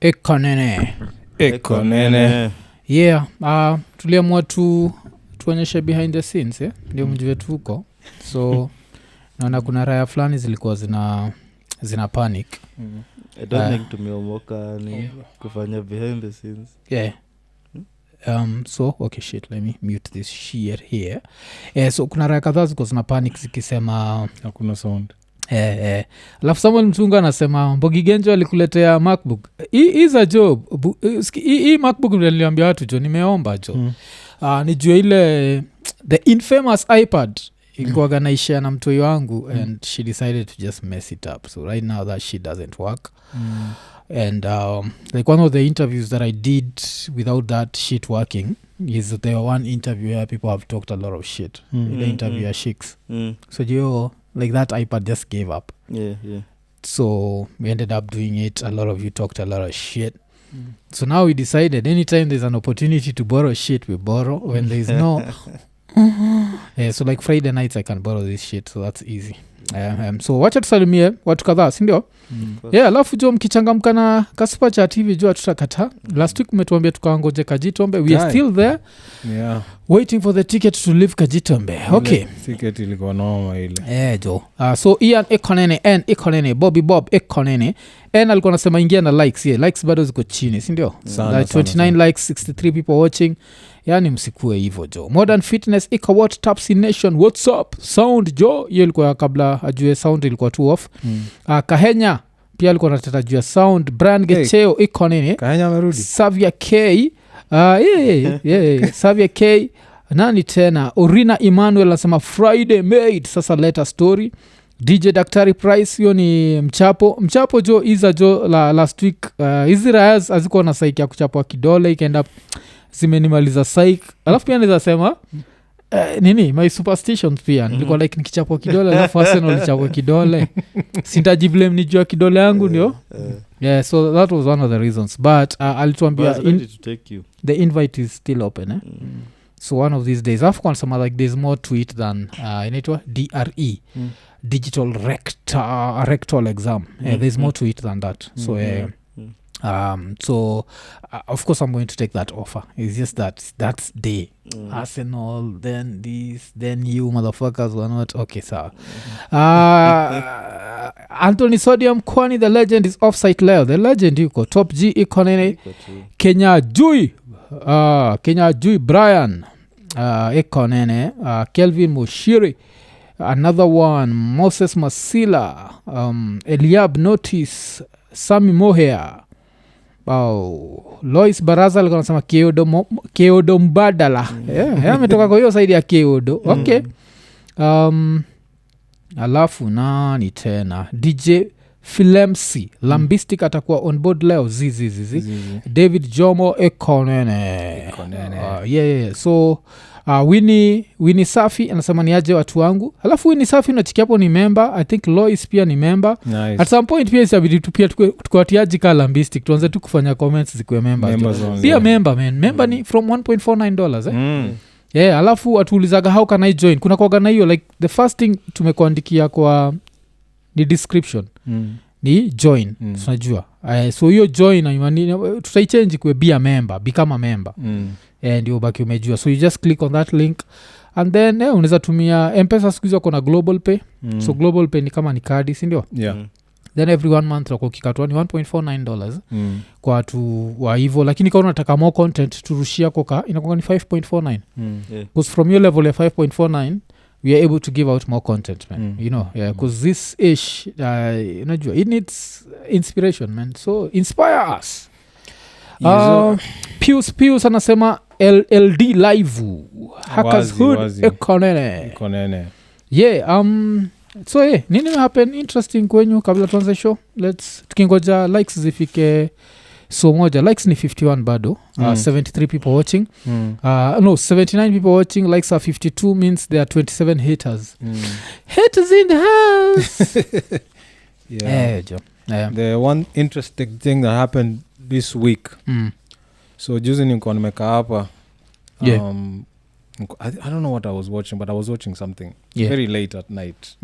Eko nene. Yeah, tuliamua tuonyeshe behind the scenes, ndio mjue tuko. So naona kuna raya fulani zilikuwa zina panic. I don't think tumeomoka ni kufanya behind the scenes. Yeah. So okay, shit, let me mute this shit here. So kuna raya kadhaa zilikuwa zina panic zikisema hakuna sound. Alafu Samuel Mtunga anasema Mbogi Genjo alikuletea MacBook. Is a job. Hii MacBook niliambia watu jo nimeomba jo. Nijue ile the infamous iPad ilikuwa naishia na mtoi wangu and she decided to just mess it up. So right now that shit doesn't work. And like one of the interviews that I did without that shit working is the one interview where people have talked a lot of shit. The interview at Sheiks. So you like that iPad just gave up. Yeah. So we ended up doing it. A lot of you talked a lot of shit. So now we decided anytime there's an opportunity to borrow shit, we borrow. When there's no... so like Friday nights I can borrow this shit. So that's easy. So wacha tusalimie watu kadhaa, sindio? Alafu jo mkichangamka na kasupa cha TV jua tutakata. Last week umetuambia tukaangoje Kajitombe. We are still there. Yeah. Waiting for the ticket to leave Kajitombe. Okay. Ticket ilikuwa noma ile. Jo. So Ian Ekonene and Ekonene, Bobby Bob Ekonene. And alikuwa nasema ingia na likes. Yeah, likes bado ziko chini, sindio? Sana, 29 likes, 63 people watching. Yani msikue hivyo jo. Modern Fitness Ikawat Tapsi Nation. What's up? Sound jo. Hiyo ilikuwa kabla ajue sound ilikuwa too off. Kahenya pia alikuwa natata juu ya sound. Brand Gecheo Ikonene. Kahenya amerudi. Savia K. Savia K. Nani tena? Orina Emmanuel anasema Friday made. Sasa leta story. DJ Daktari Price, hiyo ni mchapo jo iza jo last week. Hizi rayas azikuwa na saiki ya kuchapwa kidole ikaenda zimenimaliza saik. Alafu pia niza sema nini my superstitions pia nilikuwa like nikichapwa kidole alafu Arsenal lichapwa kidole sintajiblame nijua kidole yangu ndio. So that was one of the reasons, but alituambia the invite is still open. So one of these days alafu nasema like there's more to it than inaitwa DRE, digital rectal exam. There's more to it than that. So of course I'm going to take that offer. It's just that's day. Arsenal, then this, then you motherfuckers were not okay, sir. Anthony Sodium Kwani, the legend, is offsite leo. The legend yuko Top G Ikonene. Kenya Jui Brian Ikonene. Kelvin Mushiri, another one. Moses Masila, Eliab Notice, Sami Mohea. Lois Baraza alikuwa anasema Keodo Mbadala. Ametoka kwa hiyo saidi ya Keodo. Okay. Alafu nani tena? DJ Filemsi Lambistic atakuwa on board leo. Zizi. David Jomo Ekonene. So Winnie Safi anasema ni aje watu wangu. Alafu Winnie Safi unachiki hapo ni member. I think Lois pia ni member. Nice. At some point pia isabidi tu pia tukwatiaji ka Lambistic tuanze tu kufanya comments zikuwe members pia member man. Member ni from $1.49 alafu atuulizaga how can I join. Kuna kwa gana hiyo like the first thing tumekuandikia kwa ni description ni join. Tunajua so hiyo join tutaichange kuwe be a member, become a member. Ndio baki umejua. So you just click on that link and then unaweza tumia M-PESA. Siku hizo kuna Global Pay. So Global Pay ni kama ni kadi, si ndio? Then every 1 month wako kikatwa ni $1.49 kwa watu wa hivyo. Lakini kama unataka more content turushia koka inakuwa ni 5.49. Because from your level ya 5.49 we are able to give out more content, man. You know, because this ish unajua it needs inspiration, man. So inspire us. Pius anasema LD live Hackers Hood Ekonene. So nini happen interesting kwenyu kabla tuanze show? Tukingoja likes zifike so moja. Likes ni 51 bado. 73 people watching. 79 people watching. Likes are 52 means there are 27 haters. Haters in the house. The one interesting thing that happened this week. So juzi nilikuwa nimekaa hapa. I don't know what I was watching, but I was watching something very late at night.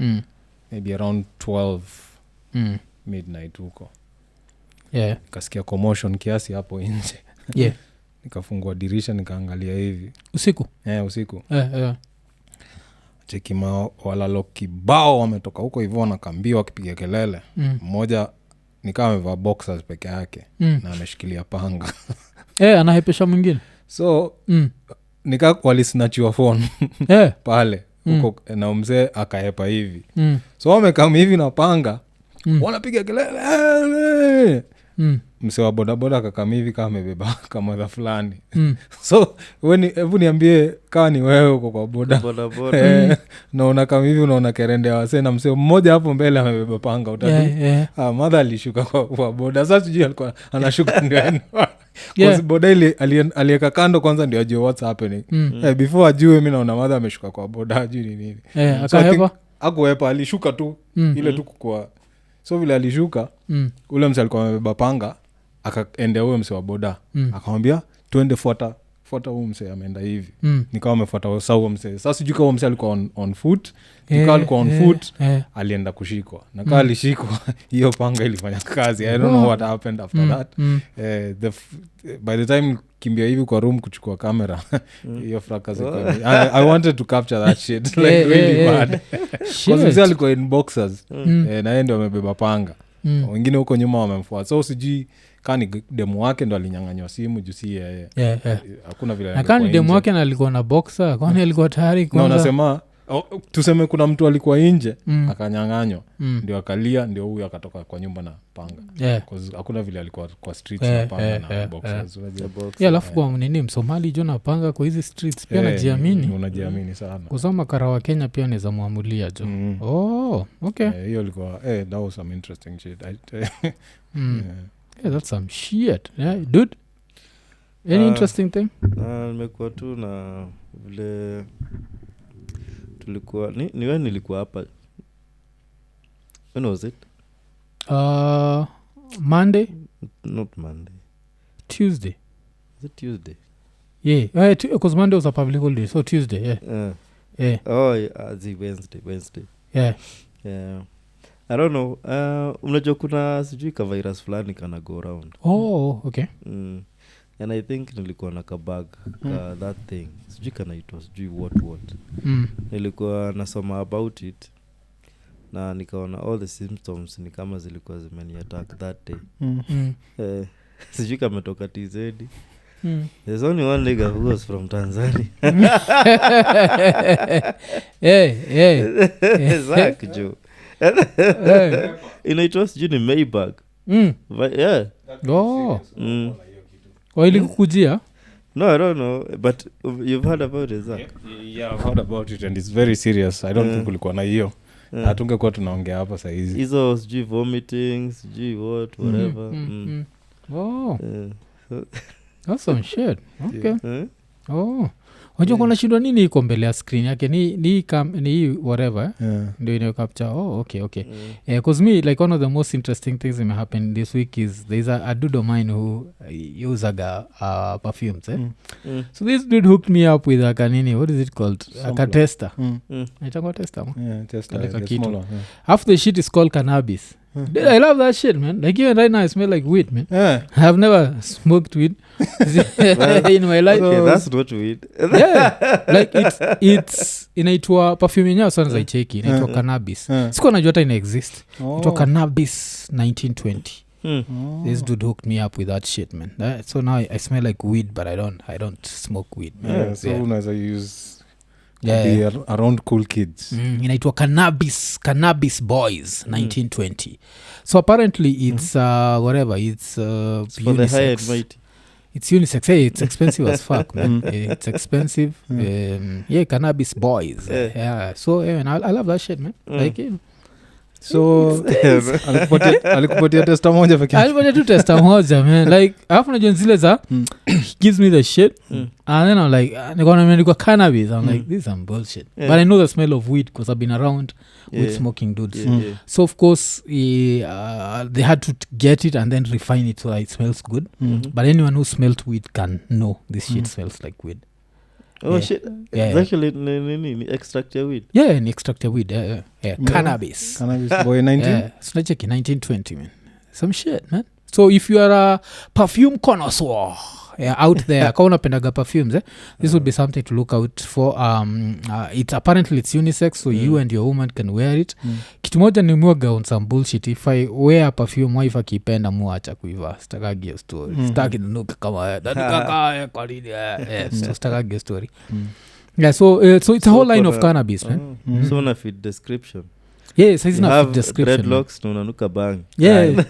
Maybe around 12 midnight huko. Yeah. Nikasikia commotion kiasi hapo nje. Yeah. Nikafungua dirisha nikaangalia hivi. Usiku? Usiku. Yeah. Cheki walalo kibao wametoka huko hivyo wanakambiwa wakipiga kelele. Mmoja nikawa amevaa boxers peke yake na ameshikilia panga. Anahepesha mwingine. So nika walisnachiwa phone pale huko na mzee akaepa hivi. So wamekam hivi na panga wanapiga kelele. Mse wa bodaboda akakam hivi kama amebeba kama fulani. So hebu niambie kama ni wewe uko kwa boda na unakam hivi unaona kerende wase na mse mmoja hapo mbele amebeba panga utatu. Mother alishuka kwa boda. Sasa sijui alikuwa anashuka ndio kwa boda ile alieka kando kwanza ndio ajue what's happening. Before ajue mimi naona mother ameshuka kwa boda ajui ni nini. Akahepa akuepa alishuka tu ile tu kwa. So vile alishuka ule mse alikuwa amebeba panga akaendea huyo mse wa boda akamwambia twende fuata huyo mse ameenda hivi. Nikawa amefuata huyo mse. Sasa sijui kama mse alikuwa on foot. Nikawa alikuwa on foot alienda kushikwa. Na kama alishikwa hiyo panga ilifanya kazi. I don't know what happened after that. By the time kimbia hivi kwa room kuchukua kamera hiyo fracas I wanted to capture that shit like really bad. Because mse alikuwa in boxers na yeye ndio amebeba panga. Wengine huko nyuma wamemfuata. So sijui kani demu wake ndo alinyang'anywa simu juu si yeye. Hakuna vile. Na kani demu wake na alikuwa na boxer, kwani alikuwa tayari kwanza. Na unasema tuseme kuna mtu alikuwa nje akanyang'anywa ndio akalia ndio huyu akatoka kwa nyumba na panga. Because hakuna vile alikuwa kwa streets na panga na boxers. Alafu kwa nini Msomali jo na panga kwa hizi streets pia najiamini. Unajiamini sana. Kusoma kara wa Kenya pia naweza muamulia jo. Okay. Hiyo ilikuwa that was some interesting shit. That's some shit. Dude. Any interesting thing? Nimekuwa tu na vile tulikuwa ni wewe nilikuwa hapa. When was it? Monday? Not Monday. Tuesday. Is it Tuesday? Yeah. Because Monday was a public holiday, so Tuesday, yeah. Wednesday. Yeah. I don't know. Unajua kuna sijui ka virus fulani kana go around. Okay. And I think nilikuwa na kabag that thing. Sijui kana it was what. Nilikuwa nasoma about it na nikaona all the symptoms ni kama zilikuwa zimeni attack that day. Sijui kama toka TZ. There's only one nigga who was from Tanzania. Zach Joe. Inaitwa sijui ni Maybach. Yeah. Ilikukujia? No, I don't know, but you've heard about it, Zach? Yeah, I've heard about it and it's very serious. I don't think ulikuwa na hiyo. Hatungekuwa tunaongea hapa saa hizi. Hizo sijui vomiting, sijui whatever. That's some shit. Okay. Unajua kuna shida nini iko mbele ya screen yake ni whatever ndio ina capture. Okay. Cause me like one of the most interesting things that happened this week is there's a dude of mine who usaga perfumes. So this dude hooked me up with a kanini, what is it called? A tester. Naitangwa tester. Tester. Like a kit. Half the shit is called cannabis. Dude, I love that shit, man. Like even right now I smell like weed, man. I have never smoked weed in my life. Okay, that's not weed. Like it's inaitwa perfume yenyewe sana za cheki inaitwa cannabis. Sikuwa najua hata ina exist. Inaitwa cannabis 1920. This dude hooked me up with that shit, man. So now I smell like weed, but I don't smoke weed, man. So unaweza use be around cool kids. Inaitwa cannabis boys 1920. So apparently it's whatever, it's for the high and mighty. It's unisex. Hey, it's expensive as fuck, man. It's expensive. Cannabis boys. So I love that shit, man. Like so alikupatia testa moja pekee. Alipatia tu testa moja, man. Like alafu najua zile za gives me the shit and then I'm like niko cannabis. I'm like this is some bullshit. But I know the smell of weed because I've been around with smoking dudes. So of course they had to get it and then refine it so that it smells good. But anyone who smelled weed can know this shit smells like weed. Shit. It's actually ni extract ya weed. Ni extract ya weed. Cannabis Boy 19. So check 1920, man. Some shit, man. so if you are a perfume connoisseur out there ka unapendaga perfumes this would be something to look out for. It's apparently it's unisex, so you and your woman can wear it. Kitu moja ni mwoga on some bullshit. If I wear perfume wife akipenda muacha kuiva, stakagi story. Staki nuka kama dadika kwa nini so stakagi story. Yeah, so it's a whole line of cannabis, man. So una fit description. Yes, it's not fit description. Dreadlocks na unanuka bang. Yeah.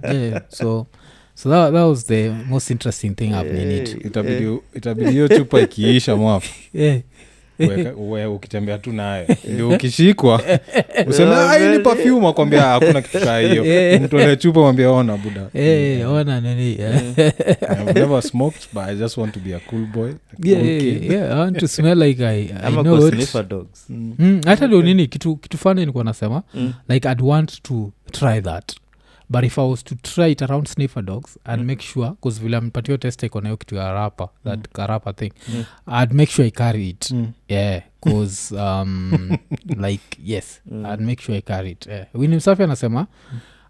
Yeah, so that was the most interesting thing happening in it. Itabidi hiyo chupa ikiisha mwafu. Yeah. Wewe ukitembea tu nayo ndio ukishikwa useme hii ni perfume akwambia hakuna kitu kaa hiyo. Mtu ile chupa mwambia ona buda. Ona nini. I've never smoked but I just want to be a cool boy. Yeah, I want to smell like I know it. Sniffer dogs. Hata ndio nini kitu fani nilikuwa nasema like I'd want to try that. But if I was to try it around sniffer dogs I'd make sure because vile ampatio test iko na hiyo kitu ya rapper that rapper thing I'd make sure I carry it yeah because like yes I'd make sure I carry it Winnie Msafi anasema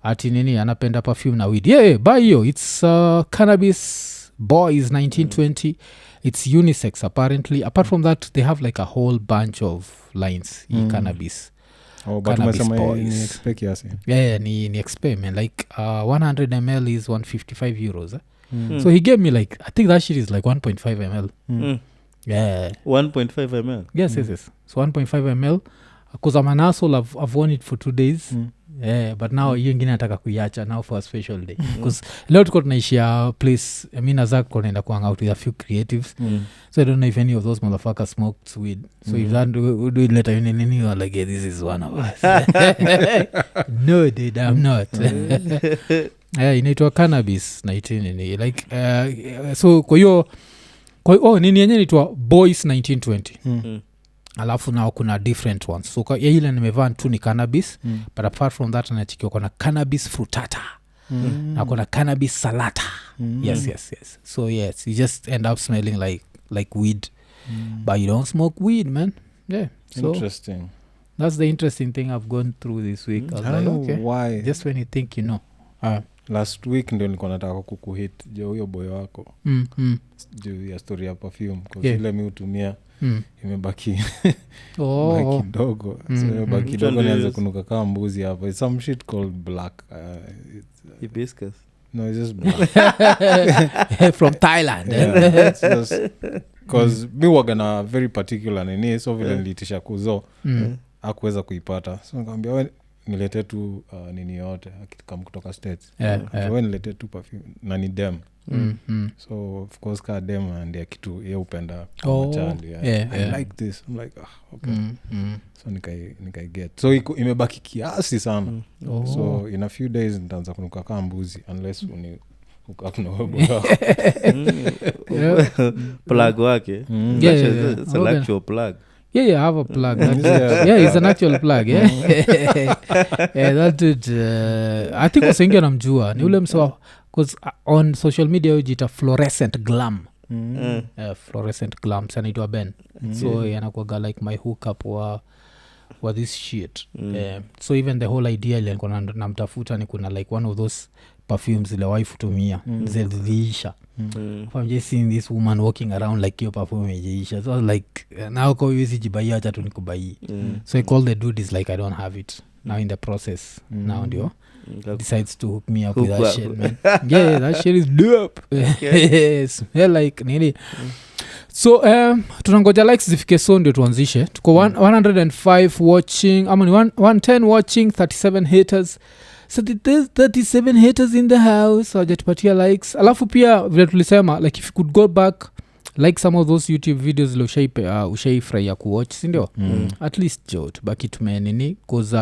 ati nini anapenda perfume na weed buy hiyo it's cannabis boys 1920 it's unisex apparently apart from that they have like a whole bunch of lines cannabis but ni expe kiasi. Yeah, ni expe man like 100 ml is 155 euros so he gave me like I think that shit is like 1.5 ml yeah 1.5 ml yes so 1.5 ml because I'm an asshole I've worn it for 2 days yeah but now hiyo ingine nataka kuiacha now for a special day because leo tuko tunaishia place I mean azak konaenda kuhang out with a few creatives so I don't know if any of those motherfuckers smoked weed so if that do it later you are like this is one of us no dude I'm not inaitwa cannabis 19 like so kwa hiyo nini yenye inaitwa boys 1920 alafu nao kuna different ones so ile nimevaa tu ni cannabis but apart from that nachikiwa kuna cannabis frutata na kuna cannabis salata yes so yes you just end up smelling like weed but you don't smoke weed man yeah so interesting that's the interesting thing I've gone through this week I don't know okay. Why just when you think you know last week ndio nilikuwa nataka kukuhit je huyo boy wako juu ya story ya perfume kwa ile mimi hutumia imebaki baki dogo so baki dogo nianza kunuka kama mbuzi hapa it's some shit called black hibiscus no it's just black from Thailand it's just cause me waga na very particular nini so vile nilitisha kuzo hakuweza kuipata so nikamwambia wewe nilete tu nini yote kama kutoka States wewe nilete tu perfume na ni dem so of course ka dem ndio kitu yeye upenda machali I like this I'm like okay so nikai get so imebaki kiasi sana so in a few days nitaanza kunuka kama mbuzi unless ukapna wewe plug wake it's an actual plug Yeah, I have a plug. Yeah, it's an actual plug. Yeah, that dude. I think wasengi anamjua ni ule mswa because on social media ujita fluorescent glam. Fluorescent glam sanaitwa Ben. So yanakuwa like my hookup wa this shit. So even the whole idea ile nilikuwa namtafuta ni kuna like one of those perfumes ile wife tumia ziliisha. I'm just seeing this woman walking around like your perfume imeisha so I was like now kwa hiyo sijibai acha tu nikubai so I called the dude is like I don't have it now in the process now ndio decides to hook me up with that shit man yeah that shit is dope smell like nini so tunangoja likes zifike so ndio tuanzishe tuko 105 watching ama ni 110 watching 37 haters so there's 37 haters in the house hawajatupatia likes alafu pia vile tulisema like if you could go back like some of those YouTube videos ushaifurahia kuwatch sindio at least jo tubaki tumenini because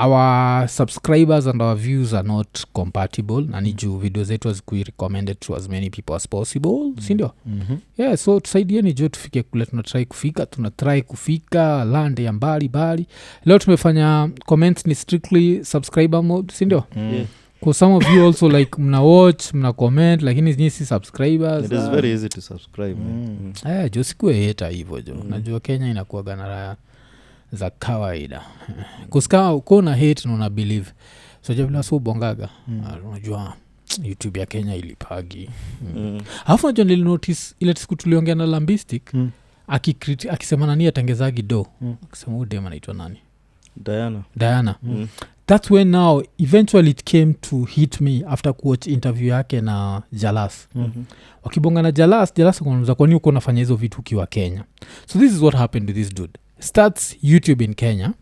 our subscribers and our views are not compatible na ni juu video zetu hazikui recommended to as many people as possible sindio yeah so tusaidieni jo tufike kule tunatry kufika land ya mbali leo tumefanya comments ni strictly subscriber mode sindio because some of you also like mna watch mna comment lakini nyinyi si subscribers it is very easy to subscribe jo sikue hater hivyo jo najua Kenya inakuwa gana za kawaida kuska kuna hate na una believe so javila so bongaga unajua YouTube ya Kenya ilipagi alafu najua nilinotice ile siku tuliongea na Lambistic akisema nani atangezagi do akisema udem anaitwa nani Diana that's when now eventually it came to hit me after kuwatch interview yake na Jalas wakibonga na Jalas kunaza kwani uko nafanya hizo vitu ukiwa Kenya. So this is what happened with this dude. Starts YouTube in Kenya,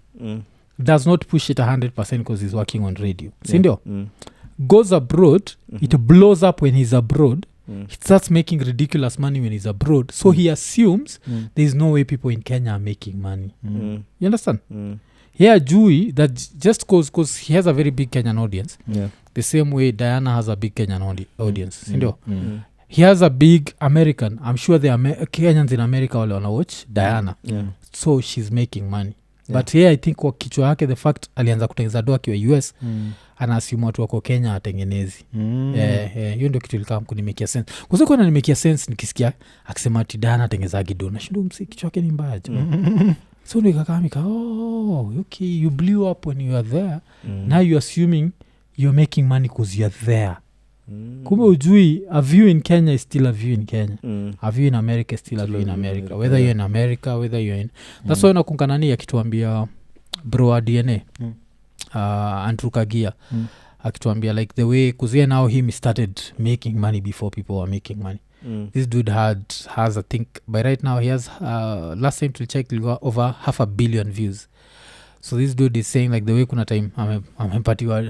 does not push it 100% because he's working on radio, sindio? Goes abroad, it blows up when he's abroad. He starts making ridiculous money when he's abroad, so he assumes there's no way people in Kenya are making money. You understand? Here Jui, that just cause he has a very big Kenyan audience, the same way Diana has a big Kenyan audience, sindio? He has a big American, I'm sure the Kenyans in America wale wana watch Diana, so she's making money. But here I think kwa kichwa yake the fact alianza kutengeza doa kiwa US anaasimu watu wako Kenya atengenezi. Hiyo ndio kitu ilikam kunimekia sense. Kwa sababu nimekia sense nikisikia akisema ati Diana atengezagi do na shindo msi kichwa yake ni mbaya. So nikakamika, okay, you blew up when you are there. Now you're assuming you're making money because you're there. Kumbe ujui a view in Kenya is still a view in Kenya. A view in America is still a view in America. Whether you're in America, whether you're in... That's why nakunkanani akituambia bro wa DNA. Andrew Kagia. Akituambia like the way... Because now him started making money before people were making money. This dude has I think by right now he has last time to check over 500 million views. So this dude is saying like the way kuna time amempatiwa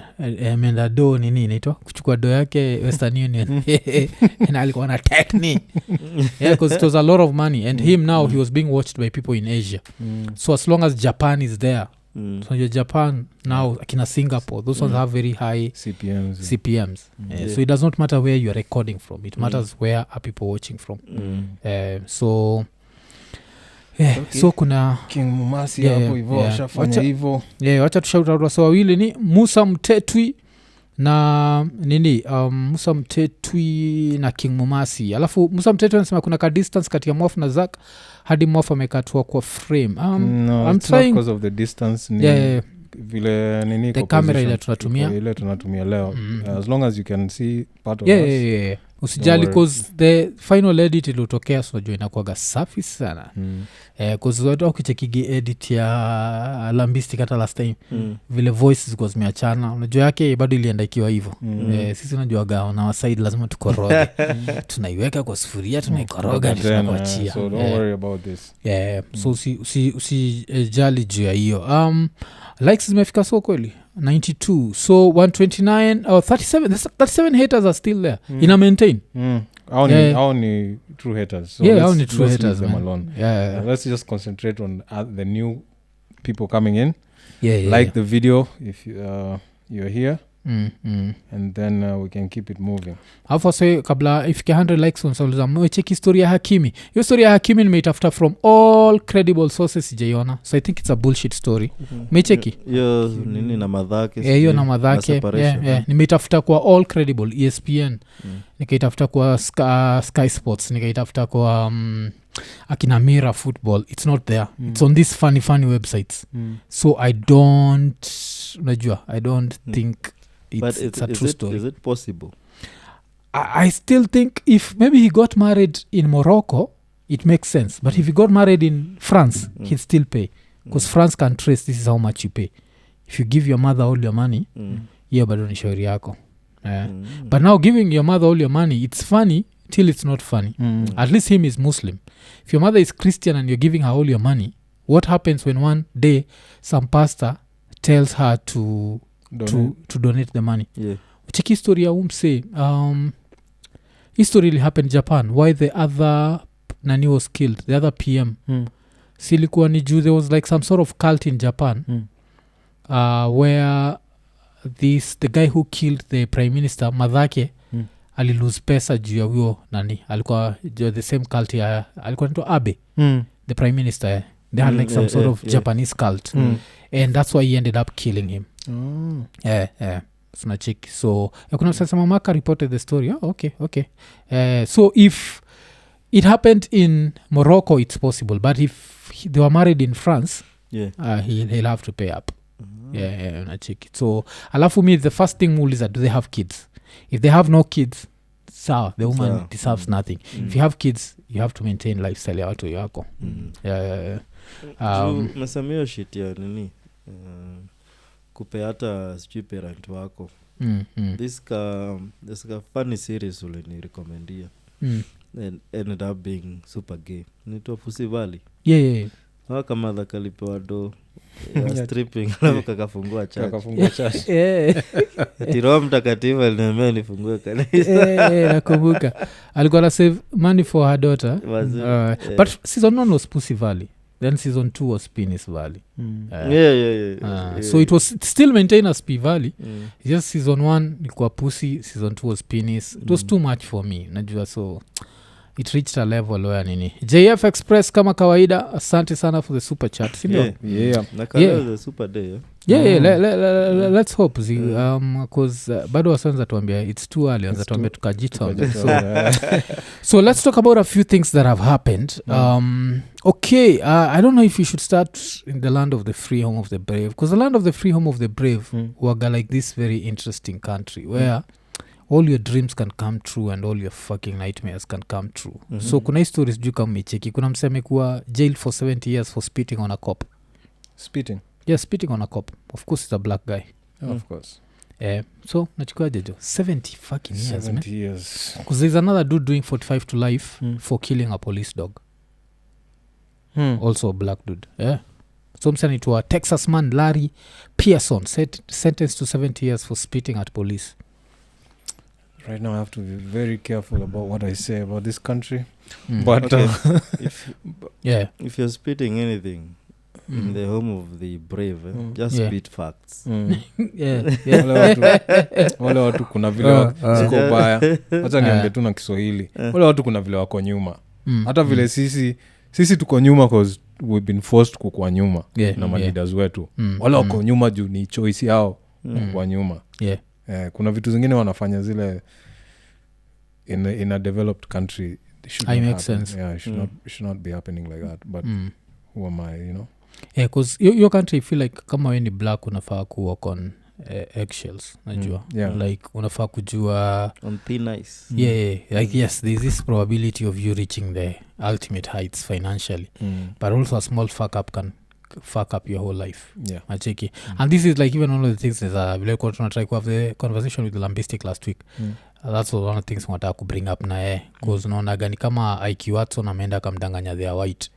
ameenda do nini inaitwa kuchukua do yake Western Union na alikuwa na technique because it was a lot of money and him now he was being watched by people in Asia. So as long as Japan is there, so your Japan now akina Singapore, those ones have very high CPMs. So it does not matter where you are recording from, it matters where are people watching from. So so kuna King Mumasi hapo hivyo ashafanya hivyo. Wacha tushauri wasa wawili ni Musa Mtetwi na nini Musa Mtetwi na King Mumasi. Alafu Musa Mtetwi anasema kuna ka distance kati ya Mof na Zack hadi Mof amekatwa kwa frame. No, I'm trying because of the distance ni vile nini the camera ile tunatumia leo. As long as you can see part of us. Usijali cause the final edit ilotokea so jua inakuwaga safi sana. Cause watu ukichekigi edit ya Lambistic hata last time vile voices ziko zimeachana unajua yake bado ilienda ikiwa hivyo. Sisi unajua gao na side lazima tukoroge. Tunaiweka kwa sufuria tunaikoroga tunakuachia. So don't worry about this. So usijali juu ya hiyo. Likes zimefika so kweli 92, so 129 or 37 haters are still there. Ina maintain. How ni true haters. So how ni true haters them alone. Let's just concentrate on the new people coming in. The video if you're here. And then we can keep it moving. Hapo say kabla ifike 100 likes unasauliza check historia ya Hakimi. Hiyo story ya Hakimi nimeitafuta from all credible sources sijaiona. So I think it's a bullshit story. Umecheki? Hiyo nini na madhake. Hiyo na madhake. Nimeitafuta kwa all credible ESPN. Nikaitafuta kwa Sky Sports, nikaitafuta kwa akina Mira Football. It's not there. It's on these funny websites. So I don't think it's a true story. Is it possible? I still think if maybe he got married in Morocco, it makes sense. But if he got married in France, he'd still pay. Because France can trace this is how much you pay. If you give your mother all your money, bado ni shauri yako. But now giving your mother all your money, it's funny till it's not funny. At least him is Muslim. If your mother is Christian and you're giving her all your money, what happens when one day some pastor tells her to donate the money? Check history ya umse. History really happened in Japan. Why the other nani was killed, the other PM. Silikuwa ni juu there was like some sort of cult in Japan where the guy who killed the prime minister madhake alilose pesa juu ya huyo nani alikuwa the same cult ya alikuwa nito Abe the prime minister. They had like some sort of Japanese cult and that's why he ended up killing him. Sunachiki. So kuna sasa Maka reported the story. Okay. So if it happened in Morocco it's possible, but if they were married in France he'll have to pay up. Yeah, unacheki. So alafu me the first thing muuliza, do they have kids? If they have no kids, sawa, the woman deserves nothing. If you have kids, you have to maintain lifestyle ya watu yako. Masamio shit ya nini kupe hata sijui parent wako. This funny series ulini recommendia and ended up being super gay. Nitwa Pussy Valley. Yeah. Kama dhakalipewa do stripping alafu kakafungua church. Tiroa mtakatifu aliniambia nifungue kanisa. Nakumbuka alikuwa na save money for her daughter. But season 1 was Pussy Valley, then season 2 was Penis Valley. So it was still maintained as P Valley. Just season 1 ilikuwa Pussy, season 2 was Penis. It was too much for me, najua, so it reached a level where nini. JF Express kama kawaida, asante sana for the super chat, sindio? The super day. Let's hope because bado wasanza tuambia it's too early, wanza tuambia tukajita. So let's talk about a few things that have happened. Okay, I don't know if you should start in the land of the free, home of the brave, because the land of the free, home of the brave waga like this very interesting country where all your dreams can come true and all your fucking nightmares can come true. So kuna hii stories juu kama mecheki, kuna mseme kuwa jailed for 70 years for spitting on a cop. Spitting? Yeah, spitting on a cop. Of course it's a black guy. Of course. So nachikuaje jo 70 fucking years, 70 years. Because there's another dude doing 45 to life for killing a police dog. Also a black dude. So msani to a Texas man Larry Pearson sentenced to 70 years for spitting at police. Right now I have to be very careful about what I say about this country. But if you're spitting anything in the home of the brave, just spit facts. Wale watu kuna vile ziko baya. Wacha niongee tu na Kiswahili. Wale watu kuna vile wako nyuma. Hata vile sisi tuko nyuma cause we've been forced kukua nyuma na leaders wetu. Wale wako nyuma juu ni choice yao kwa nyuma. Kuna vitu zingine wanafanya zile in a developed country I make sense. It should not be happening like that, but who am I, you know? Because your country I feel like kama we ni black unafaa kuwalk on eggshells, najua. Like unafaa kujua on thin ice. Like yes, there's this probability of you reaching the ultimate heights financially, but also a small fuck up can fuck up your whole life. Acheki. And this is like even one of the things that we like to try to have the conversation with the Lambistic last week. That's one of the things wanataka ku bring up na because unaona gani kama IQ Watson ameenda kamdanganya they are white.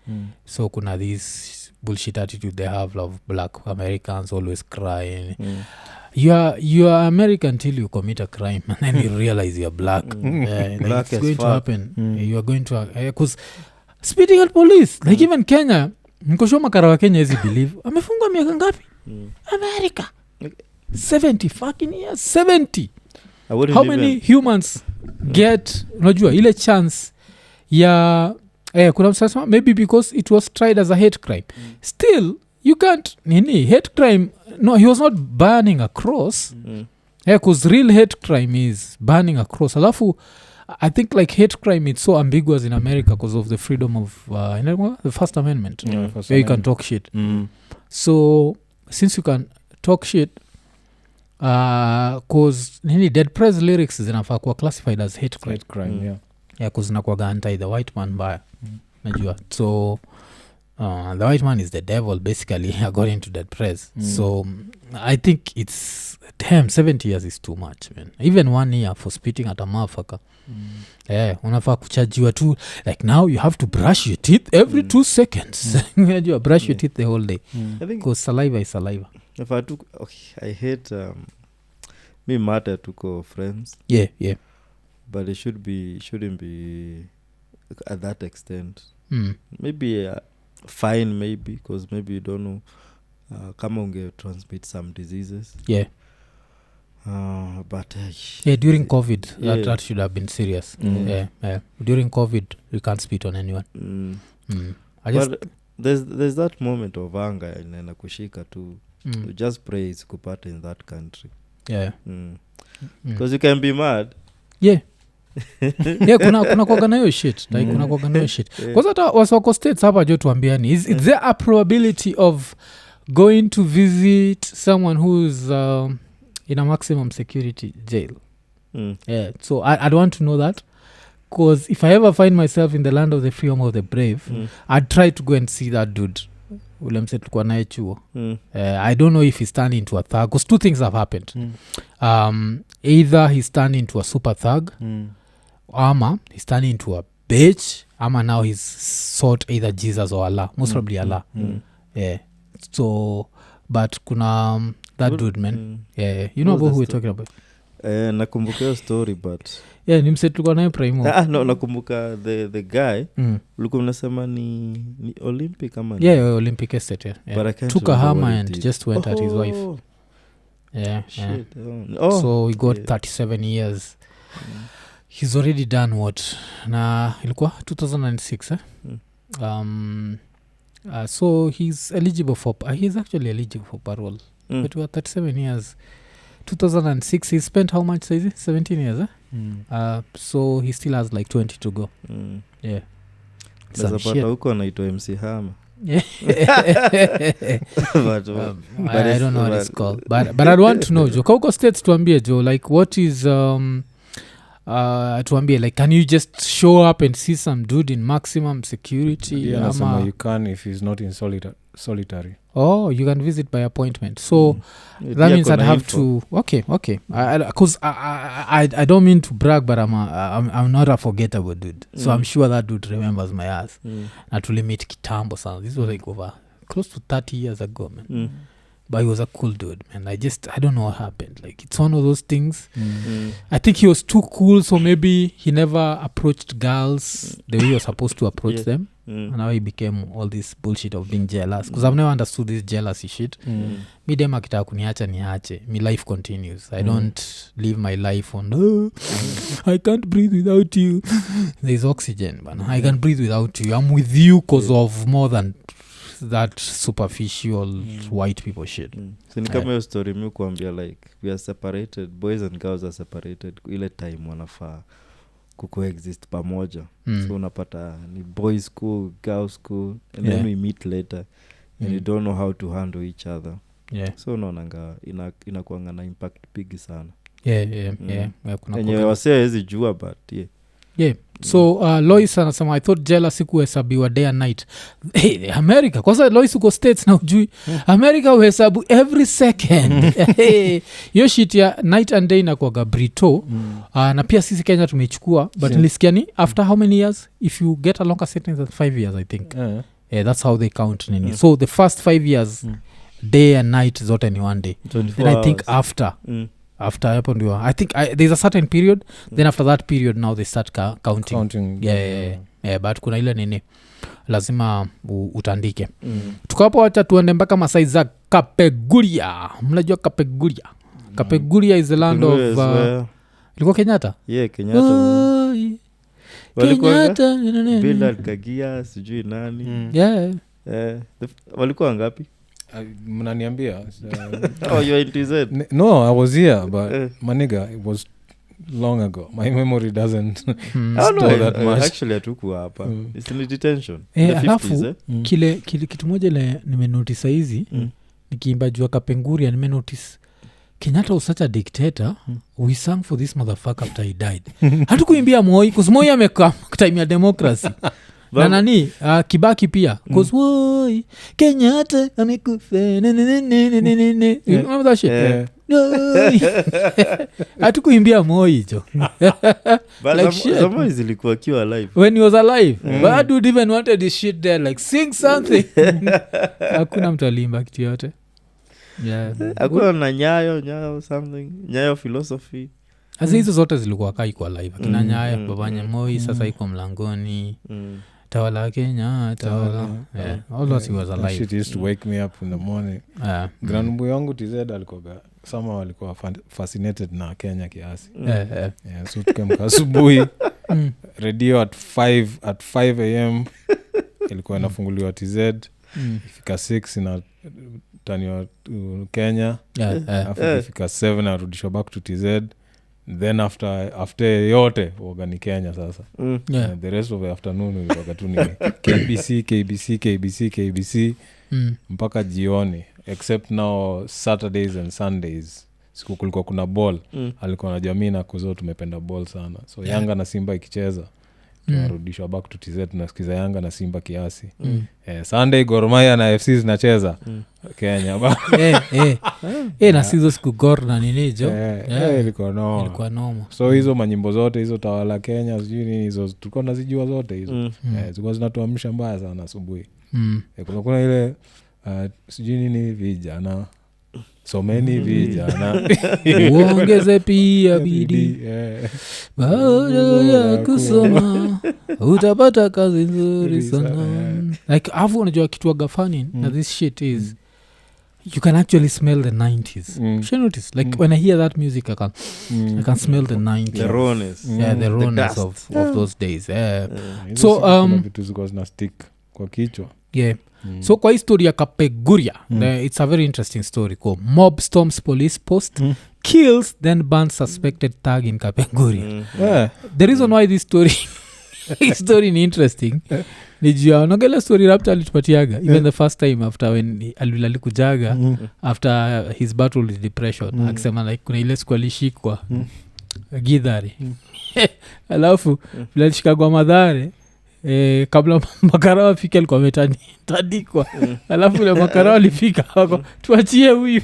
So kuna this bullshit attitude they have of black Americans always crying. You are American till you commit a crime and then you realize you're black. Black it's going to happen. You are going to because spitting at police like even Kenya mkosho makara wa Kenya hizi believe amefungwa miaka ngapi? America 70 fucking years. 70. How many humans get unajua ile chance ya kuna msasa maybe because it was tried as a hate crime. Still you can't hate crime. No, he was not burning a cross. Because real hate crime is burning a cross. Alafu I think like hate crime it's so ambiguous in America because of the freedom of the First Amendment. Where you can talk shit. So since you can talk shit cause dead press lyrics zinafaa kuwa classified as hate crime. Cause zinakuwaga anti the white man mbaya. Najua. So the white man is the devil basically according to that press. So I think it's 70 years is too much, man. Even 1 year for spitting at a motherfucker. Unafaa kuchajiwa tu like now you have to brush your teeth every 2 seconds. You brush your teeth the whole day because saliva is saliva. If I took I hate me matter tuko friends. But it shouldn't be at that extent. Maybe fine maybe because maybe you don't know kama unge transmit some diseases. But during COVID that should have been serious. During COVID you can't spit on anyone. But there's that moment of anger na kushika tu. You just pray it's kupata in that country. Because you can be mad. Yeah, kuna kuwaga na hiyo shit like kuna kuwaga na hiyo shit kwanza hata waswako states hapa jo tuambiani is there a probability of going to visit someone who's in a maximum security jail? Yeah, so I'd want to know that, because if I ever find myself in the land of the free, home of the brave, I'd try to go and see that dude ule mse tulikuwa naye chuo. I don't know if he's turned into a thug, because two things have happened. Either he's turned into a super thug, ama he's turned into a bitch, ama now he's sought either Jesus or Allah, most probably Allah. Yeah, so but kuna that dude man. Yeah, you know about who we're talking about. Nakumbuka hiyo story but ni mse tulikuwa naye primo. No, nakumbuka the guy ulikuwa unasema ni Olympic ama Olympic estate. Took a hammer and just went at his wife. Shit. So he got 37 years. He's already done what na ilikuwa 2006 so he's eligible for he's actually eligible for parole. But we are 37 years. 2006 he spent how much size? 17 years so he still has like 20 to go. Zapata huko anaitwa MC Hammer. I don't know what it's called, but I'd want to know jo kauko states tuambie jo like what is tuambie like can you just show up and see some dude in maximum security? You can if he's not in solitary. You can visit by appointment, so that means I'd have to okay because I don't mean to brag, but I'm not a forgettable dude, so I'm sure that dude remembers my ass. Na tulimit kitambo sana, this was like over close to 30 years ago, man. But he was a cool dude, man. I don't know what happened, like it's one of those things. I think he was too cool, so maybe he never approached girls the way he was supposed to approach them. And now he became all this bullshit of being jealous, because I've never understood this jealousy shit. Mi dem akitaka kuniacha niache, mi life continues. I don't live my life on I can't breathe without you. There's oxygen, man. I can breathe without you. I'm with you because of more than that superficial white people shit. So ni kama hiyo story mi kuambia like we are separated, boys and girls are separated ile time wanafaa kucoexist pamoja. So unapata ni boys school, girls school, and then we meet later and you don't know how to handle each other. So unaonanga inakuanga na impact big sana. Kuna wasee hezi jua but so Lois anasema I thought jealousy kuhesabiwa day and night. Hey, America kwanza Lois uko states na ujui America uhesabu every second. Yo shit ya night and day inakuwaga brito. Na pia sisi Kenya tumeichukua, but nilisikia ni after how many years if you get a longer sentence than 5 years I think. That's how they count nini. So the first 5 years day and night zote ni one day. And I think after hapo ndio I think there's a certain period, then after that period now they start counting. But kuna ile nini lazima utandike. Tukapo wacha tuende mpaka Masai za Kapeguria. Mnajua Kapeguria? Kapeguria is the land of ilikuwa Kenyatta? Kenyatta. Kenyatta Bernard Kagia sijui nani. Walikuwa ngapi? Mnaniambia you're into Z? No, I was here but my nigga, it was long ago. My memory doesn't store that much. Actually hatukuwa hapa. It's in detention. Alafu kile kitu moja le nimenotice hizi nikiimba jua Kapenguria nimenotice Kenyatta was such a dictator. We sang for this motherfucker after he died. Hatukuimbia Moi because Moi ameka time ya democracy. Na nani Kibaki pia cause woi Kenyatta amekufa. You remember that shit? Hatukuimbia Moi hicho. Like Moi zilikuwa kiwa alive when he was alive. But dude even wanted this shit there like sing something. Hakuna mtu alimba kitu yote. Hakuna na nyayo something, nyayo philosophy. Asa hizo zote zilikuwa kai kwa live. Kina Nyayo babanya Moi sasa iko mlangoni. Tawala Kenya tawala. All those he was alive. Shit used to wake me up in the morning. Grandmbu yangu TZ alikuwa sama walikuwa fascinated na Kenya kiasi. So tukemka asubuhi radio at 5 am ilikuwa inafunguliwa TZ. Ifika 6 na taniwa Kenya. After ifika 7 arudishwa back to TZ. then after yote waga ni Kenya sasa. Yeah. The rest of the afternoon ilikuwa tu ni KBC mpaka jioni, except now Saturdays and Sundays siku kulikuwa kuna ball. Alikuwa na jamii na kuzo tumependa ball sana, so Yanga na Simba ikicheza tunarudishwa back to TZ, tunasikiza Yanga na Simba kiasi. Sunday Gor Mahia na FC zinacheza Kenya ba na sizo siku Gor na ninijo ilikuwa noma. So hizo manyimbo zote hizo Tawala Kenya sijui nini hizo tulikuwa tunazijua zote hizo. Zilikuwa zinatuamsha mbaya sana asubuhi. Kuna ile sijui nini vijana someni vijana uongeze pia bidii baada ya kusoma utapata kazi nzuri sana. Like afu unajua kitu waga funny na this shit is you can actually smell the 90s. You notice like when I hear that music I can smell the 90s, the rawness. The rawness of those days. So vitu ziko zina stick kwa kichwa. So kwa historia Kapeguria, it's a very interesting story called Mob Storms Police Post Kills Then Burns Suspected Thug in Kapeguria. The reason why this story ni interesting nijua nongela story rapta alitupatiaga even the first time after when alikujaga after his battle with depression akisema like kuna ile siku alishikwa Githari alafu vile alishikagwa Madhare kabla Makarao afike alikuwa ametandikwa alafu ile Makarao alifika wako tuachie huyu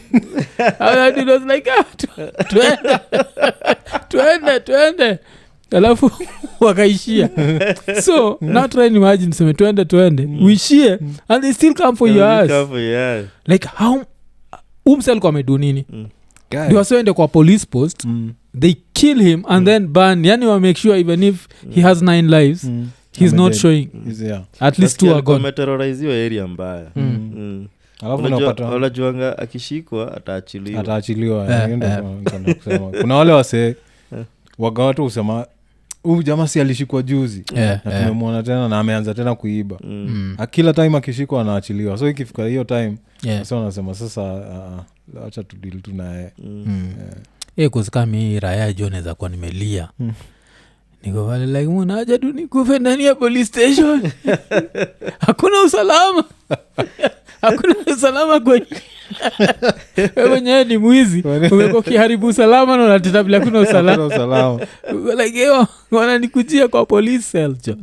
and it was like tuende alafu wakaishia. So now try and imagine sema tuende uishie and they still come for your ass. Like how umsel kwa medu nini they were kwa police post they kill him and then burn, yani wa make sure even if he has 9 lives he's not showing at least 2 are gone. Wameterrorize hiyo area mbaya. Alafu unapata wanajuanga akishikwa ataachiliwa. Kuna wale wase waga watu usema huyu jamaa si alishikwa juzi na tumemwona tena na ameanza tena kuiba. Kila time akishikwa anaachiliwa, so ikifika hiyo time sasa wanasema sasa acha tudili tu naye. Kuzikami raya joneza kwa nimelia niko vale like munaja tu nikufe ndani ya police station hakuna usalama kwenye wenye ni mwizi umeko kiharibu usalama na unateta bila kuna usalama like wana nikujia kwa police cell jo.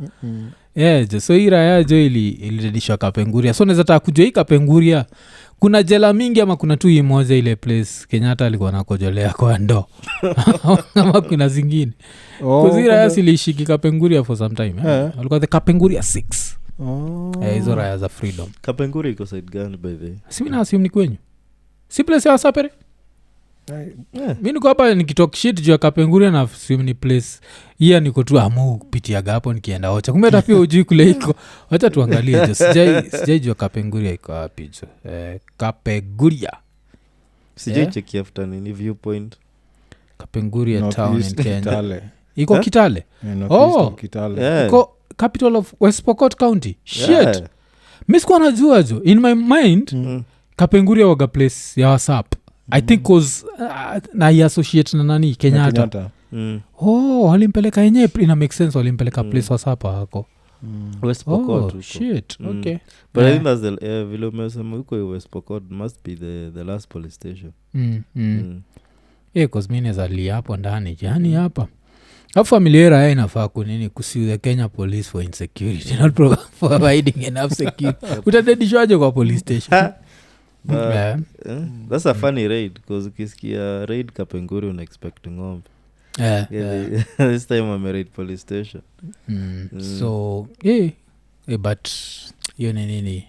So hii raya jo ilirudishwa Kapenguria. So naweza taka kujua hii Kapenguria kuna jela mingi ama kuna tu moja ile place Kenyatta alikuwa anakojolea kwa ndo ama kuna zingine kuzira raya silishiki Kapenguria for some time walikuwa the Kapenguria 6 hizo raya za freedom. Kapenguria iko side gani by the way? Simi na assume ni kwenyu si place ya Sapere. Mimi niko hapa nikitalk shit juu ya Kapenguria na assume ni place hii niko tu amu kupitiaga hapo nikienda Ocha kumbe hata pia ujui kule iko. Acha tuangalie jo sijai jua Kapenguria iko wapi jo. Kapenguria sijai check after nini viewpoint. Kapenguria North town East in Kenya Kitale. Iko Kitale. Kitale. Iko capital of West Pokot County. Shit. Mimi sikuwa najua jo. In my mind Kapenguria waga place ya WhatsApp. I think cause na associate na nani Kenyatta. Walimpeleka yenyewe ina make sense walimpeleka place WhatsApp hako. West Pokot. Shit. Okay. But I think that's the vile umesema huko West Pokot must be the last police station. Cause mimi nazalia hapo ndani jani hapa. Hapo familia yao inafaa kunini kusue the Kenya police for insecurity not providing enough security. Utadedishwaje kwa police station? That's a funny raid because ukisikia raid Kapenguria una expect ngombe. This time I'm raid police station. So but hiyo ni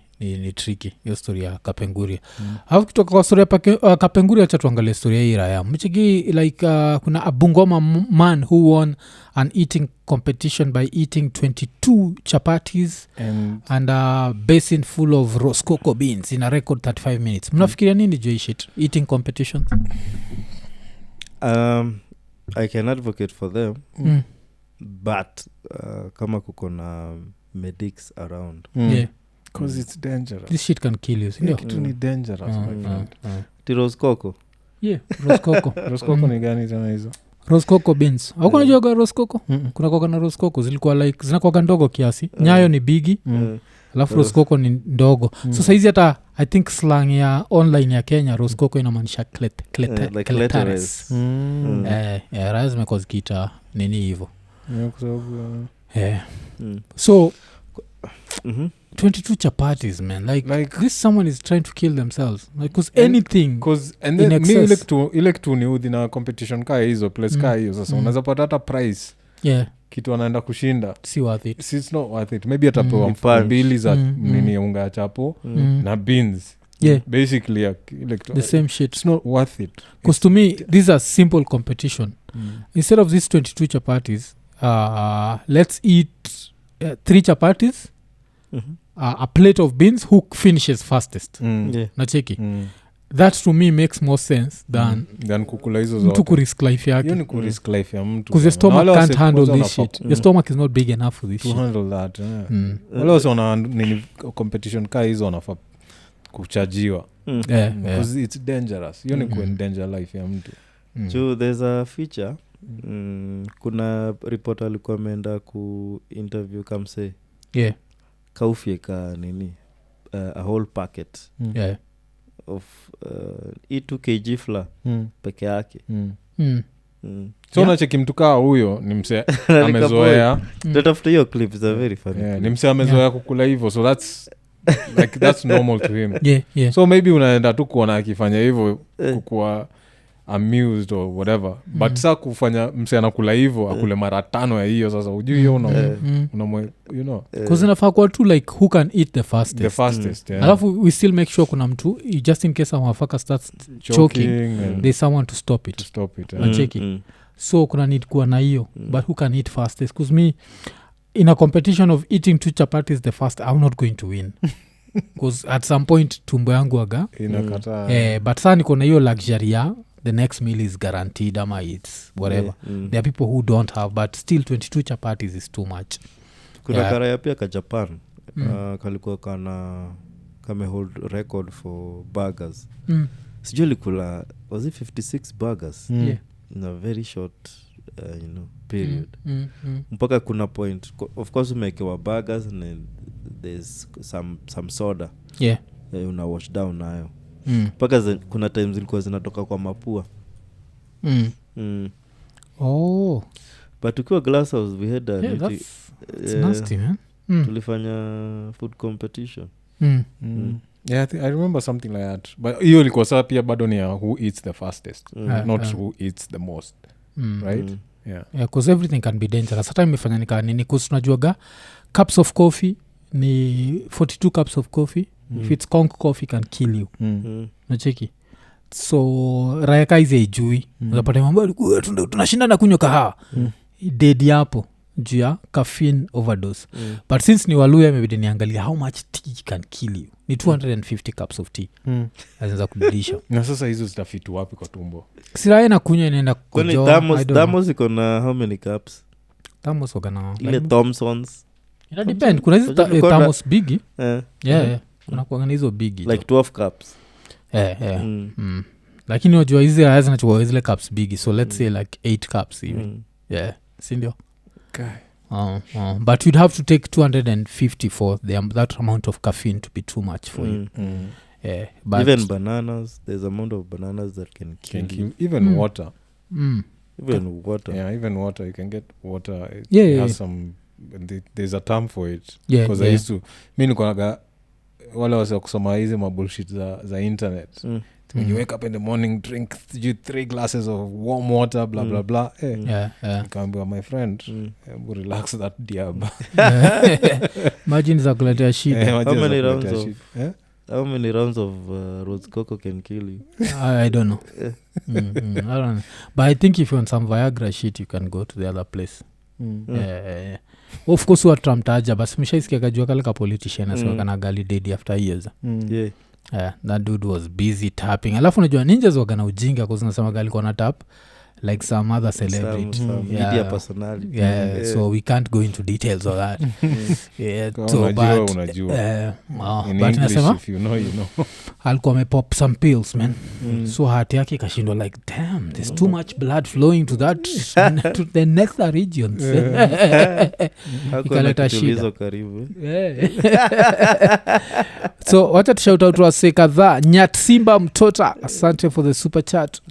tricky hiyo story ya Kapenguria. Hapo kutoka kwa story ya Kapenguria acha tuangalie story ya Iraya. Mchiki like kuna a Bungoma man who won an eating competition by eating 22 chapatis and a basin full of Roscoco beans in a record 35 minutes. Mnafikiria nini juu shit eating competition? I can advocate for them. But kama kuko na medics around. Because it's dangerous. This shit can kill you. Ndio. Kitu ni dangerous my friend. Roscoco. Roscoco. Roscoco ni gani tena hizo? Roscoco beans aukunajuaga Roscoco kuna kuwaga na Roscoco zilikuwa like zinakuwaga ndogo kiasi nyayo ni bigi alafu Roscoco ni ndogo so saizi hata I think slang ya online ya Kenya Roscoco inamaanisha clitoris raya zimekuwa zikiita nini hivo so 22 chapatis man like this someone is trying to kill themselves like cause anything and then mi ile kitu ni udhi na competition kaa hizo place kaa hiyo sasa unaweza pata hata price kitu anaenda kushinda si worth it it's not worth it maybe atapewa mbili za nini unga ya chapo na beans basically ile kitu the same shit it's not worth it because to me these are simple competition instead of these 22 chapatis let's eat 3 chapatis a plate of beans who finishes fastest nacheki that to me makes more sense than kukula hizo mtu kurisk life yake hiyo ni kurisk life ya mtu because your stomach can't handle this shit your stomach is not big enough for this to shit handle that wale wase wana nini competition kaa hizo wanafaa kuchajiwa because it's dangerous hiyo ni kuendanger life ya mtu so there's a feature kuna reporter alikuwa ameenda ku interview kamse kaufyeka nini a whole packet of 2 kg flour peke yake so unacheki mtu kaa huyo ni mse amezoea tutafuta hiyo clip is a very funny ni mse amezoea kukula hivyo so that's normal to him yeah. So maybe unaenda tu kuona akifanya hivyo kukuwa amused or whatever but saa kufanya mse anakula hivyo akule mara 5 ya hiyo sasa ujui hiyo you know because inafaa kuwa tu like who can eat the fastest alafu we still make sure kuna mtu just in case motherfucker starts choking there's someone to stop it nacheki so kuna need kuwa na hiyo but who can eat fastest because me in a competition of eating 2 chapatis the fast I'm not going to win because at some point tumbo yangu aga inakata but saa niko na hiyo luxury ya the next meal is guaranteed ama it's whatever there are people who don't have but still 22 chapatis is too much kuna karaya pia ka Japan kalikuwa kame hold record for burgers sijui likula was it 56 burgers in a very short period mpaka kuna point of course umekewa burgers and there's some soda una wash down nayo mpaka kuna times zilikuwa zinatoka kwa mapua but ukiwa glass house we had it's nasty man tulifanya food competition yeah I remember something like that but hiyo ilikuwa saa pia bado ni who eats the fastest not who eats the most right yeah because everything can be dangerous hata imefanya nikaa nini because unajuaga cups of coffee ni 42 cups of coffee if it's conk coffee can kill you nacheki so rayaka hizi haijui unapata mambo tunashinda na kunywa kahawa dedi hapo juu ya caffeine overdose but since ni waluya imebidi niangalia how much tea can kill you ni 250 cups of tea azinza kudidisha na sasa hizo zitafitu wapi kwa tumbo siraye na kunywa inaenda kujoa thamos iko na how many cups thamos wakana ile Thompsons ina depend kuna hizo thamos bigi yeah kuna kuangana hizo bigi like 12 cups lakini wajua hizi haya zinachukua zile cups bigi so let's say like 8 cups even sindio but you'd have to take 250 for that amount of caffeine to be too much for you but even bananas there's amount of bananas that can kill you. Even water even water even water you can get water has some there's a term for it because I used to mi nikonaga wale wasa kusoma hizi mabullshit za internet when you wake up in the morning drink 3 glasses of warm water blah blah blah nikaambiwa my friend relax that diab imagine za kuletea shida how many rounds of rose coco can kill you I don't know I don't know but I think if you want some Viagra shit you can go to the other place of course watramtaja basi mshaisikia kajua kale ka politician asikana gali dead after years that dude was busy tapping alafu unajua ninjas wagana ujinga kwa zinasema gali kwa na tap like some other celebrity. some media personality. Yeah, so we can't go into details of that. Yeah, Kama so unajua. but In English, nasema if you know, you know. alikuwa amepop some pills man. So heart yake ikashindwa like damn there's too much blood flowing to that to the nether regions. Ikaleta shida. Hizo karibu. So wacha tushout out wase kadhaa. Nyatsimba Mtota, asante for the super chat.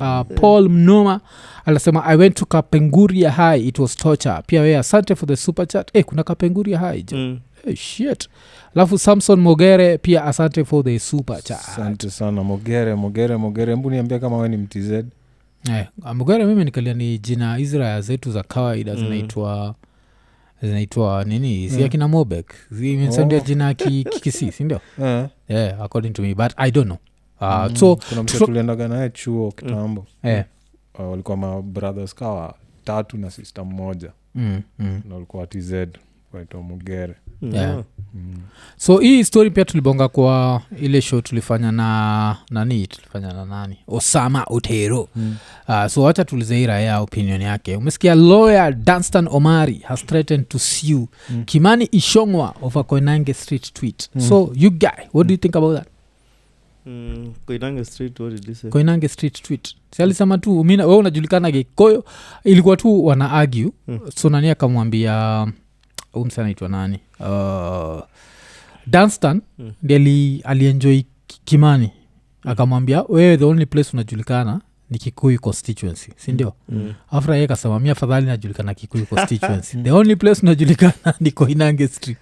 Paul Mnoma alasema I went to Kapenguria High, it was torture. Pia wewe asante for the super chat. Kuna Kapenguria High jo. Shit. Alafu Samson Mogere pia asante for the super chat. Asante sana Mogere. Mbu niambia kama wewe ni MTZ. Mogere mimi nikalia ni jina Israel zetu za kawaida zinaitwa nini? Si akina Mobek. Zimesandia jina kikisi, si ndio? Yeah, according to me, but I don't know. So kuna mtu tuliendaga naye chuo kitambo. Walikuwa ma brothers kawa 3 na sister mmoja. Na walikuwa TZ waitwa Mogere. Yeah. So hii story pia tulibonga kwa ile show tulifanya na nani Osama Otero. So wacha tulizeira ya opinion yake. Umesikia lawyer Danstan Omari has threatened to sue Kimani Ichung'wah over Koinange Street tweet. So you guy, what do you think about that? Koinange Street, what did you say? Koinange Street tweet. Si alisema tu wewe unajulikana Gikoyo, ilikuwa tu wana argue. So nani akamwambia umsa anaitwa nani? Danstan ndiye alienjoy Kimani. Akamwambia wewe the only place unajulikana ni Kikuyu constituency, si ndio? After yeye akasema mimi afadhali najulikana Kikuyu constituency. The only place unajulikana ni Koinange Street.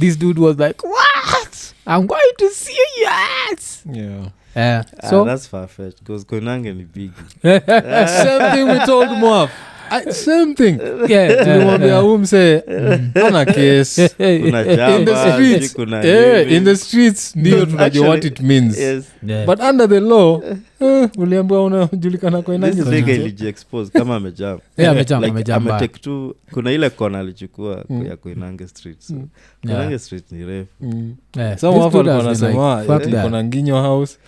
This dude was like, "What? I'm going to see you." Yeah. So that's far-fetched because Koinange ni big. Same thing we told Moaf. Same thing. Yeah, tulimwambia umse ana case. Kuna jamba, in the streets. In the streets ndio tunajua what it means. Yes. yeah. But under the law, uliambiwa unajulikana kwa nani? This nigga iliji-expose kama amejamba. Yeah, amejamba. Ametake tu, kuna ile kona alichukua ya Koinange Street. So Koinange Street ni refu. Some of them wanasema kuna Nginyo House.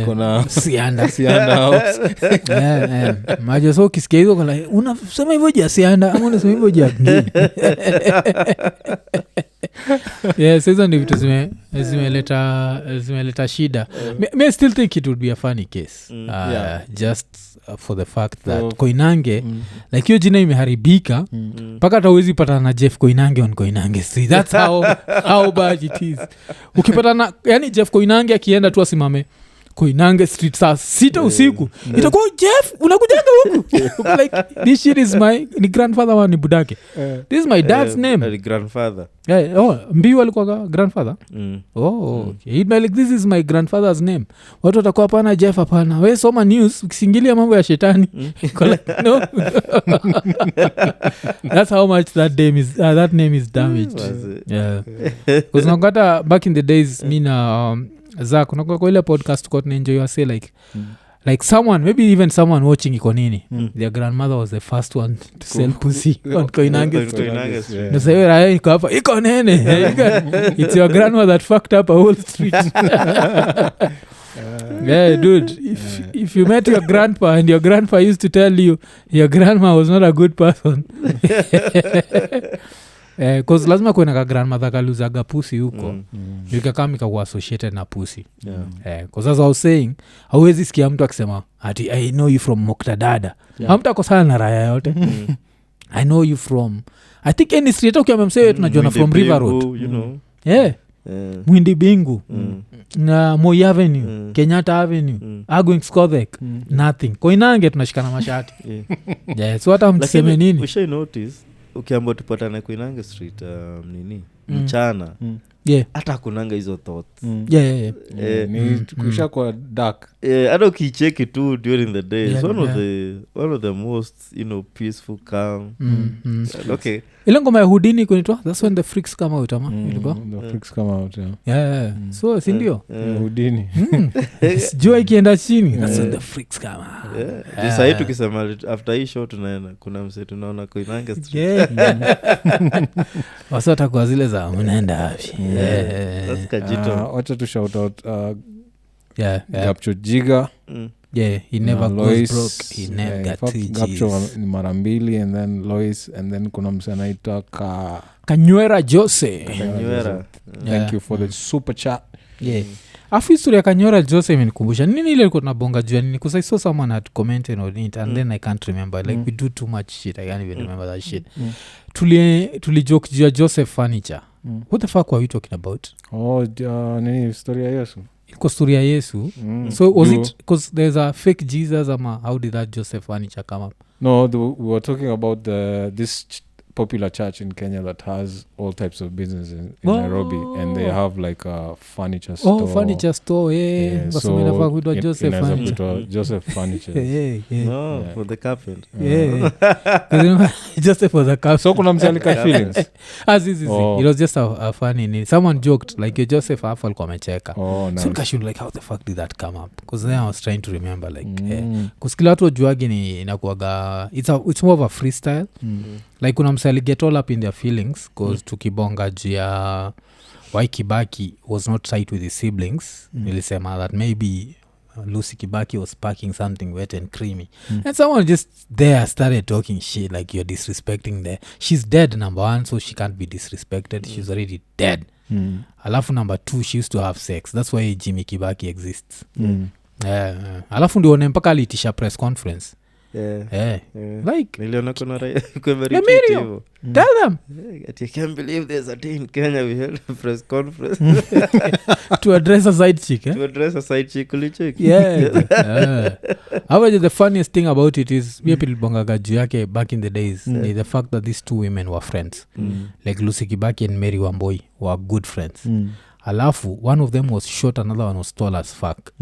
Kuna Sianda House. Majo so kisikia hizo kuna unasema hivyo je Sianda ama unasema hivyo je Ngini? Sasa ndio vitu zimeleta shida. Me still think it would be a funny case. Just for the fact that Koinange like hiyo jina imeharibika mpaka hata huwezi patana na Jeff Koinange on Koinange Street. That's how bad it is. Ukipatana yani Jeff Koinange akienda tu asimame Koinange Street saa 6 usiku itakuwa Jeff unakujanga huku. Like this shit is ni grandfather wa ni budake. This is my dad's name. My grandfather. Mbiu alikuwa grandfather. Okay. He'd be like this is my grandfather's name. Watu watakuwa hapana Jeff hapana. Wewe soma news ukisingilia mambo ya shetani. No. That's how much that name is damaged. Yeah. Because nakata back in the days mina Zach, kwa ile podcast kwa tunaenjoy wase like someone, maybe even someone watching IKO NINI. Their grandmother was the first one to sell pussy on Koinange Street. No say right iko hapa IKO NINI. It's your grandmother that fucked up a whole street. Yeah, dude. If you met your grandpa and your grandpa used to tell you your grandma was not a good person. Cause lazima kuwe na ka grandmother kaluzaga pusi huko ikakama kuwa associated na pusi. Cause as I was saying hauwezi sikia mtu akisema ati I know you from Moktadada. Hamtakosana na raya yote. I know you from I think any street ukiamemsema tunajua from River Road, you know. Mwindi Bingu na Moi Avenue, Kenyatta Avenue, Agwing Skodhek, nothing. Koinange tunashikana mashati. So hata mseme nini? We should notice ukiamba tupatane Koinange Street mchana hata hakunanga hizo thoughts. Ni kusha kwa dark. Hata ukicheki tu during the day it's one of the most peaceful, calm. Okay, ile ngoma ya Houdini kunaitwa that's when the freaks come out ama ilikuwa the freaks come out. So si ndio Houdini jua ikienda chini that's when the freaks come out. Sasa hivi tukisema after hii show tunaenda kuna mse tunaona Koinange Street. Wasata kwa zile za mnaenda wapi? That's kajito. Wacha tu shout out Gapcho Jiga. Yeah, he never goes Lois, broke. He never got in fact, 2 Gapcho Gs. ni mara mbili and then Lois and then kuna mse anaitwa Kanywera Jose. Kanywera. Thank you for the super chat. Yeah. Afu historia Kanywera Jose imenikumbusha nini ile ilikuwa tunabonga jua nini because I saw someone had commented on it and then I can't remember like we do too much shit I can't even remember that shit. Tulijoke jua Joseph Furniture. What the fuck were we talking about? Nini historia Yesu? Ilikuwa story ya Yesu. So was it because there's a fake Jesus ama how did that Joseph Furniture come up? No, we were talking about this popular church in Kenya that has all types of business in Nairobi, and they have like a furniture store. Oh, furniture store, yeah. So Joseph Furniture. Yeah. For the carpet. Yeah. Joseph was a carpet. So kuna msalika feelings. It was just a funny. Someone joked like your Joseph Afal komecheka. Oh, nice. So kashu like how the fuck did that come up? Because then I was trying to remember like kusikila watu wajuagi ni inakuaga it's more of a freestyle. Like kuna msali get all up in their feelings because tukibonga juu ya why Kibaki was not tight with his siblings nilisema that maybe Lucy Kibaki was packing something wet and creamy and someone just there started talking shit like you're disrespecting she's dead number 1 so she can't be disrespected she's already dead alafu number 2 she used to have sex that's why Jimmy Kibaki exists alafu ndio one mpaka alitisha press conference like niliona kuna Emilio, tell them I can't believe there's a day in Kenya we held a press conference to address a side chick to address a side chick ulicheck however the funniest thing about it is pia pilibongaga juu yake back in the days the fact that these 2 women were friends like Lucy Kibaki and Mary Wamboi were good friends alafu one of them was short another one was tall as fuck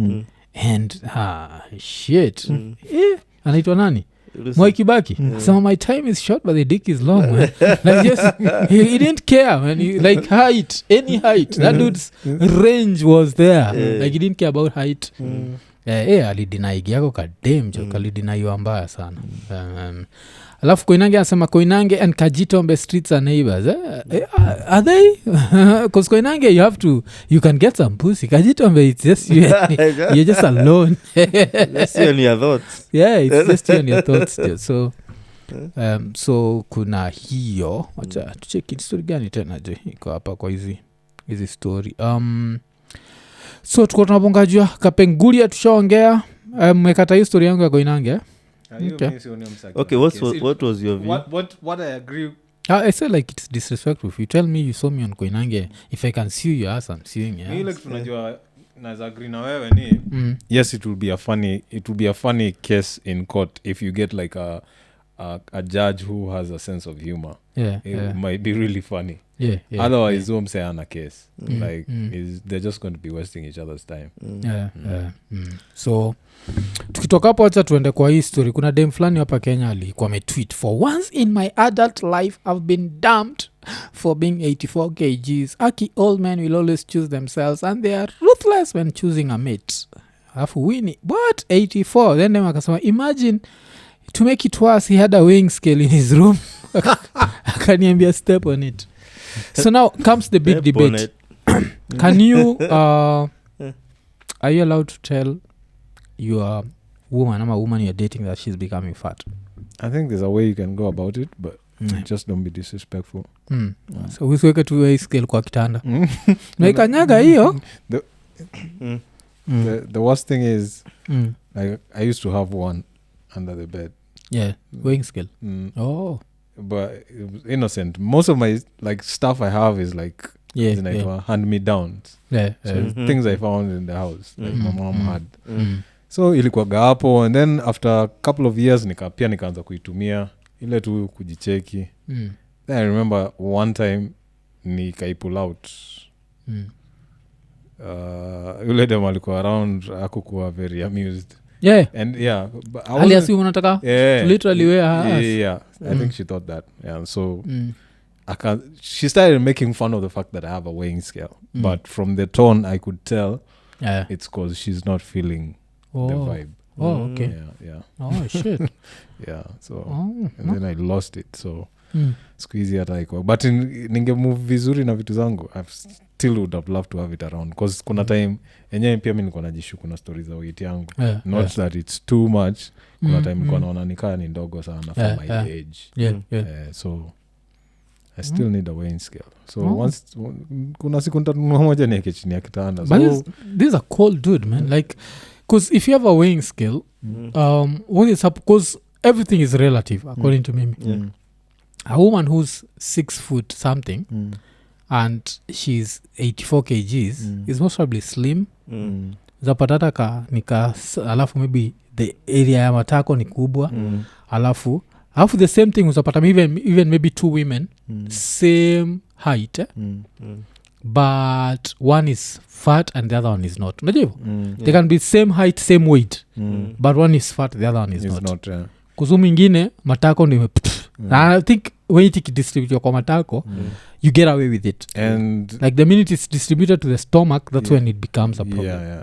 and shit anaitwa nani Mwai Kibaki so my time is short but the dick is long man. Like just he didn't care man like height any height that dude's range was there like he didn't care about height alidinai yako kadem joke alidinaiwa mbaya sana alafu Koinange anasema Koinange and Kajitombe streets are neighbors are they because Koinange you can get some pussy Kajitombe it's just you're just alone that's you and your thoughts it's just you and your thoughts so so kuna hiyo acha tucheki story gani tena je iko hapa kwa hizi story so tuko tunabonga jua Kapenguria tushaongea mmekata hiyo story yangu ya Koinange okay what was your view what I agree I say like it's disrespectful if you tell me you saw me on Koinange if I can sue your ass I'm suing you like tunajua naza agree na wewe ni yes it will be a funny case in court if you get like a judge who has a sense of humor it might be really funny otherwise say ana case like they're just going to be wasting each other's time so tukitoka hapo acha tuende kwa hii story kuna dem fulani hapa Kenya alikuwa ametweet for once in my adult life I've been dumped for being 84 kgs aki old men will always choose themselves and they are ruthless when choosing a mate alafu Winnie what 84 then dem akasema imagine to make it worse he had a weighing scale in his room akaniambia step on it so now comes the big debate can you are you allowed to tell your woman you're dating that she's becoming fat? I think there's a way you can go about it but just don't be disrespectful so usiweke tu high scale kwa kitanda naikanyaga hiyo the worst thing is I used to have one under the bed weighing scale but it was innocent most of my like stuff I have is like hand me downs so things I found in the house like my mom had so ilikuwaga hapo and then after a couple of years nikaanza kuitumia ile tu kujicheki then I remember one time nikaipull out yule dem alikuwa around akukuwa very amused and aliasi unataka literally wear I think she thought that so she started making fun of the fact that I have a weighing scale but from the tone I could tell it's because she's not feeling the vibe okay yeah oh shit so and then I lost it so siku hizi hata iko but ningemove vizuri na vitu zangu I still would have loved to have it around because kuna time enyewe pia mi nilikuwa najishu kuna story za weight yangu not that it's too much kuna time nilikuwa naona nikaa ni ndogo sana for my age so I still need a weighing scale so once kuna siku nitanunua moja nieke chini ya kitanda so this is a cold dude man like because if you have a weighing scale what is up because everything is relative according to me a woman who's 6 foot something and she's 84 kgs is most probably slim zapatata alafu maybe the area ya matako ni kubwa alafu the same thing uzapata even maybe 2 women same height but one is fat and the other one is not unajua hivyo they can be same height same weight but one is fat the other one is not kuzumu ingine matako ni I think when it distributed kwa matako you get away with it and like the minute it's distributed to the stomach that's when it becomes a problem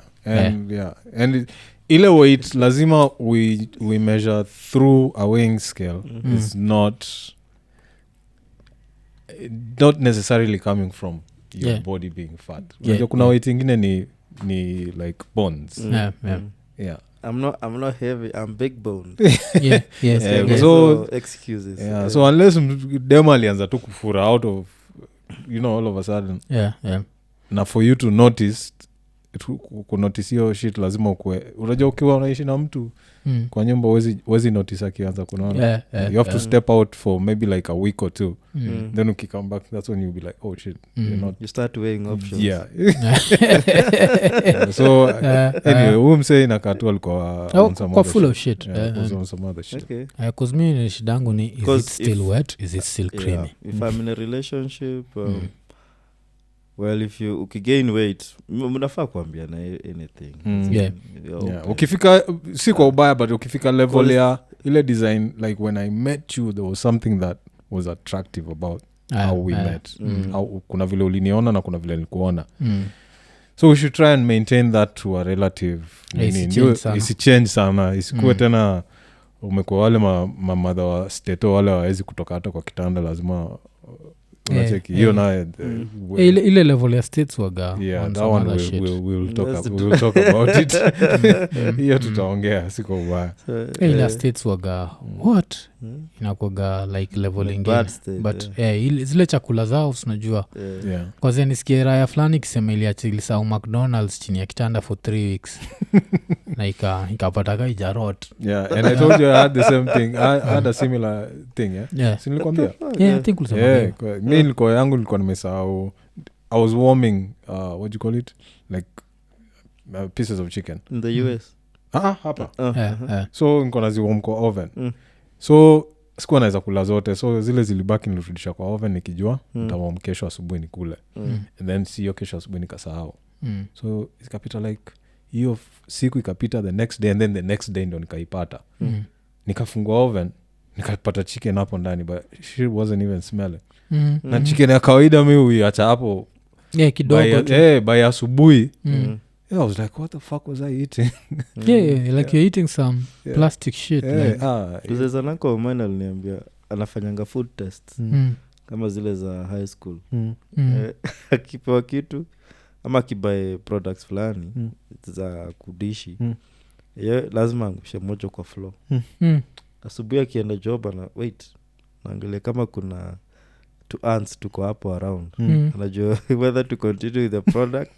and ile weight lazima we measure through a weighing scale is not necessarily coming from your body being fat kuna weight ingine ni like bones I'm not heavy, I'm big boned. So excuses. So unless dem alianza tu kufura out of all of a sudden. Na for you to notice kunotice hiyo shit lazima ukue unajua ukiwa unaishi na mtu kwa nyumba wezi notice akianza kunaona you have to step out for maybe like a week or two then ukikame back that's when you'll be like oh shit you start weighing options so anyway huyu msee inakatu alikuwa kwa full of shit on some other shit cause me shidangu ni is it still wet is it still creamy if I'm in a relationship well if you ukigain weight mnafaa kuambia na anything ukifika si kwa ubaya but ukifika level ya ile design like when I met you there was something that was attractive about how we met kuna vile uliniona na kuna vile nilikuona so we should try and maintain that to a relative isichange sana isikuwe tena umekuwa wale mamadha wa steto wale wawezi kutoka hata kwa kitanda lazima unacheki hiyo naye ile level ya states waga that one we'll talk about it hiyo tutaongea siko ubaya ile states waga what inakuwaga like level ingine but zile chakula zao unajua kwanza nisikie raya fulani kisema iliachilisau McDonald's chini ya kitanda for 3 weeks na ikapata ka ijarot and I told you I had the same thing I had a similar thing si nilikwambia I think ulisema mi nilikuwa yangu nilikuwa nimesahau I was warming what do you call it like pieces of chicken in the US hapa so nilikuwa naziwarm kwa oven so sikuwa naweza kula zote so zile zilibaki nilirudisha kwa oven nikijua nitawarm kesho asubuhi nikule and then siyo kesho asubuhi nikasahau so ikapita like hiyo siku ikapita the next day and then the next day ndo nikaipata nikafungua oven nikapata chicken hapo ndani but she wasn't even smelling na chicken ya kawaida mi uiacha hapo kidogo by asubuhi I was like what the fuck was I eating like you're eating some plastic shit kuzezanako umana aliniambia anafanyanga food tests kama zile za high school akipewa kitu ama akibae products fulani za kudishi lazima angushe moja kwa floor asubuhi akienda job na wait naangalia kama kuna two ants tuko hapo around anajua whether to continue with the product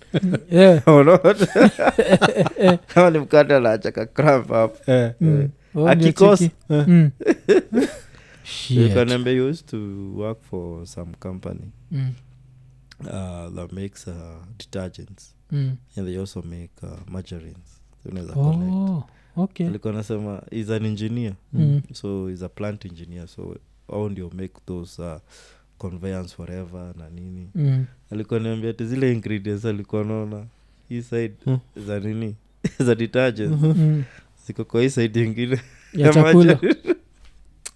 or not kama ni mkate anachaka cramp up akikosa you used to work for some company that makes detergents and they also make margarines unaweza connect alikuwa nasema is an engineer so is a plant engineer so au ndio make those conveyance forever na nini alikuwa niambia ati zile ingredients alikuwa naona hii side za nini za detergents ziko kwa hii side ingine ya chakula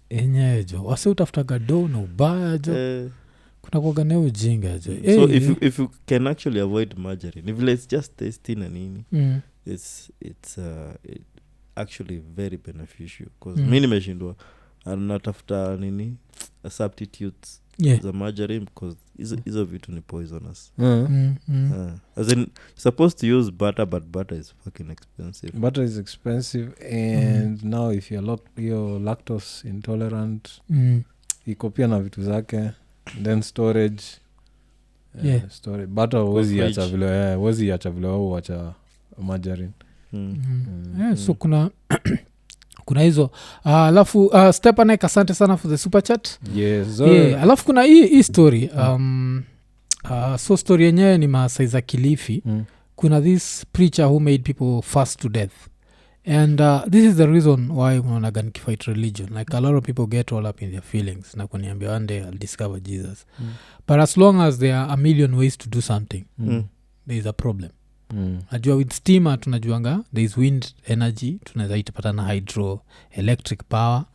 enyejo wasi utafutaga do na ubaya jo kuna kuwaga na ujinga jo so if you can actually avoid margarine if it's just tasty na nini it's actually very beneficial because mimi nimeshindwa anatafuta nini substitutes za margarine because hizo vitu ni poisonous. As in supposed to use butter, but butter is fucking expensive. Butter is expensive, and now if you're lactose intolerant, iko pia na vitu zake, then storage. Storage butter huwezi acha vile wao wacha margarine. So kuna hizo alafu Stepanek asante sana for the super chat. Yes, alafu kuna hii story so story yenyewe ni Maasai za Kilifi. Kuna this preacher who made people fast to death, and this is the reason why unaonaga nikifight religion, like a lot of people get all up in their feelings na kuniambia one day I'll discover Jesus. But as long as there are a million ways to do something, there is a problem. Najua with steamer tunajuanga there is wind energy, tunaweza itapata na hydro electric power,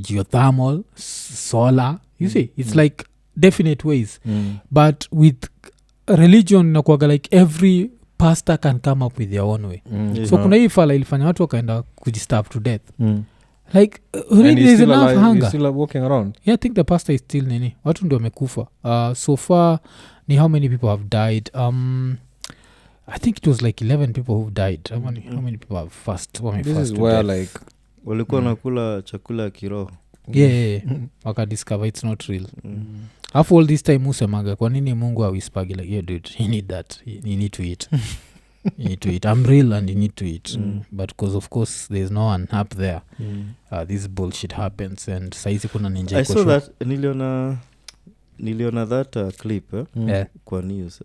geothermal, solar, you see it's like definite ways. But with religion nakuaga like every pastor can come up with their own way. So kuna hii fala ilifanya watu wakaenda kujistarve to death. Like really there is enough hunger. He's still walking around. Yeah, I think the pastor is still nini, watu ndio wamekufa. So far ni how many people have died? I think it was like 11 people who died. How many people have fast? This is where like walikuwa nakula chakula ya kiroho. Yeah. Waka discover it's not real. After all this time usemaga kwa nini Mungu awispagi like yeah dude you need that, you need to eat. You need to eat. I'm real and you need to eat. But because of course there's no one up there. This bullshit happens and saizi kuna ninja. I saw that niliona that clip kwa news.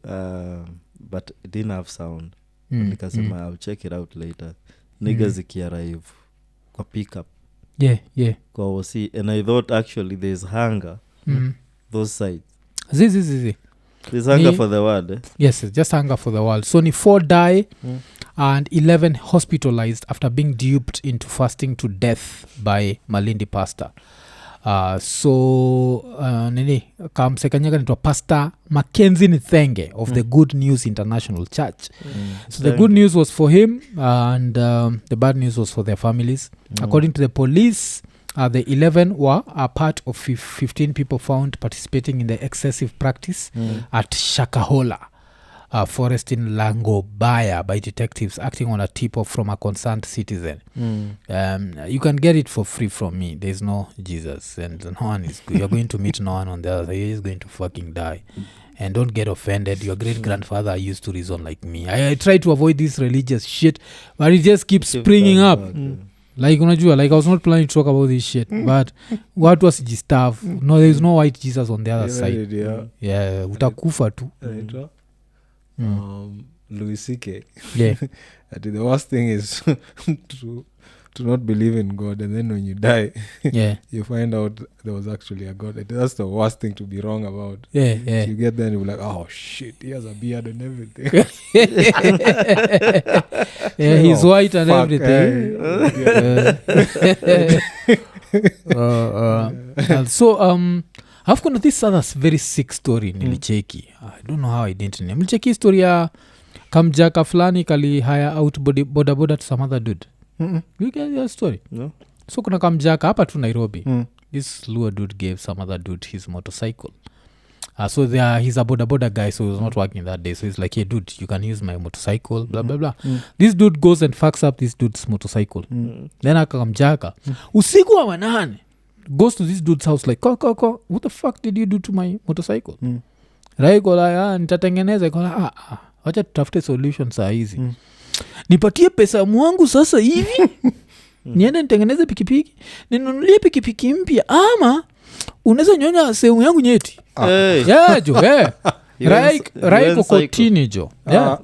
But it didn't have sound. Nikasema I'll check it out later. Niggas zikiarrive kwa pickup. Yeah. Kwa OC, and I thought actually there's hunger those sides. Zizi. There's hunger for the world. Yes, it's just hunger for the world. So ni 4 die and 11 hospitalized after being duped into fasting to death by Malindi pastor. Nini kamsekanyaka nitwa Pastor Mackenzie Nithenge of the Good News International Church. So the good news was for him and the bad news was for their families. According to the police, the 11 were a part of 15 people found participating in the excessive practice at Shakahola forest in Langobaya by detectives acting on a tip-off from a concerned citizen. You can get it for free from me. There's no Jesus and no one is you're going to meet no one on the other side. You're just going to fucking die. And don't get offended. Your great-grandfather used to reason like me. I try to avoid this religious shit, but it just keeps springing up. Like unajua, like I was not planning to talk about this shit, but what was jistaff? No, there is no white Jesus on the other side. Yeah, utakufa tu. Louis C.K. Yeah. The worst thing is to not believe in God, and then when you die, you find out there was actually a God. That's the worst thing to be wrong about. Yeah. You get there and you're like, oh shit, he has a beard and everything. He's white and everything. So I've got this other very sick story nilicheki. I don't know how I didn't know. Nilicheki story ya kamjaka fulani kali hire out boda to some other dude. You get that story? No. So kuna kamjaka hapa tu Nairobi. This Luo dude gave some other dude his motorcycle. So he's a boda guy, so he was not working that day. So he's like, hey dude, you can use my motorcycle, blah blah blah. This dude goes and fucks up this dude's motorcycle. Then akamjaka usiku wa manane goes to this dude's house like, ko, what the fuck did you do to my motorcycle? Right, kola nitatengeneza kola wacha tutafute solution saa hizi. Nipatie pesa mwangu sasa hivi. Niende nitengeneze pikipiki, ninunulie pikipiki mpya ama unaweza nyonya sehemu yangu nyeti. Yeah, jo, yeah. Rai kokotini jo. Yeah.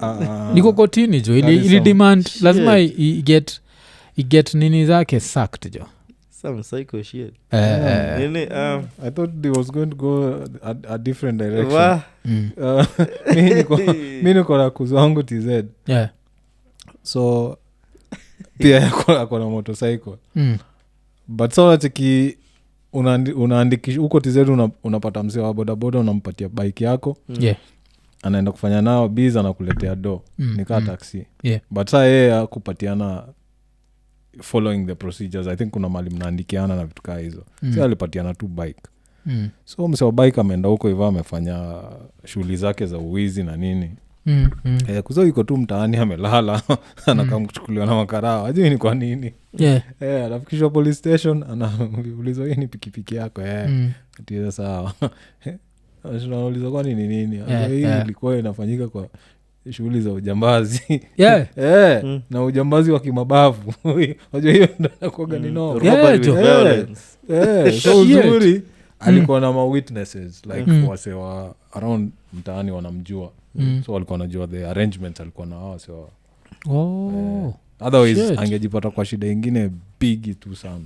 Niko kotini jo. Ili demand lazima get nini zake sacked jo. Some psycho shit. I thought they was going to go a different direction. Mi niko na kuzo wangu TZ. Yeah. So pia akona motorcycle. But so natiki unaandikisha huko TZ unapata mzee wa bodaboda unampatia bike yako. Yeah. Anaenda kufanya nao biz anakuletea do. Nikaa taxi. Yeah. But saa yeye akupatiana following the procedures. I think kuna mali mnaandikiana na vitu kaa hizo. So alipatiana tu bike. So msewa bike ameenda huko hivyo amefanya shughuli zake za uwizi na nini. Kuzo yuko tu mtaani amelala anakamchukuliwa na makarao hajui ni kwa nini. Anafikishwa police station anaulizwa hii ni pikipiki yako. Atiza sawa. Anaulizwa kwa nini hii ilikuwa inafanyika kwa shughuli za ujambazi. Na ujambazi wa kimabavu. Unajua hiyo ndio inakuwa ni no. So uzuri alikuwa na witnesses like wase wa around mtaani wanamjua. So walikuwa wanajua the arrangements alikuwa na wao so. Otherwise angejipata kwa shida ingine big tu sana.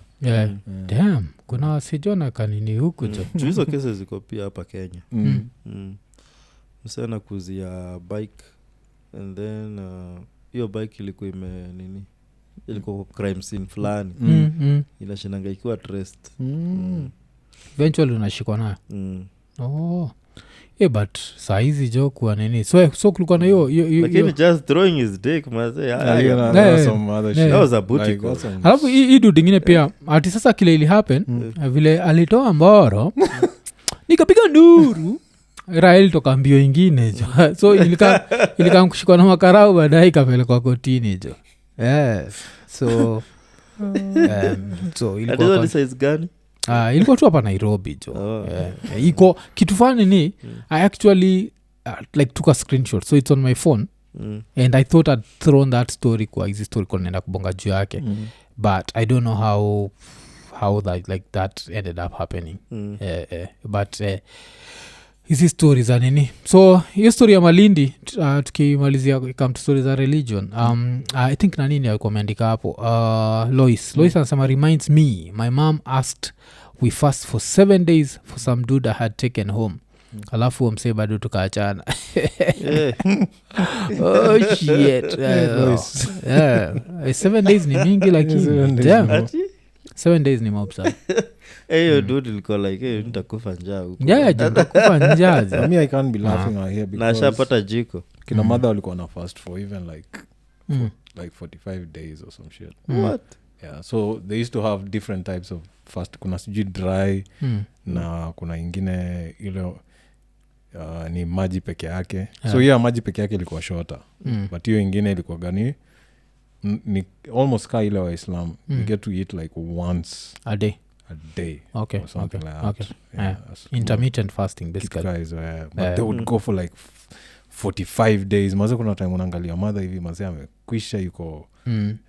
Damn, kuna wasijona kanini huku jo. Hizo kesi ziko pia hapa Kenya. Msana kuzia bike and then hiyo bike ilikuwa ilikuwa crime scene fulani. Inashinanga ikiwa traced. Eventually unashikwa nayo. But saa hizi jo kuwa nini so kulikuwa na hiyo lakini just throwing his dick that was a booty call. Alafu hii dude ingine pia ati sasa kile ili happen vile alitoa mboro nikapiga nduru Rael toka mbio ingine jo. So ilika kushikwa na makarau baadaye ikapelekwa kotini jo. So ilikuwa size gani? Ilikuwa tu hapa Nairobi jo. Iko kitu fani ni I actually like took a screenshot so it's on my phone. And I thought I'd thrown that story kwa hizi story kwa nenda kubonga juu yake. But I don't know how that ended up happening. But hizi stories za nini so hiyo story ya Malindi tukimalizia come to stories za religion. I think na nini alikuwa ameandika hapo Lois anasema reminds me my mom asked we fast for 7 days for some dude I had taken home. Alafu msee bado tukaachana. Shit. 7 days ni mingi lakini 7 days ni mob sana. Dude ilikuwa like nitakufa njaa huko. Nitakufa njaa. I can't be laughing out here because nashapata jiko. Kina mother walikuwa na fast for even like 45 days or some shit. What? Yeah, so they used to have different types of fast. Kuna sijui dry na kuna ingine ile ni maji peke yake. So hiyo maji peke yake ilikuwa shorter. But hiyo ingine ilikuwa gani ni almost ka ile wa Islam. You get to eat like once a day. Okay. Or something like that. Okay. Intermittent fasting basically. Guys, but they would go for like 45 days. Maze kuna time unaangalia mother hivi maze amekwisha yuko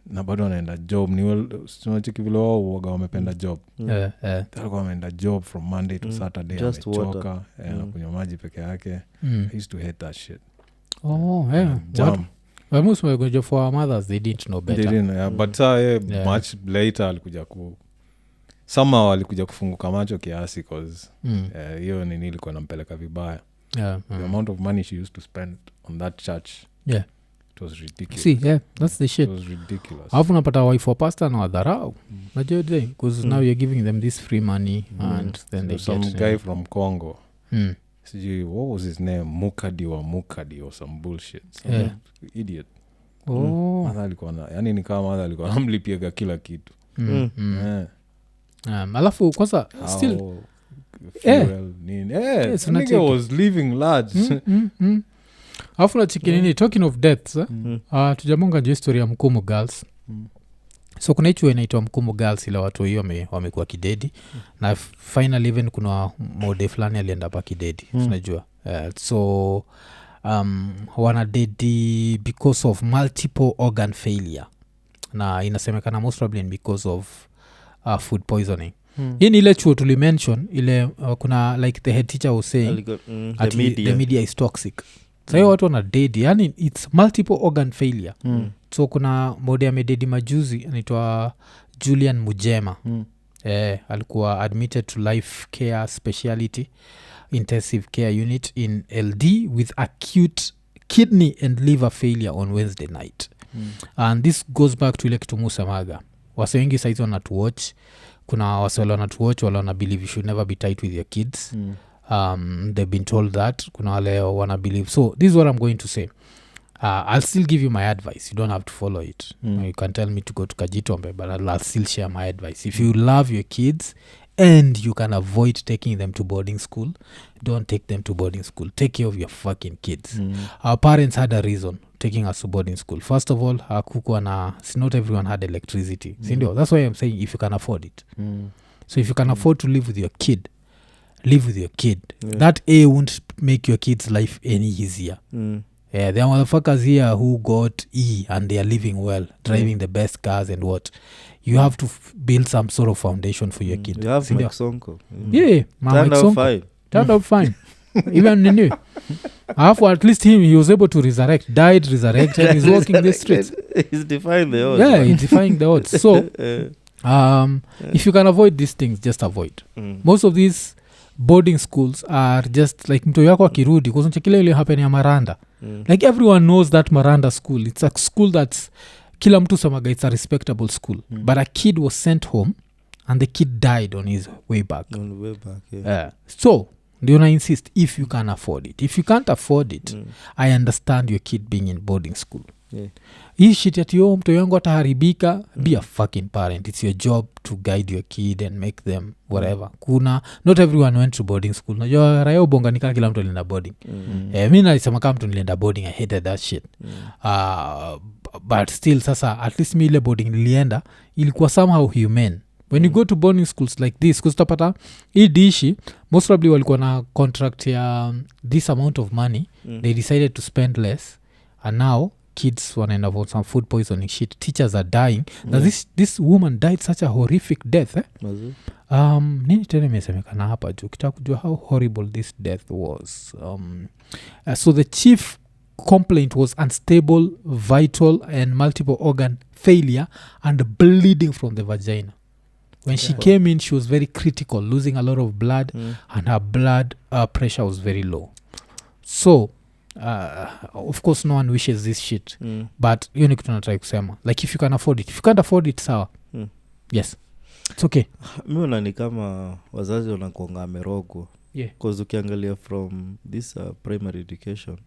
na bado anaenda job. Ni tunachiki vile wao waga wamependa job. Talikuwa wameenda job from Monday to Saturday. Just amechoka na kunywa maji peke yake. I used to hate that shit. Most were going for our mothers, they didn't know better. They didn't, but much later alikuja somehow alikuja kufunguka macho kiasi cause hiyo nini ilikuwa nampeleka vibaya. The amount of money she used to spend on that church. It was ridiculous. See, that's the shit. It was ridiculous. Alafu napata wife wa pastor na wadharau. Najua day because now you're giving them this free money and then they some get guy from Congo. Sijui what was his name? Mukadi or some bullshit. Some idiot. Alikuwa yani ni kama madha alikuwa anamlipiaga kila kitu. Alafu kwanza still nigga was living large. Alafu na chikinini talking of deaths tujamonga juu story ya Mkumu Girls. So kuna hicho inaitwa Mkumu Girls ila watu hiyo wamekuwa kidedi na finally even kuna mode fulani alienda pa kidedi unajua. So wana dedi because of multiple organ failure na inasemekana most probably because of food poisoning. Hii ni ile chuo tulimention ile kuna like the head teacher was saying the media is toxic. So hiyo watu wana dedi yani it's multiple organ failure. So kuna mode amededi majuzi anaitwa Julian Mujema. Alikuwa admitted to life care speciality intensive care unit in LD with acute kidney and liver failure on Wednesday night. And this goes back to ile kitu Musamaga. Wase wengi saizi wanatuwatch. Kuna wase wale wanatuwatch wale wana believe you should never be tight with your kids. They've been told that. Kuna wale wana believe. So this is what I'm going to say. I'll still give you my advice. You don't have to follow it. You can tell me to go to Kajitombe, but I'll still share my advice. If you love your kids and you can avoid taking them to boarding school, don't take them to boarding school. Take care of your fucking kids. Our parents had a reason taking us to boarding school. First of all, not everyone had electricity. That's why I'm saying if you can afford it. So if you can afford to live with your kid, live with your kid. That won't make your kid's life any easier. Yeah, there are motherfuckers here who got E and they are living well, driving the best cars and what. You have to build some sort of foundation for your kid. You have Mike Sonko. Yeah, Turned out fine. Turned out fine. Even Nini. At least he was able to died, resurrected, he's walking the streets. He's defying the odds. Yeah, he's defying the odds. So, if you can avoid these things, just avoid. Most of these boarding schools are just like mtu yako akirudi kuzunchekile ile happen ya Maranda. Like everyone knows that Maranda school. It's a school that's kila mtu samaga it's a respectable school. But a kid was sent home and the kid died on his way back. On the way back, yeah. So, do I insist if you can afford it. If you can't afford it, I understand your kid being in boarding school. Yeah. Hii shit ati yo mtu yangu ataharibika, be a fucking parent. It's your job to guide your kid and make them whatever. Not everyone went to boarding school. Najua raya ubonga nika kila mtu alienda boarding. Mi nalisema kama mtu nilienda boarding, I hated that shit. But still sasa, at least mi ile boarding nilienda, ilikuwa somehow humane. When you go to boarding schools like this, kustapata hii dishi, most probably walikuwa na contract ya this amount of money, they decided to spend less, and now kids wanaenda for some food poisoning shit. Teachers are dying. This woman died such a horrific death. Nini tena imesemekana hapa juu kitaka kujua how horrible this death was. So the chief complaint was unstable vital and multiple organ failure and bleeding from the vagina. When she came in, she was very critical, losing a lot of blood, and her blood pressure was very low. So of course no one wishes this shit, but hiyo ni kitu natrai kusema, like if you can afford it. If you can't afford it, sawa. Yes, it's okay. Mi unani kama wazazi wanakuanga amerogwa. Because ukiangalia from this primary education,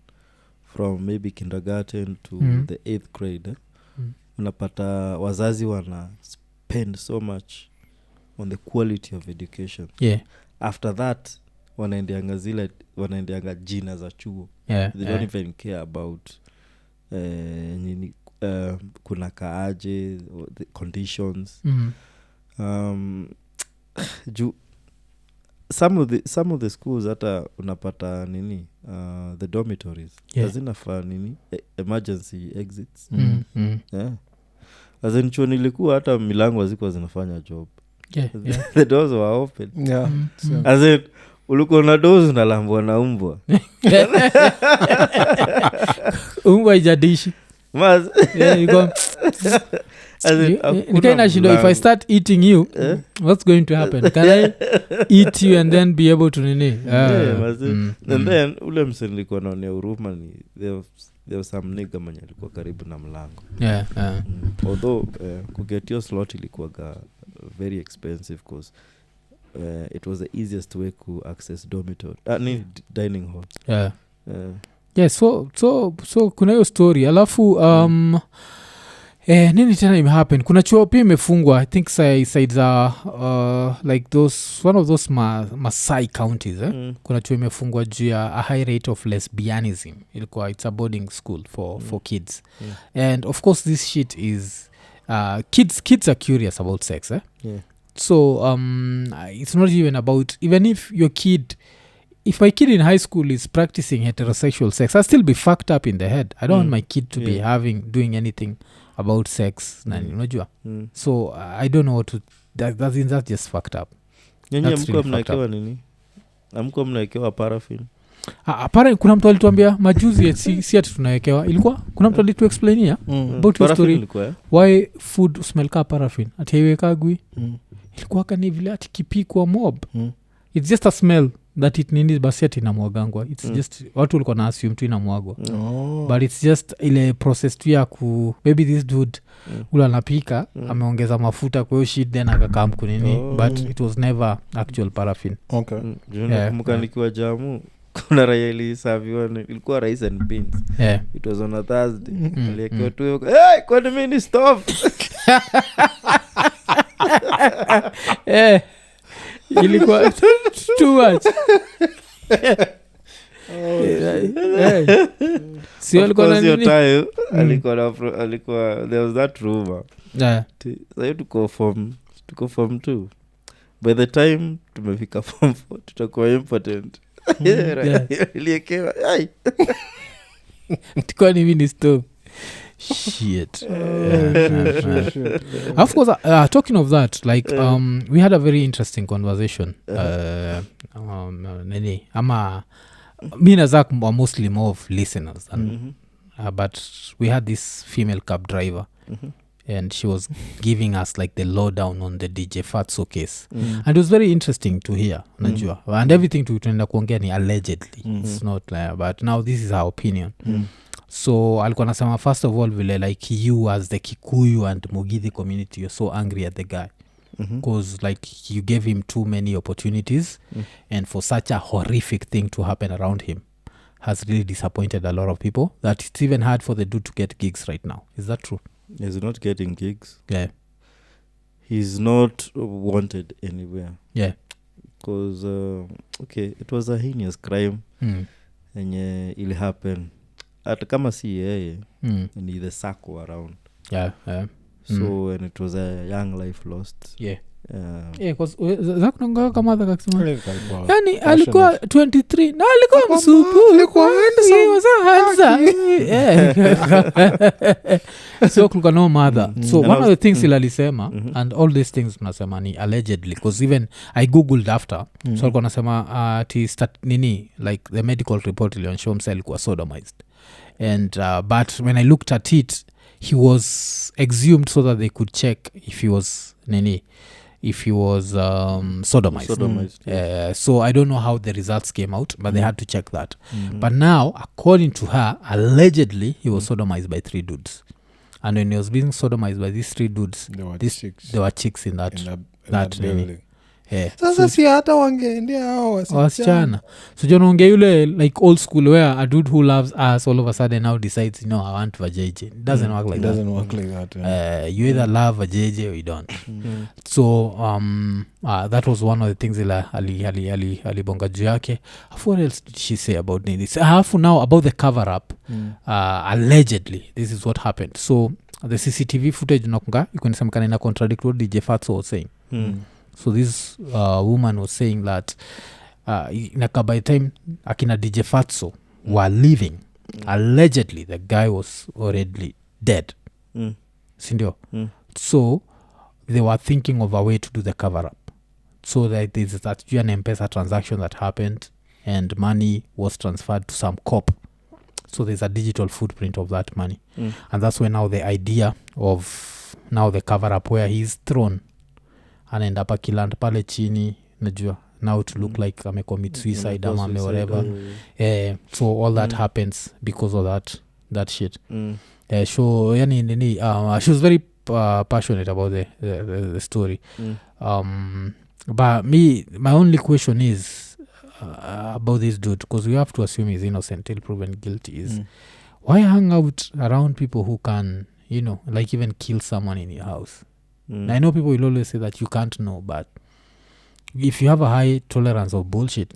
from maybe kindergarten to the 8th grade, unapata wazazi wana spend so much on the quality of education. After that wanaendeanga jina za chuo. They don't even care about kuna kaaje, the conditions. Some of the schools hata unapata the dormitories hazina fa emergency exits. As in chuo nilikuwa hata milango hazikuwa zinafanya job. The doors were open. As in ulikuwa na doors unalambwa na umbwa. Umbwa ijadishi. You go. If I start eating you, what's going to happen? Can I eat you and then be able to nini? And then ule mse nilikuwa naonea huruma ni there was some nigga mwenye alikuwa karibu na mlango. Although kuget your slot ilikuwa very expensive because it was the easiest way to access dormitory dining halls. So kuna hiyo story alafu nini tena imehappen. Kuna chuo pia imefungwa, I think sides like those one of those Masai counties. Kuna chuo imefungwa juu ya a high rate of lesbianism. It's a boarding school for kids. And of course this shit is kids are curious about sex. So it's not even about, even if if my kid in high school is practicing heterosexual sex, I'll still be fucked up in the head. I don't want my kid to be doing anything about sex. Unajua? So I don't know what to, that's just fucked up. Mko mnaekewa nini? Mko mnaekewa paraffin? Kuna mtu alituambia majuzi si ati tunaekewa. Ilikuwa kuna mtu alituexplainia about your story why food smell ka paraffin. Ati haiwekagwi. Ilikuwa kani vile ati kipikwa mob. It's just a smell that it nini basi ati inamwagangwa. It's just watu walikuwa na assume tu inamwagwa. But it's just ile process tu ya maybe this dude ule anapika ameongeza mafuta kwa hiyo shit then akakam kunini but it was never actual paraffin. Mkanikiwa jamu kuna raya ilisaviwa ilikuwa rice and beans. Yeah. It was on a Thursday. Aliyekewa tu hey, kwani mimi ni stove. Ilikuwa too much. Si alikuwa na nini? Alikuwa there was that rumor. Yeah. Sasa tuko form 2. By the time tumefika form 4 tutakuwa important. Iliekewa. Ai. Tukua ni mini stove. Shit. Of course, talking of that, like we had a very interesting conversation. Nini ama me na Zach are mostly more of listeners than, but we had this female cab driver, and she was giving us like the lowdown on the DJ Fatso case, and it was very interesting to hear. Najua and everything tunaenda kuongea ni allegedly, it's not but now this is our opinion. So alikuwa nasema first of all vile like you as the Kikuyu and Mugithi community, you're so angry at the guy because like you gave him too many opportunities, and for such a horrific thing to happen around him has really disappointed a lot of people, that it's even hard for the dude to get gigs right now. Is that true? He's not getting gigs. Yeah. He's not wanted anywhere. Yeah. Because okay, it was a heinous crime enye ili happen hata kama si yeye ni the circle around. Yeah. So and it was a young life lost. Yeah. Cause zakunanga kama kakisema yani alikuwa 23 na alikuwa msupu, alikuwa handsome. So kulikuwa no mother. So one of the things alisema, and all these things tunasema ni allegedly, because even I googled after, so alikuwa nasema nini like the medical report ilionyesha msa alikuwa sodomized, and but when I looked at it, he was exhumed so that they could check if he was sodomized. So I don't know how the results came out, but they had to check that. But now, according to her, allegedly he was sodomized by 3 dudes, and when he was being sodomized by these 3 dudes, there were chicks in that building. Sasa si hata wangeendea hao wasichana. So jonaongea yule like old school where a dude who loves us all of a sudden now decides, you know, I want vajayjay. It doesn't work like that. Doesn't work like that. You either love vajayjay or you don't. So that was one of the things alibonga juu yake. What else did she say about this? Hafu now about the cover up. Allegedly this is what happened. So the CCTV footage nakunga ikunasemekana ina contradict what DJ Fatso was saying. So this woman was saying that by the time akina DJ Fatso were leaving, allegedly the guy was already dead. Sindio? So they were thinking of a way to do the cover up. So that there's that an M-PESA transaction that happened, and money was transferred to some cop. So there's a digital footprint of that money. And that's where now the idea of now the cover up where he's thrown anaenda pa kiland pale chini, najua now to look like amecommit suicide ama whatever. So all that happens because of that shit. So yani nini she was very passionate about the story. But my only question is about this dude, because we have to assume he's innocent till proven guilty, is why hang out around people who can, you know, like even kill someone in your house? I know people will always say that you can't know, but if you have a high tolerance of bullshit,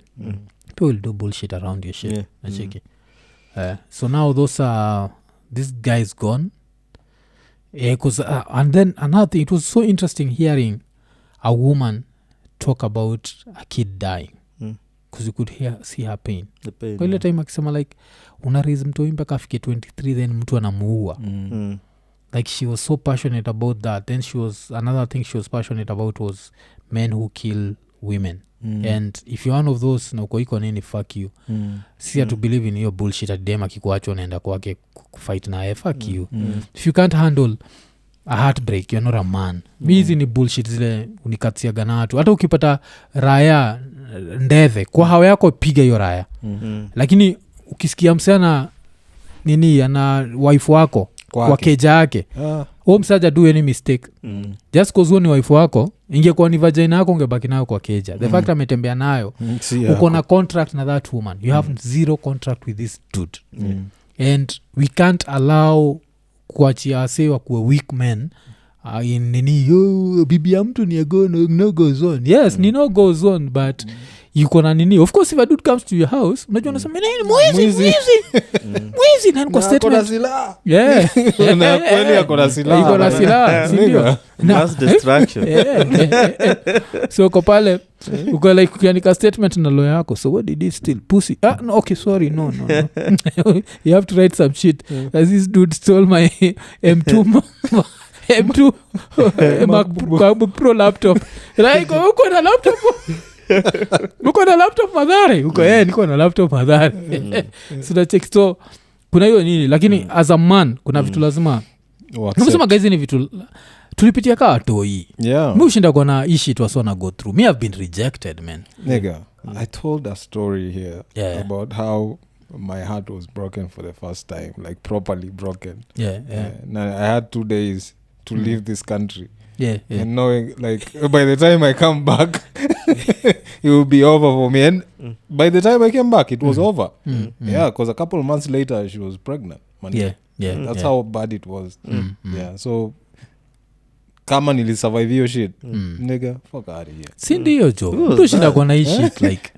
people will do bullshit around your shit. So now this guy is gone. And then another thing, it was so interesting hearing a woman talk about a kid dying, because you could see her pain. Kwa ile time akisema like unaraise mtoi mpaka afike 23 then mtu anamuua. Like she was so passionate about that. Then another thing she was passionate about was men who kill women. And if you're one of those na uko iko nini, fuck you. See to believe in your bullshit at dem akikuacha unaenda kwake kufight naye, fuck you. If you can't handle a heartbreak, you're not a man. Hizi ni bullshit zile unikatiaga na watu. Hata ukipata raya ndeve kwa hawa yako, piga hiyo raya. Lakini ukisikia msana nini ana wife wako kwa keja yake msaja do any mistake just cause ni wife wako ingekuwa ni vagina yako ungebaki nayo kwa keja the fact ametembea nayo uko na contract na that woman you have zero contract with this dude and we can't allow kuachia wase wakuwe weak men in nini bibi ya mtu ni no goes on yes ni no goes on but yuko na nini of course if a dude comes to your house unajua unasema nini mwizi nani kwa statement yeah na kweli yako na silaha iko na silaha ndio mass distraction so uko pale uko like ukiandika statement na lawyer yako so what did he steal pussy no okay sorry no you have to write some shit as this dude stole my M2 MacBook Pro laptop like uko na laptop uko na laptop madhare uko niko na laptop madhare so that check so kuna hiyo nini lakini as a man kuna vitu lazima unasema guys ni vitu tulipitia kaa toi mi ushinda kwa na ishi tuwasona go through me have been rejected man nigga I told a story here about how my heart was broken for the first time like properly broken and I had 2 days to leave this country and knowing like by the time I come back it will be over for me and by the time I came back it was over because a couple of months later she was pregnant that's how bad it was so kama nilisurvive hiyo shit nigga fuck out of here si ndio jo mtu shinda kwa na hii shit like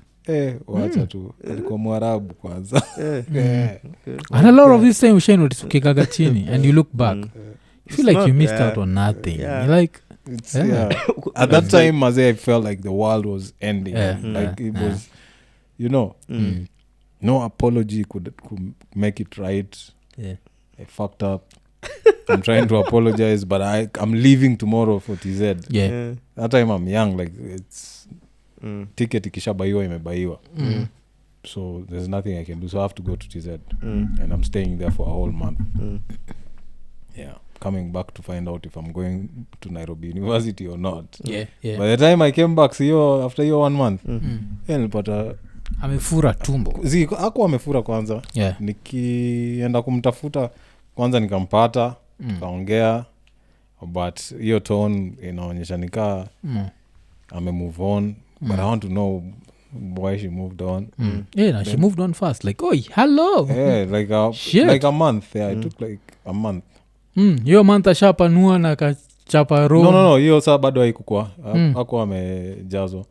wacha tu alikuwa mwarabu kwanza and a lot of this time ushaini utisukikaga chini and you look back you feel like you missed out on nothing you're like at that time as I felt like the world was ending like it was you know no apology could make it right I fucked up I'm trying to apologize but I'm leaving tomorrow for TZ that time I'm young like it's ticket ikishabaiwa imebaiwa so there's nothing I can do so I have to go to TZ and I'm staying there for a whole month coming back to find out if I'm going to Nairobi University or not by the time I came back after hiyo 1 month nilipata amefura tumbo hakuwa amefura kwanza nikienda kumtafuta kwanza nikampata tukaongea but hiyo tone inaonyesha nikaa ame move on but I want to know why she moved on she moved on fast like oi hello like a month it took like a month hiyo month ashapanua na kachapa roho no hiyo saa bado haikukua hakuwa amejazwa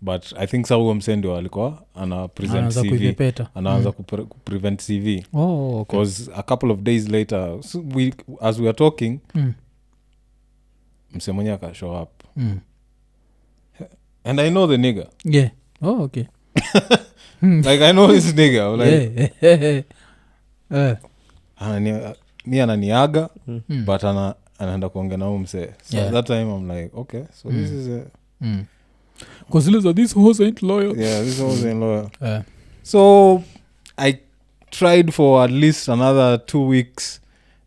but I think saa huo msendio alikuwa ana present CV anaanza kuprevent CV because a couple of days later so as we are talking mse mwenye aka show up and I know the nigga okay like I know this nigga like mi ananiaga but anaenda kuongea na huyu mse so at that time I'm like okay so this is a because this horse ain't loyal this horse ain't loyal so I tried for at least another 2 weeks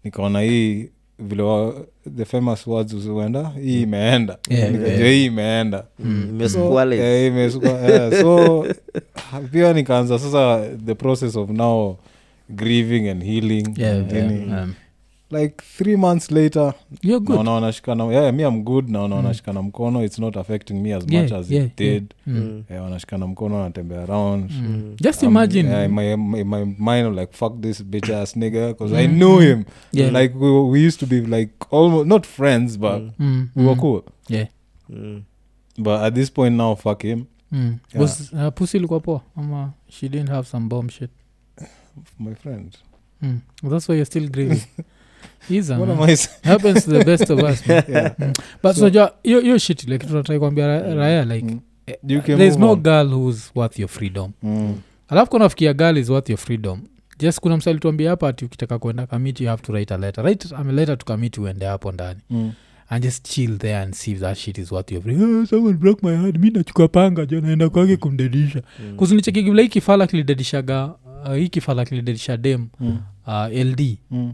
nikaona hii vile the famous words usiwenda hii imeenda nikajua hii imeenda so pia nikaanza sasa the process of now grieving and healing like 3 months later you're good naona wanashikana me I'm good naona wanashikana mkono it's not affecting me as much as it did wanashikana mkono wanatembea around just imagine my mind like fuck this bitch ass nigga because I knew him like we used to be like almost not friends but we were cool but at this point now fuck him was pussy ilikuwa poa ama she didn't have some bomb shit my friend that's why you're still grieving what am I saying? Happens to the best of us but so yo shit like tunataka kuambia raya like there's no girl who's worth your freedom alafu kuna fikia girl is worth your freedom just kuna msali tuambia hapa ati ukitaka kwenda kamiti you have to write a letter a letter to kamiti uende hapo ndani and just chill there and see if that shit is worth your freedom someone broke my heart mimi nachukua panga jo naenda kwake kumdedisha kuzunicheki gibla hiki fala kilidedishaga hiki fala kilidedisha dem LD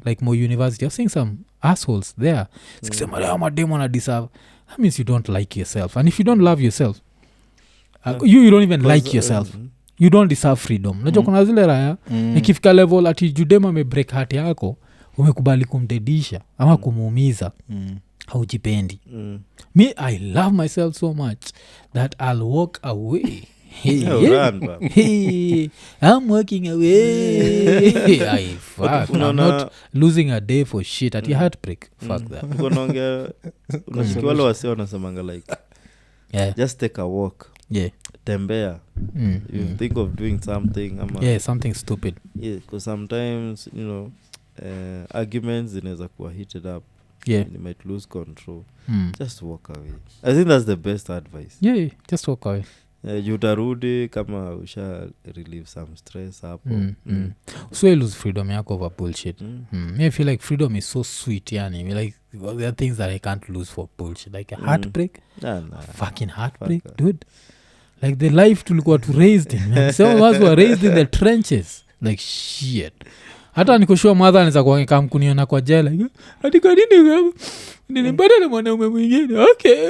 like Mo University I've seen some assholes there sikisema leo madem wana deserve that means you don't like yourself and if you don't love yourself you don't even like yourself you don't deserve freedom najua kuna zile raya ikifika level ati judema me break heart yako umekubali kumdedisha ama kumuumiza haujipendi. Me, I love myself so much that I'll walk away. Hey, hey, I'm walking away. I'm not losing a day for shit at your heartbreak. Fuck that. Unasikia wale wasi wanasemanga like just take a walk. Tembea. You think of doing something. Something stupid. Because sometimes, arguments zinaweza kuwa heated up. You might lose control. Just walk away. I think that's the best advice. Just walk away. Utarudi kama usha relieve some stress hapo. So you lose freedom yako over bullshit. I feel like freedom is so sweet, yani. Like there are things that I can't lose for bullshit. Like a heartbreak. Fucking heartbreak, dude. Like the life tulikuwa tu raised in, man. Some of us were raised in the trenches. Like shit. Hata nikushua mother anaweza kuangeka mkuniona kwa jela. Ati kwa nini nilipata na mwanaume mwingine? Okay.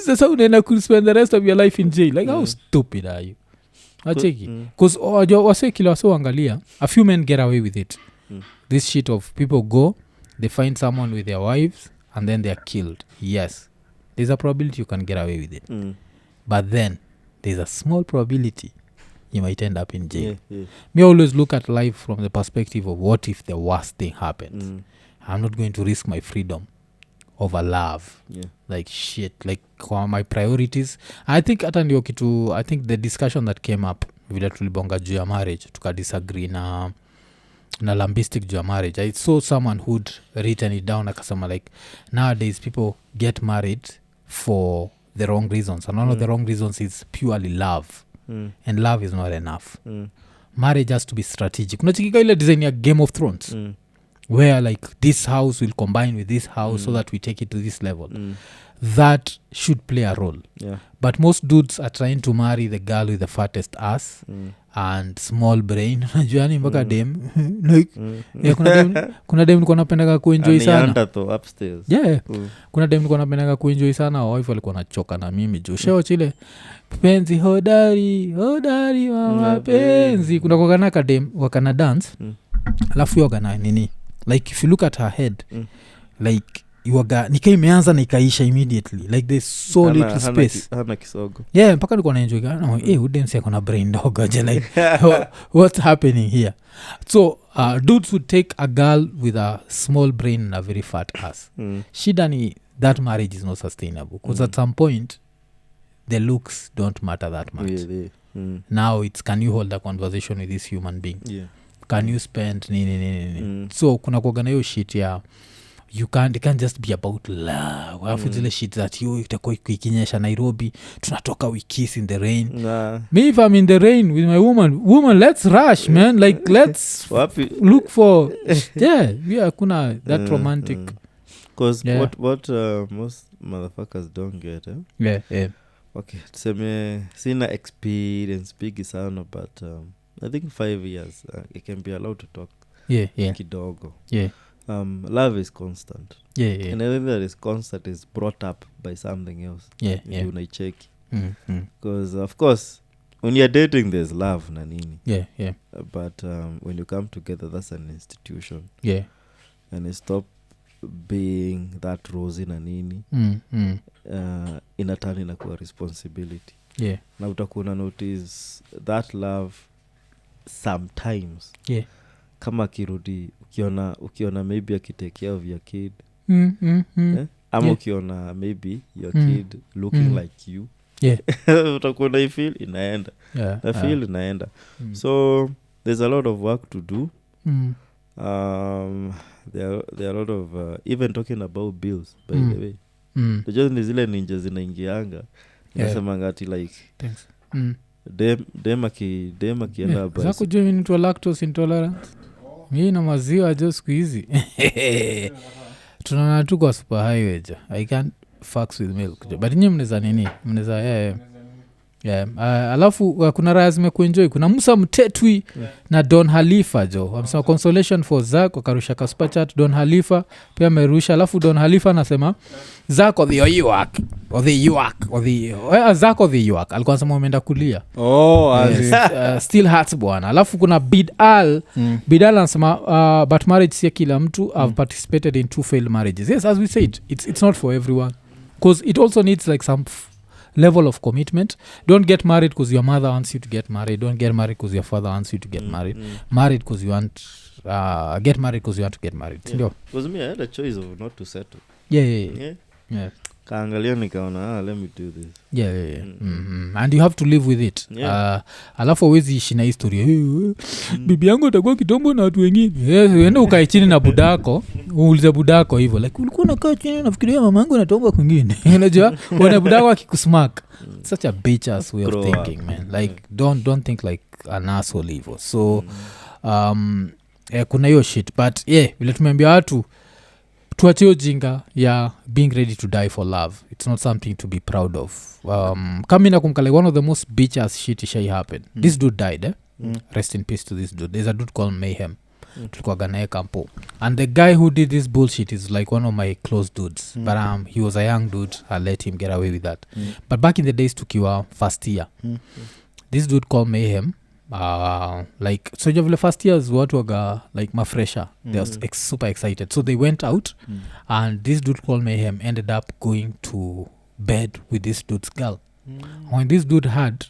Sasa unaenda ku spend the rest of your life in jail. Like how stupid are you? Acheki. Because wase kila wase uangalia, a few men get away with it. This shit of people go, they find someone with their wives and then they are killed. Yes. There's a probability you can get away with it. But then there's a small probability you might end up in jail. Me always look at life from the perspective of what if the worst thing happens. I'm not going to risk my freedom over love. Like shit, like my priorities. I think hata ndio kitu, I think the discussion that came up vile tulibonga juu ya marriage tukadisagree na lambistic juu ya marriage. I saw someone who'd written it down akasema like nowadays people get married for the wrong reasons, and one of the wrong reasons is purely love. And love is not enough. Marriage has to be strategic. Unachikika ile design ya Game of Thrones where like this house will combine with this house so that we take it to this level. That should play a role. But most dudes are trying to marry the girl with the fattest ass and small brain. Unajuani mpaka dem like kuna dem nilikuwa napendaga kuenjoy sana. Kuna dem nilikuwa napendaga kuenjoy sana, wife alikuwa anachoka na mimi juu sheo chile penzi hodari wa mapenzi. Kuna kwa kana dem wakana dance alafu yoga na nini, like if you look at her head like yoga nika imeanza na ikaisha immediately, like there's so little space. Hana kisogo. Mpaka nilikuwa naenjoy kana udense akona brain dog like what's happening here. So dudes would take a girl with a small brain and a very fat ass. Shida ni that marriage is not sustainable because at some point the looks don't matter that much. Now it's can you hold a conversation with this human being? Can you spend nini. So kuna kuagana hiyo shit ya it can't just be about love. Alafu zile shit that you itakuwa ikinyesha Nairobi tunatoka we kiss in the rain. Me if I'm in the rain with my woman let's rush man, like let's look for kuna that romantic. Because what most motherfuckers don't get okay, tuseme sina experience big sana but I think 5 years it can be allowed to talk kidogo. Love is constant. And everything that is constant is brought up by something else. Unaicheki because of course when you're dating there's love na nini. But when you come together that's an institution. And it stop being that rosy na nini. Inatani na kuwa responsibility. Na utakuwa notice that love sometimes kama kirudi ukiona maybe akitake care of your kid ama ukiona maybe your kid looking like you utakuwa na feel inaenda feel inaenda. So there's a lot of work to do. There are a lot of even talking about bills by the way. Just ni zile ninja zinaingianga nasemanga ati like dem akienda basi zako juu ni to lactose intolerance. Mimi na maziwa jo siku hizi tunaona tu kwa super highway jo I can't fucks with milk jo. But nyinyi mnaweza nini mnaweza Yeah. Alafu kuna raya zimekuenjoy, kuna Musa Mtetwi na Don Halifa jo amesema consolation for Zak, wakarusha kaspachat. Don Halifa pia amerusha, alafu Don Halifa anasema Zak of the Yuak Zak of the Yuak alikuwa anasema umeenda kulia. Still hurts bwana. Alafu kuna Bidal anasema but marriage si kila mtu. I've participated in 2 failed marriages. Yes, as we said, it's not for everyone, because it also needs like some level of commitment. Don't get married because your mother wants you to get married. Don't get married because your father wants you to get married. Married because you want get married because you want to get married. Because me, I had a choice of not to settle. Yeah. Kaangalia nikaona let me do this. Yeah. And you have to live with it. Alafu awezi ishi na historia bibi yangu atakuwa kitombo na watu wengine. Uende ukae chini na budako, uulize budako hivyo like ulikuwa unakaa chini nafikiria mama yangu anatomba kwingine. Unajua wana budako akikusmack. Such a bitch ass way of thinking, man. Like don't think like an asshole hivyo. So kuna hiyo shit, but vile tumeambia watu tuachio jinga ya being ready to die for love. It's not something to be proud of. Kamina kumkale, one of the most bitch-ass shit shai happened. This dude died, Rest in peace to this dude. There's a dude called Mayhem. Tulikuwa ganaye kampo. And the guy who did this bullshit is like one of my close dudes. But he was a young dude. I let him get away with that. But back in the days tukiwa first year, this dude called Mayhem. Like so vile first years watu waga like mafresha they were super excited, so they went out and this dude called Mayhem ended up going to bed with this dude's girl. When this dude had,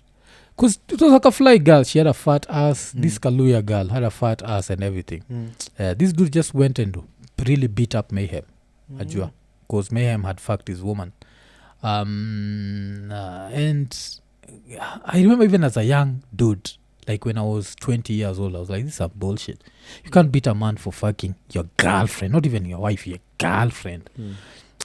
because it was like a fly girl, she had a fat ass, this Kaluya girl had a fat ass and everything. This dude just went and really beat up Mayhem, ajua, because Mayhem had fucked his woman. And I remember even as a young dude, like when I was 20 years old, I was like, this is some bullshit. You can't beat a man for fucking your girlfriend, not even your wife, your girlfriend.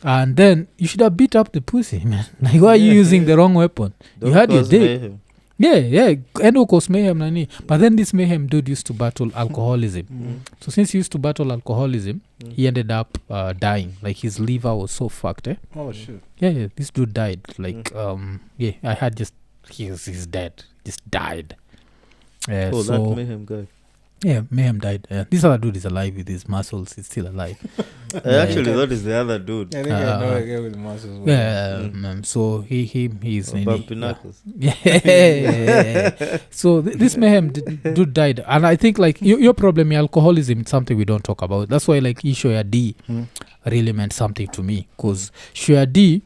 And then you should have beat up the pussy, man. Like, why are you using the wrong weapon? Don't you had your cause dick. mayhem. Yeah. And of course, Mayhem nani. But then this Mayhem dude used to battle alcoholism. So since he used to battle alcoholism, he ended up dying. Like his liver was so fucked, Oh, shit. Yeah, this dude died. Like, I had just, he's dead. Just died. That Mayhem guy. Yeah, Mayhem died. This other dude is alive with his muscles. He's still alive. I actually thought it's the other dude. I think I know a guy with muscles. So he's Bumpy knuckles. So this Mayhem dude died, and I think like your problem, your alcoholism, is something we don't talk about. That's why like Shoya D really meant something to me, because Shoya D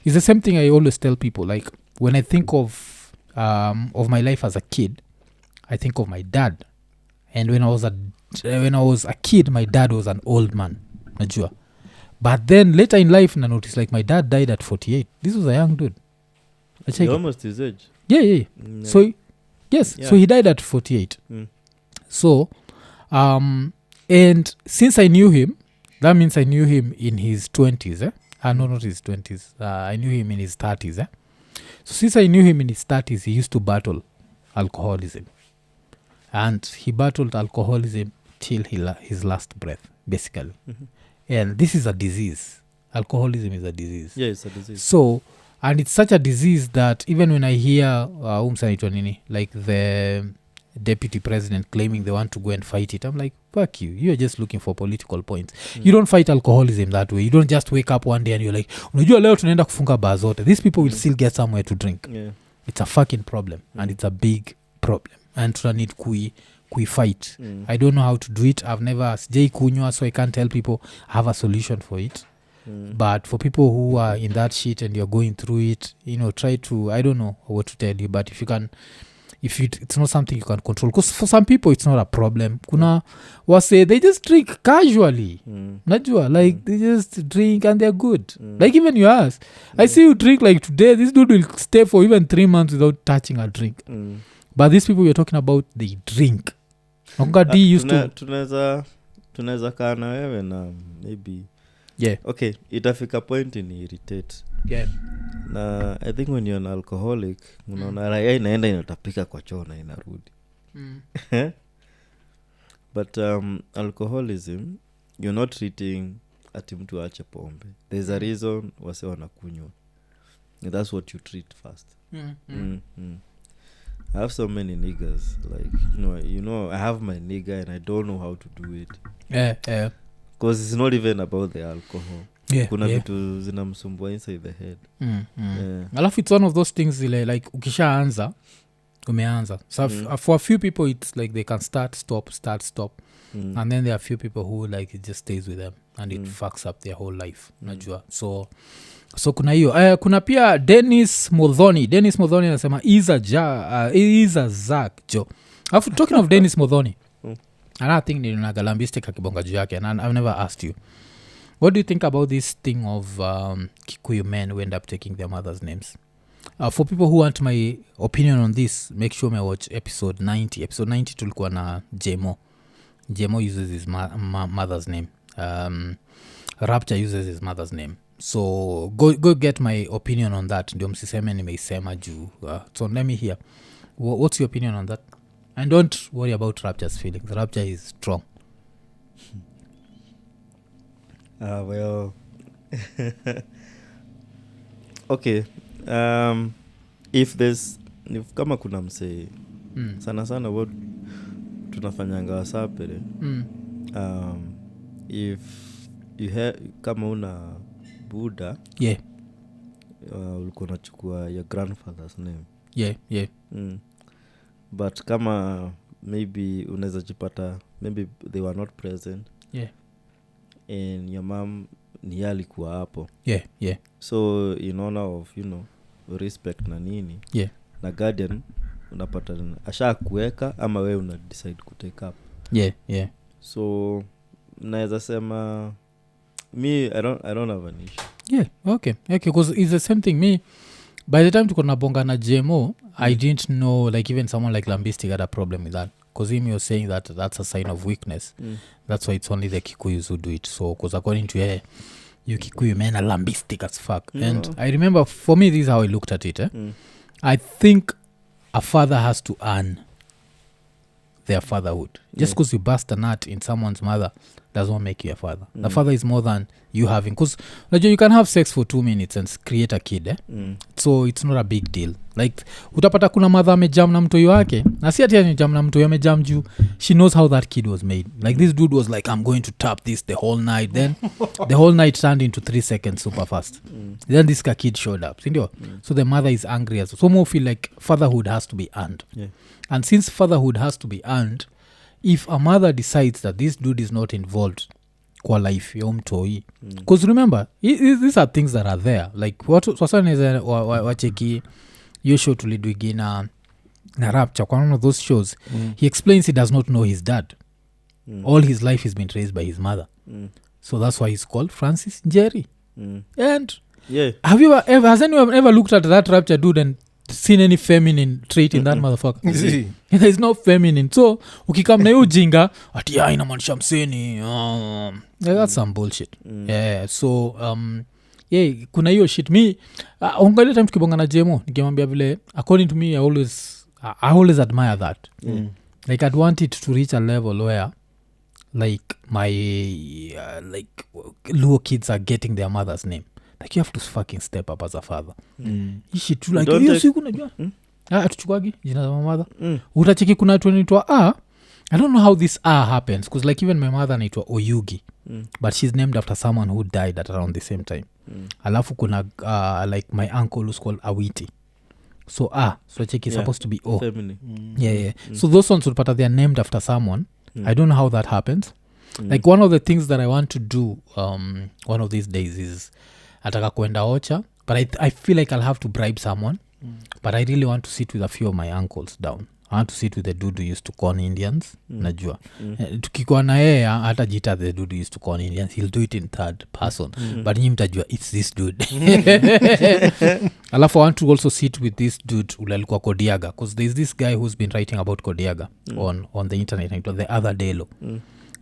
is the same thing I always tell people. Like when I think of my life as a kid, I think of my dad. And when I was a kid, my dad was an old man, najua. But then later in life, I noticed like my dad died at 48. This was a young dude. Almost his age. Yeah. So so he died at 48. So, and since I knew him, that means I knew him in his 20s. No, not his 20s. I knew him in his 30s. So since I knew him in his 30s, he used to battle alcoholism. And he battled alcoholism till his last breath, basically. And this is a disease. Alcoholism is a disease. Yeah, it's a disease. So, and it's such a disease that even when I hear like the deputy president claiming they want to go and fight it, I'm like, fuck you. You're just looking for political points. You don't fight alcoholism that way. You don't just wake up one day and you're like, unajua leo tunaenda kufunga bar zote. These people will still get somewhere to drink. Yeah. It's a fucking problem. And it's a big problem. And tuna need kui fight. I don't know how to do it. I've never sijai kunywa, so I can't tell people I have a solution for it. But for people who are in that shit and you're going through it, try to, I don't know what to tell you, but if you can, it's not something you can control, because for some people it's not a problem. Kuna wase they just drink casually. Najua, like they just drink and they're good. Like even you ask, I see you drink like today, this dude will stay for even 3 months without touching a drink. But these people you're talking about, they drink. D used to tunaweza kaa na wewe na maybe okay, itafika point ni irritate. Na I think when you're an alcoholic, unaona raya inaenda inatapika kwa choo na inarudi. But alcoholism, you're not treating ati mtu aache pombe. There's a reason wase wanakunywa. that's what you treat first. I have so many niggas, like, you know, I have my nigga and I don't know how to do it. Because it's not even about the alcohol. Kuna vitu zinamsumbua inside the head. Alafu it's one of those things like ukishaanza umeanza. So for a few people it's like they can start stop. And then there are a few people who like it just stays with them and it fucks up their whole life. Najua. So kuna hiyo kuna pia Dennis Modhoni anasema iza Zach jo. Alafu talking of Dennis Modhoni, another thing ni nagalambistic akibonga juu yake and I've never asked you, what do you think about this thing of Kikuyu men who end up taking their mother's names? For people who want my opinion on this, make sure me watch episode 90 tulikuwa na Jemo uses his mother's name. Rapture uses his mother's name. So go get my opinion on that. Ndio msiseme nimeisema juu. So let me hear. What's your opinion on that? And don't worry about Rapture's feelings. Rapture is strong. Well, okay. If kama kuna msee sana what tunafanyanga wasapere, if you kama una Buddha, ulikuwa unachukua your grandfather's name. But kama maybe unaweza jipata maybe they were not present, and your mom ni alikuwa hapo, so in honor of, you know, respect na nini, na guardian unapata asha kuweka ama wewe una decide kutake up. So naweza sema me I don't have an issue. Okay because it's the same thing. Me by the time tuko nabonga na Jemo, I didn't know like even someone like Lambistic had a problem with that, because him was saying that that's a sign of weakness. That's why it's only the Kikuyus who do it. So because according to you Kikuyu men are Lambistic as fuck. And I remember for me this is how I looked at it. I think a father has to earn their fatherhood. Just because you bust a nut in someone's mother does not make you a father. The father is more than you having, because you can have sex for 2 minutes and create a kid, so it's not a big deal. Like utapata kuna mother amejam na mtoyo wake, na si ati amejam na mtoyo, amejam juu she knows how that kid was made. Like this dude was like, I'm going to tap this the whole night. Then the whole night turned into 3 seconds super fast. Then this kid showed up, so the mother is angry as well. So more feel like fatherhood has to be earned. And since fatherhood has to be earned, if a mother decides that this dude is not involved kwa life ya mtoi, because remember these are things that are there, like what wasaneza wacheki yo show tuliduigina na Rapture, kwa one of those shows, he explains he does not know his dad. All his life he's been raised by his mother, so that's why he's called Francis Njeri. And has anyone ever looked at that Rapture dude and seen any feminine trait in that motherfucker? There is no feminine. So ukikam na hiyo jinga ati inamaanisha mseni, that's some bullshit. So kuna hiyo shit. Me ungali time tukibonga na Jemo nikimwambia vile, according to me I always admire that. Like I'd want it to reach a level where like my like Luo kids are getting their mother's name. Like you have to fucking step up as a father. Ishi tu like hiyo siku unajua atuchukwagi jina za mother. Utacheki kuna watu wanaitwa I don't know how this happens, because like even my mother anaitwa Oyugi, but she's named after someone who died at around the same time. Alafu kuna like my uncle who's called Awiti. So so cheki supposed to be family. So those ones ulipata they are named after someone. I don't know how that happens. Like one of the things that I want to do one of these days is ataka kuenda Ocha, but I feel like I'll have to bribe someone. But I really want to sit with a few of my uncles down. I want to sit with the dude who used to con Indians. Najua tukikuwa na yeye hata jita the dude who used to con Indians, he'll do it in third person, but nyinyi mtajua it's this dude. Alafu I want to also sit with this dude ulalikuwa Kodiaga, because there's this guy who's been writing about Kodiaga on the internet, the other Delo.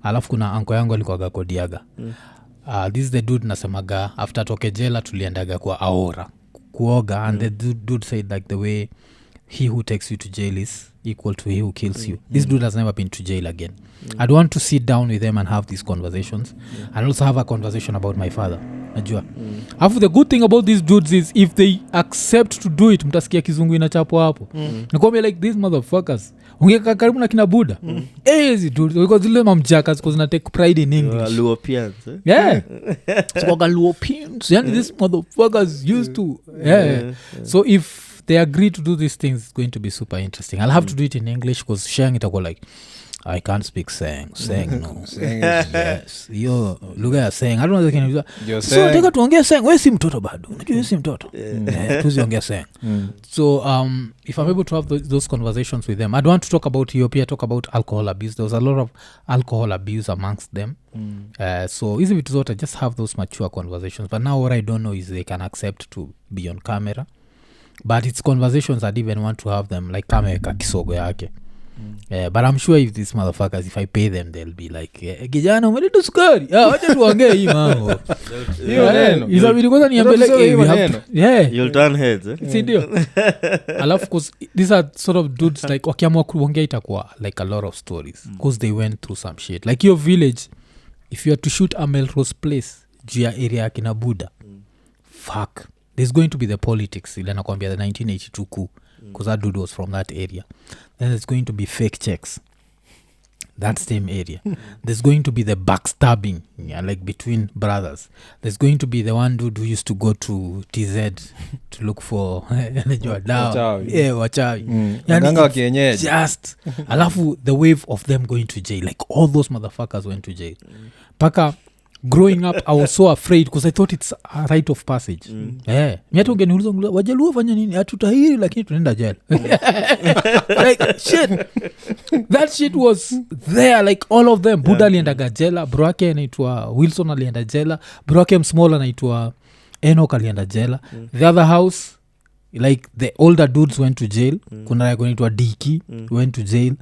Alafu kuna anko yangu alikuwa Kodiaga. This is the dude nasemaga after toke jela tuliendaga kwa Aora kuoga, and the dude said like the way he who takes you to jail is equal to he who kills you. This dude has never been to jail again. I'd want to sit down with them and have these conversations, and also have a conversation about my father. najua alafu the good thing about these dudes is if they accept to do it mtasikia kizungu inachapo hapo nakwambia like these motherfuckers ungeka karibu na kina buda hizi dudes because zile mamjaka ziko zina take pride in English Luopians, yeah so Luopians yani these motherfuckers used to so if they agree to do these things it's going to be super interesting. I'll have to do it in English because sharing it I go like I can't speak saying no yes yo lugha ya saying I don't know can so nataka tuongee saying wewe si mtoto bado unajua wewe si mtoto tuziongea saying so if I'm able to have those conversations with them I don't want to talk about Ethiopia talk about alcohol abuse. There was a lot of alcohol abuse amongst them so easy vitu zote just have those mature conversations but now what I don't know is they can accept to be on camera but it's conversations I'd even want to have them like kameka kisogo yake but I'm sure if these motherfuckers if I pay them they'll be like kijana umeleta sukari wacha tuongee hii mambo isabidi kwanza niambie like you'll turn heads sindio alafu cause these are sort of dudes like wakiamua kuongea itakuwa like a lot of stories because they went through some shit like your village if you are to shoot a Melrose Place juu ya area ya kina Buda fuck there's going to be the politics ile nakwambia the 1982 coup because that dude was from that area then there's going to be fake checks that same area there's going to be the backstabbing like between brothers there's going to be the one dude who used to go to TZ to look for wachawi Ganga kienyeji just alafu the wave of them going to jail like all those motherfuckers went to jail paka growing up I was so afraid because I thought it's a rite of passage miata ungeniuliza wajaluo fanya nini hatutahiri lakini tunaenda jail like shit that shit was there like all of them Buddha aliendaga jela bro wake anaitwa Wilson alienda jela bro wake msmall anaitwa Enoch alienda jela the other house like the older dudes went to jail kuna anaitwa Diki went to jail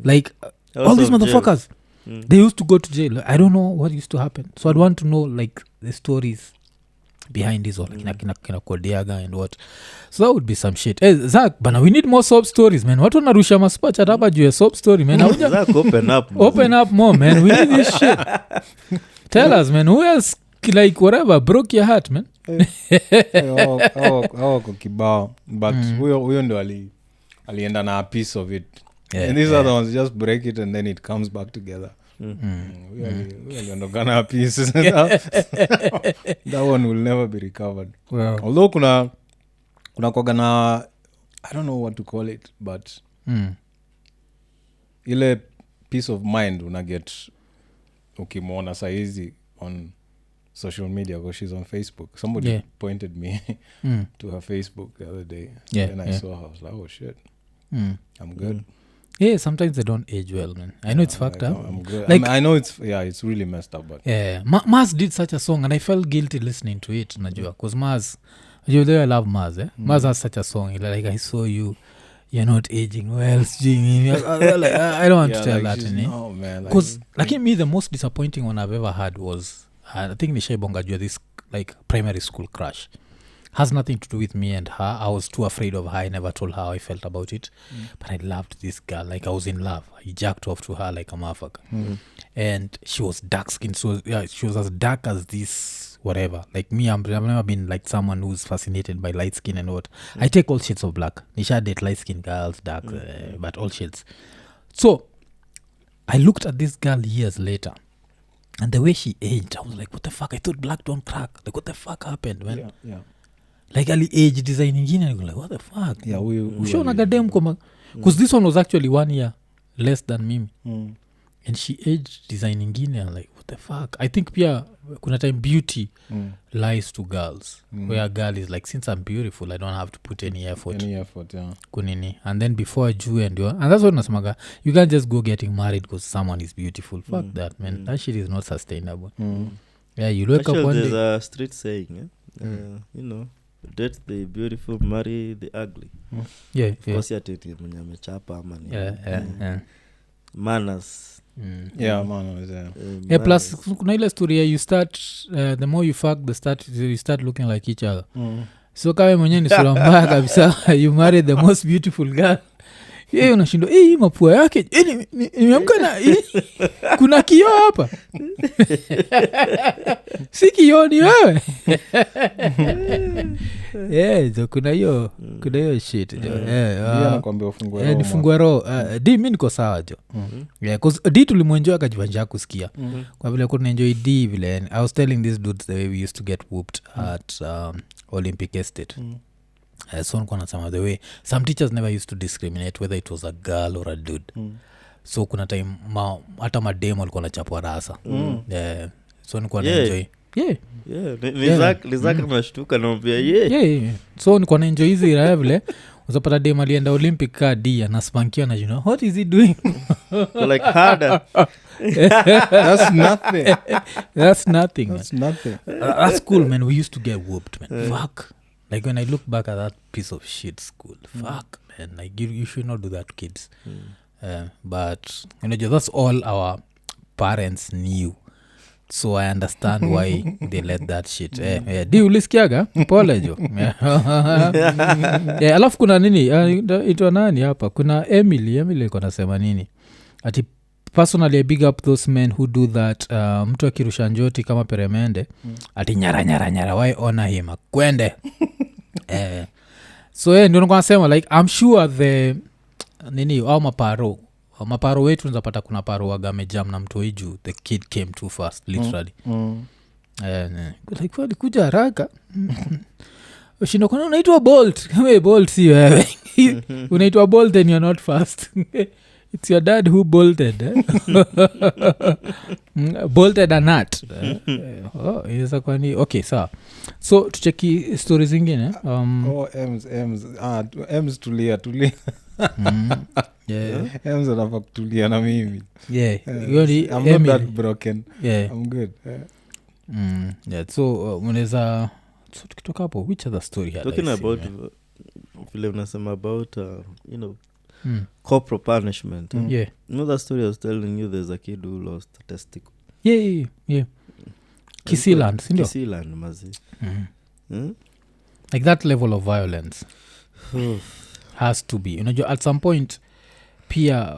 like all these motherfuckers they used to go to jail I don't know what used to happen so I'd want to know like the stories behind this all kina Kodeaga and what so that would be some shit Zach bana we need more soap stories man watu wanarusha maspach hapa juu ya soap story man Zach open up more man we need this shit tell us man who else like whatever broke your heart man hawako kibao but huyo ndo alienda na a piece of it and these other ones just break it and then it comes back together we aliondokana a piece that one will never be recovered although kuna kwaga na I don't know what to call it but ile peace of mind una get ukimwona saizi on social media because she's on Facebook somebody pointed me to her Facebook the other day and I saw her I was like oh shit I'm good yeah sometimes they don't age well man I know it's fucked up I'm good like I know it's really messed up but Maz did such a song and I felt guilty listening to it najua because Maz you know I love Maz Maz has such a song like I saw you're not aging well I don't want to tell like that no man because like me the most disappointing one I've ever had was I think nishaibonga jua this like primary school crush has nothing to do with me and her I was too afraid of her I never told her how I felt about it but I loved this girl like I was in love I jacked off to her like a motherfucker and she was dark skinned so she was as dark as this whatever like me I've never been like someone who's fascinated by light skin and what I take all shades of black nisha date light skin girls dark but all shades so I looked at this girl years later and the way she aged I was like what the fuck I thought black don't crack like what the fuck happened man like ali age design ingine I go like what the fuck ushona gadem kama because this one was actually 1 year less than mimi and she aged design ingine I'm like what the fuck I think pia kuna time beauty lies to girls where a girl is like since I'm beautiful I don't have to put any effort kunini and then before June and that's what nasemaga you can't just go getting married because someone is beautiful fuck that man that shit is not sustainable you wake up one there's day a street saying you know date the beautiful marry the ugly kosi atiti mwenye amechapa ama ni manners plus kuna ile story you start the more you fuck you start looking like each other so kama mwenyewe ni sura mbaya kabisa you marry the most beautiful girl yeye unashindwa hii mapua yake nimeamka na kuna kioo hapa si kioo ni wewe jo kuna hiyo shit jo anakuambia ufungue roho nifungue roho d mi niko sawa jo d tulimwenjoa akajivanja kusikia kwa vile kunaenjoy d vile I was telling these dudes the way we used to get whooped at Olympic Estate so nikuwa nasema the way some teachers never used to discriminate whether it was a girl or a dude so kuna time hata mademo alikuwa nachapwa rasa so nikuwa naenjoy lizaka nashtuka naambia so nikuwa naenjoy hizi raya vile uzapata dem alienda Olympic ka D anaspankia na what is he doing like harder that's nothing that's nothing that's cool man we used to get whooped man fuck like when I look back at that piece of shit school fuck man like you should not do that to kids but that's all our parents knew so I understand why they let that shit di ulisikiaga pole jo alafu kuna nini itwa nani hapa kuna Emily iko nasema nini ati personally I big up those men who do that mtu akirusha njoti kama peremende ati nyara why honor him kwende so ndio niko nasema like I'm sure the nini au maparo wetu nzapata kuna paro wagamejam na mtu iju the kid came too fast literally like kuja haraka ushindo kuna unaitwa bolt kama bolt si wewe unaitwa bolt and you're not fast it's your dad who bolted bolted a nut inaweza kuwa ni okay sawa so tucheki stories zingine M's tulia M's anafaa kutulia na mimi I'm not that broken I'm good so unaweza so tukitoka hapo which other story had talking about vile unasema about corporal punishment you know that story I was telling you there's a kid who lost a testicle Kisiland sindio Kisiland mazi like that level of violence has to be unajua at some point pia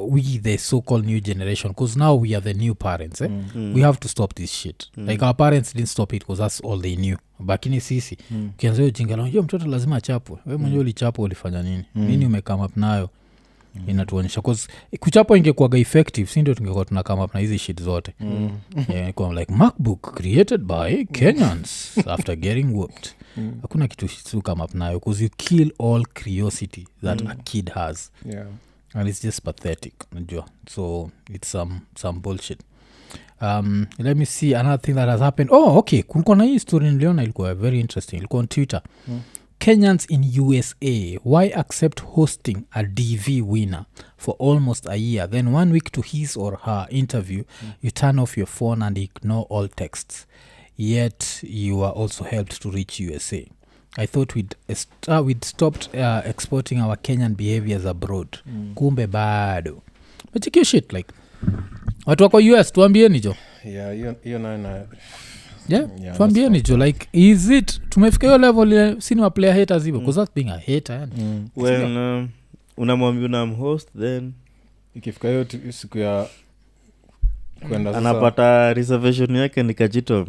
we the so-called new generation because now we are the new parents we have to stop this shit like our parents didn't stop it because that's all they knew bakini sisi ukianza hiyo jinga unajua mtoto lazima achapwe wewe mwenyewe ulichapwa ulifanya nini umecome up nayo inatuonyesha because kuchapwa ingekuwaga effective si ndio tungekuwa tuna come up na hizi shit zote kwa like MacBook created by Kenyans after getting whooped hakuna kitu to come up nayo because you kill all curiosity that a kid has and it's just pathetic unajua so it's some bullshit let me see another thing that has happened okay kulikuwa na hii story niliona ilikuwa very interesting ilikuwa on Twitter Kenyans in USA why accept hosting a DV winner for almost a year then 1 week to his or her interview you turn off your phone and ignore all texts yet you are also helped to reach USA I thought we'd stopped exporting our Kenyan behaviors abroad kumbe bado but you shit like watu wako US tuambieni jo hiyo nayo tuambieni jo like is it tumefika hiyo level sini wa player haters hivyo because that's being a hater yani when unamwambia unamhost then ikifika hiyo siku ya kwenda sasa anapata reservation yake nikajito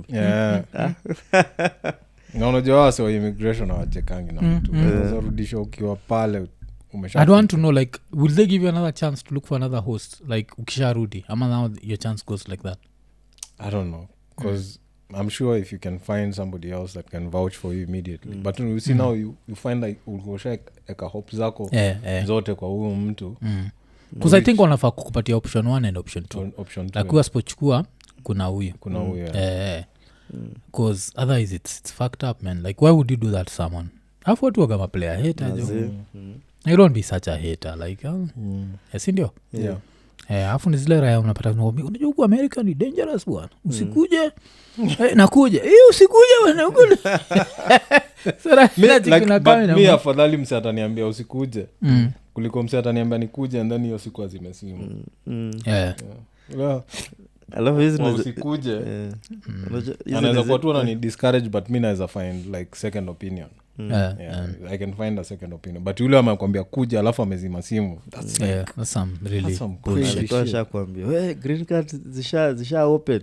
na unajua wase wa immigration hawachekangi na mtu unarudisha ukiwa pale umesha I don't want to know like will they give you another chance to look for another host like ukisharudi ama now your chance goes like that I don't know because I'm sure if you can find somebody else that can vouch for you immediately but you see now you find like ulgosha eka hope zako zote kwa huyo mtu because I think wanafaa kukupatia option 1 and option 2 like usipochukua kuna huyo because otherwise it's fucked up man like why would you do that to someone afu watu wagama player hater you don't be such a hater like sindio afu ni zile raya unapata unajua huku America ni dangerous bwana usikuje nakuja usikuje bwana mi afadhali mse ataniambia usikuje kuliko mse ataniambia nikuje and then hiyo siku azimesimu alafu hizi usikuje anaweza kuwa tu ni discourage but mi naweza find like second opinion Yeah, I can find a second opinion but yule amekwambia kuja alafu amezima simu that's some really that's some bullshit. crazy Alikuwa shit. ashakwambia, "We, green card zisha open."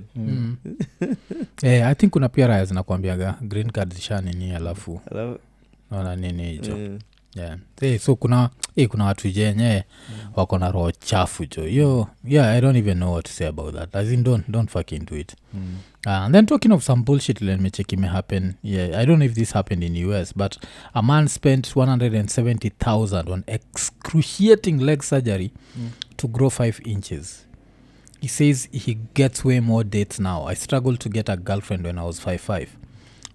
I think kuna pia raya zinakwambiaga green card zisha nini alafu Alafu, naona nini hicho eh, so kuna watu jenye wako na roho chafu jo yo I don't even know what to say about that as in don't fucking do it. And then talking of some bullshit let me check may happen I don't know if this happened in US but a man spent 170,000 on excruciating leg surgery to grow 5 inches. He says he gets way more dates now. I struggled to get a girlfriend when I was 5'5".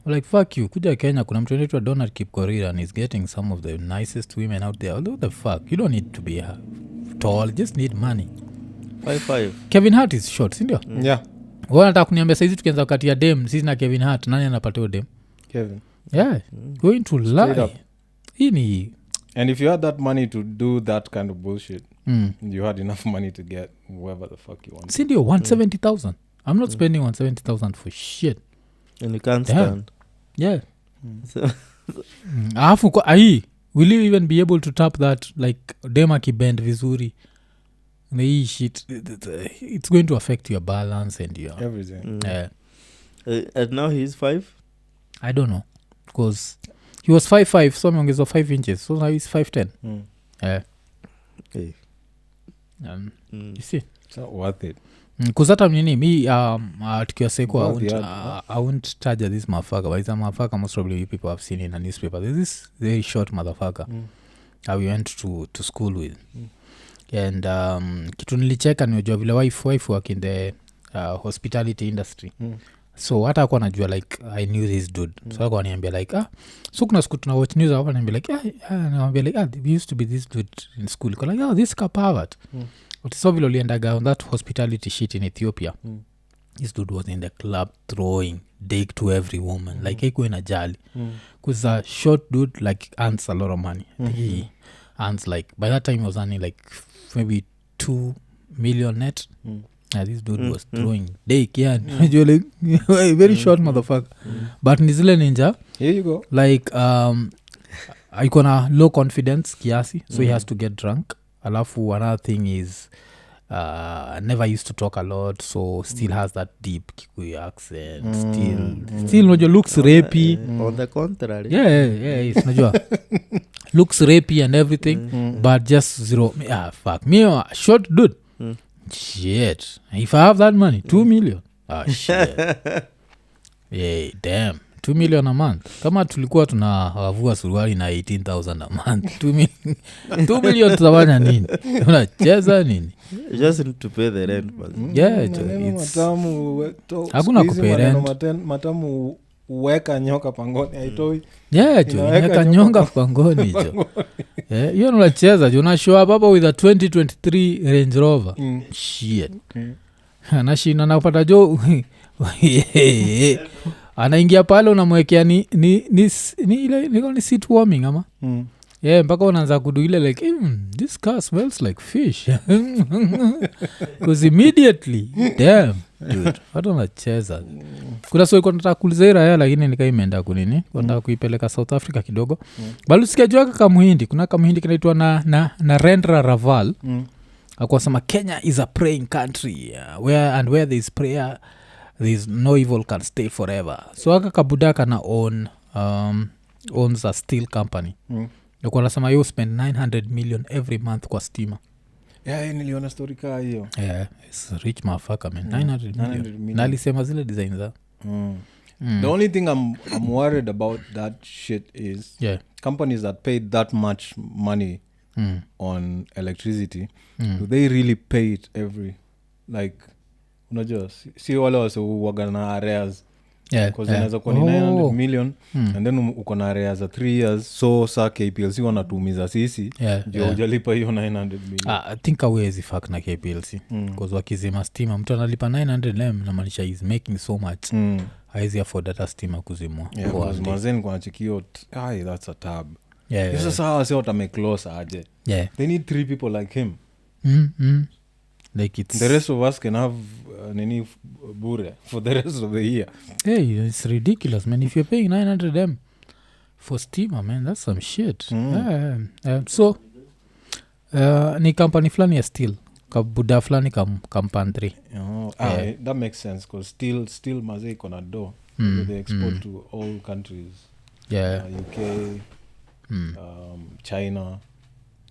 Like fuck you, kuja Kenya kuna mtu anaitwa Donald Kipkorir and he's getting some of the nicest women out there. What the fuck, you don't need to be tall, just need money. 5'5". Kevin Hart is short sindio? Yeah, Wanataka kuniambia saizi tukianza kati ya dem sisi na Kevin Hart nani anapateo dem? Kevin. Going to Straight lie up. hii ni And if you had that money to do that kind of bullshit, you had enough money to get whoever the fuck you want. sindio 170,000. I'm not spending 170,000 for shit. And you can't Damn. stand. Yeah. So, Alafu kwa hii will you even be able to tap that like dem akibend vizuri na hii shit it's going to affect your balance and your Everything. and now he's 5. I don't know because he was 5'5", so ameongezwa 5 inches so now he's 5'10". Hey. You see It's not worth it. kuzata mnini mi tukiwa seko Well, yeah. I won't charge this motherfucker but it's a motherfucker most probably you people have seen in a newspaper. There's this very short motherfucker we went to school with and kitu nilicheka niojua vile wife work in the hospitality industry so hata akuwa najua like I knew this dude so akuwa niambia like so kuna siku tuna watch news hapa niambia like niambia like we used to be this dude in school kwa like this kapavat so vile uliendaga on that hospitality shit in Ethiopia this dude was in the club throwing dick to every woman like haikuwa na jali because a short dude like earns a lot of money. He earns like by that time he was earning like maybe 2 million net. This dude was throwing dick like very short motherfucker but nizile ninja Here you go. like iko na low confidence kiasi so he has to get drunk alafu another thing is never used to talk a lot so still has that deep Kikuyu accent still unajua looks rapey On the contrary. yes unajua looks rapey and everything but just zero fuck me a short dude shit if I have that money 2 million shit yeah damn 2 million a month kama tulikuwa tunawavua suruali na 18,000 a month 2 million tutafanya nini unacheza nini You just need to pay the rent. But Hakuna kupay rent. Matamu uweka nyoka pangoni haitoi. Inaweka nyonga pangoni jo hiyo unacheza jo unashow up hapa with a 2023 Range Rover shit anashinda napata jo anaingia pale unamwekea ni ile ni seat warming ama mpaka unaanza kudu ile like this car smells like fish because immediately damn dude watu wanacheza kuna so iko nataka kuuliza hii raya lakini nikaimeenda kunini nataka kuipeleka South Africa kidogo bali usikiajua kamuhindi kuna kamuhindi kinaitwa na Rendra Raval akwasema Kenya is a praying country where there is prayer there is no evil can stay forever so aka kabudaka na owns a steel company nakuwa nasema you spend 900 million every month kwa stima niliona story kaa hiyo it's rich motherfucker man 900 million na alisema zile design za the only thing I'm worried about that shit is companies that paid that much money on electricity do they really pay it every like unajua si wale wasiuwaga na areas because inaweza kuwa ni 900 million and then uko na areas za 3 years so sa KPLC wanatumiza sisi ndio ujalipa hiyo 900 million I think awezi fuck na KPLC because wakizima stima mtu analipa 900 namaanisha is making so much haizi afford hata stima kuzimwa mazeni kwa nachikio that's a tab sasa hawa si watamake loss aje they need 3 people like him like it's the rest of us can have nini bure for the rest of the year it's ridiculous man if you're paying 900 for stima man, that's some shit. So ni company fulani ya steel kabuda fulani kampantry. That makes sense because still mazee iko na do. They export to all countries. UK, China,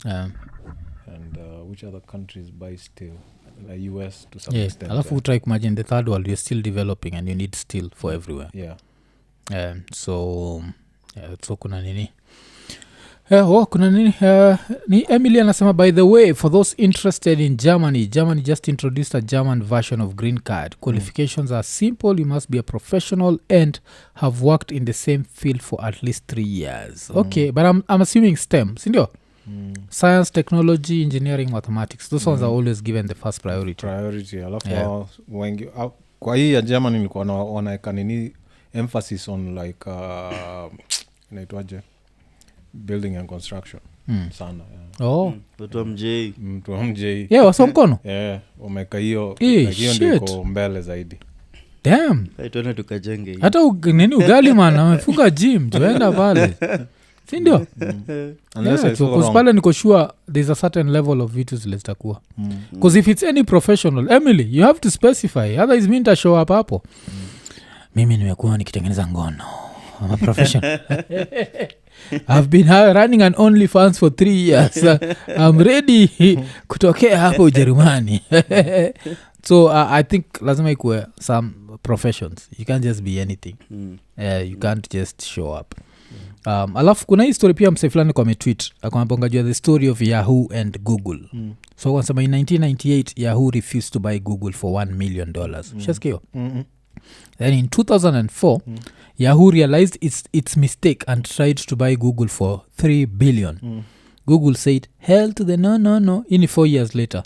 and which other countries buy steel? The US to some extent. Alafu try imagine the third world, you're still developing and you need steel for everywhere. So kuna nini kuna nini ni Emily anasema, by the way, for those interested in Germany just introduced a German version of green card. Qualifications are simple. You must be a professional and have worked in the same field for at least 3 years. Okay, but I'm assuming STEM, sindio? Science, technology, engineering, mathematics, those ones are always given the first priority. Alafu wengi kwa hii ya Germany nilikuwa wanaeka nini emphasis on like inaitwaje building and construction sana. Mtu wa MJ wasomkono wameka hiyo ndiko mbele zaidi. Damn, tuende tukajenge hata nini ugali man amefunga gym tuenda pale, sindio? Pale niko sure there's a certain level of vitu zile zitakuwa because if it's any professional, Emily, you have to specify, otherwise mi nitashow up hapo mimi nimekuwa nikitengeneza ngono, I'm a professional. I've been running an OnlyFans for 3 years. I'm ready kutokea hapo Ujerumani. So I think lazima ikuwe some professions. You can't just be anything. You can't just show up. Alafu kuna hii story pia mse fulani kwa metweet akamwambia jua the story of Yahoo and Google. So wanasema in 1998 Yahoo refused to buy Google for $1 million. Shaskio. Then in 2004 Yahoo realized its mistake and tried to buy Google for $3 billion. Google said, hell to the no. In 4 years later,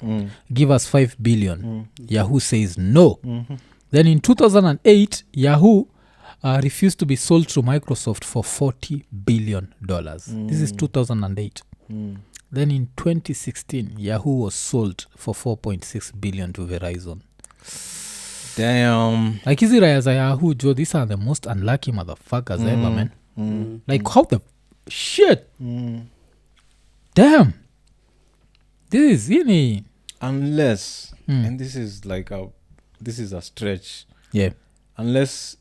give us $5 billion. Yahoo says no. Then in 2008, Yahoo refused to be sold to Microsoft for $40 billion. This is 2008. Then in 2016, Yahoo was sold for $4.6 billion to Verizon. Damn. Like hizi raya za Yahoo, Joe, these are the most unlucky motherfuckers ever, man. Like how the shit? Damn. This is unless and this is like this is a stretch. Unless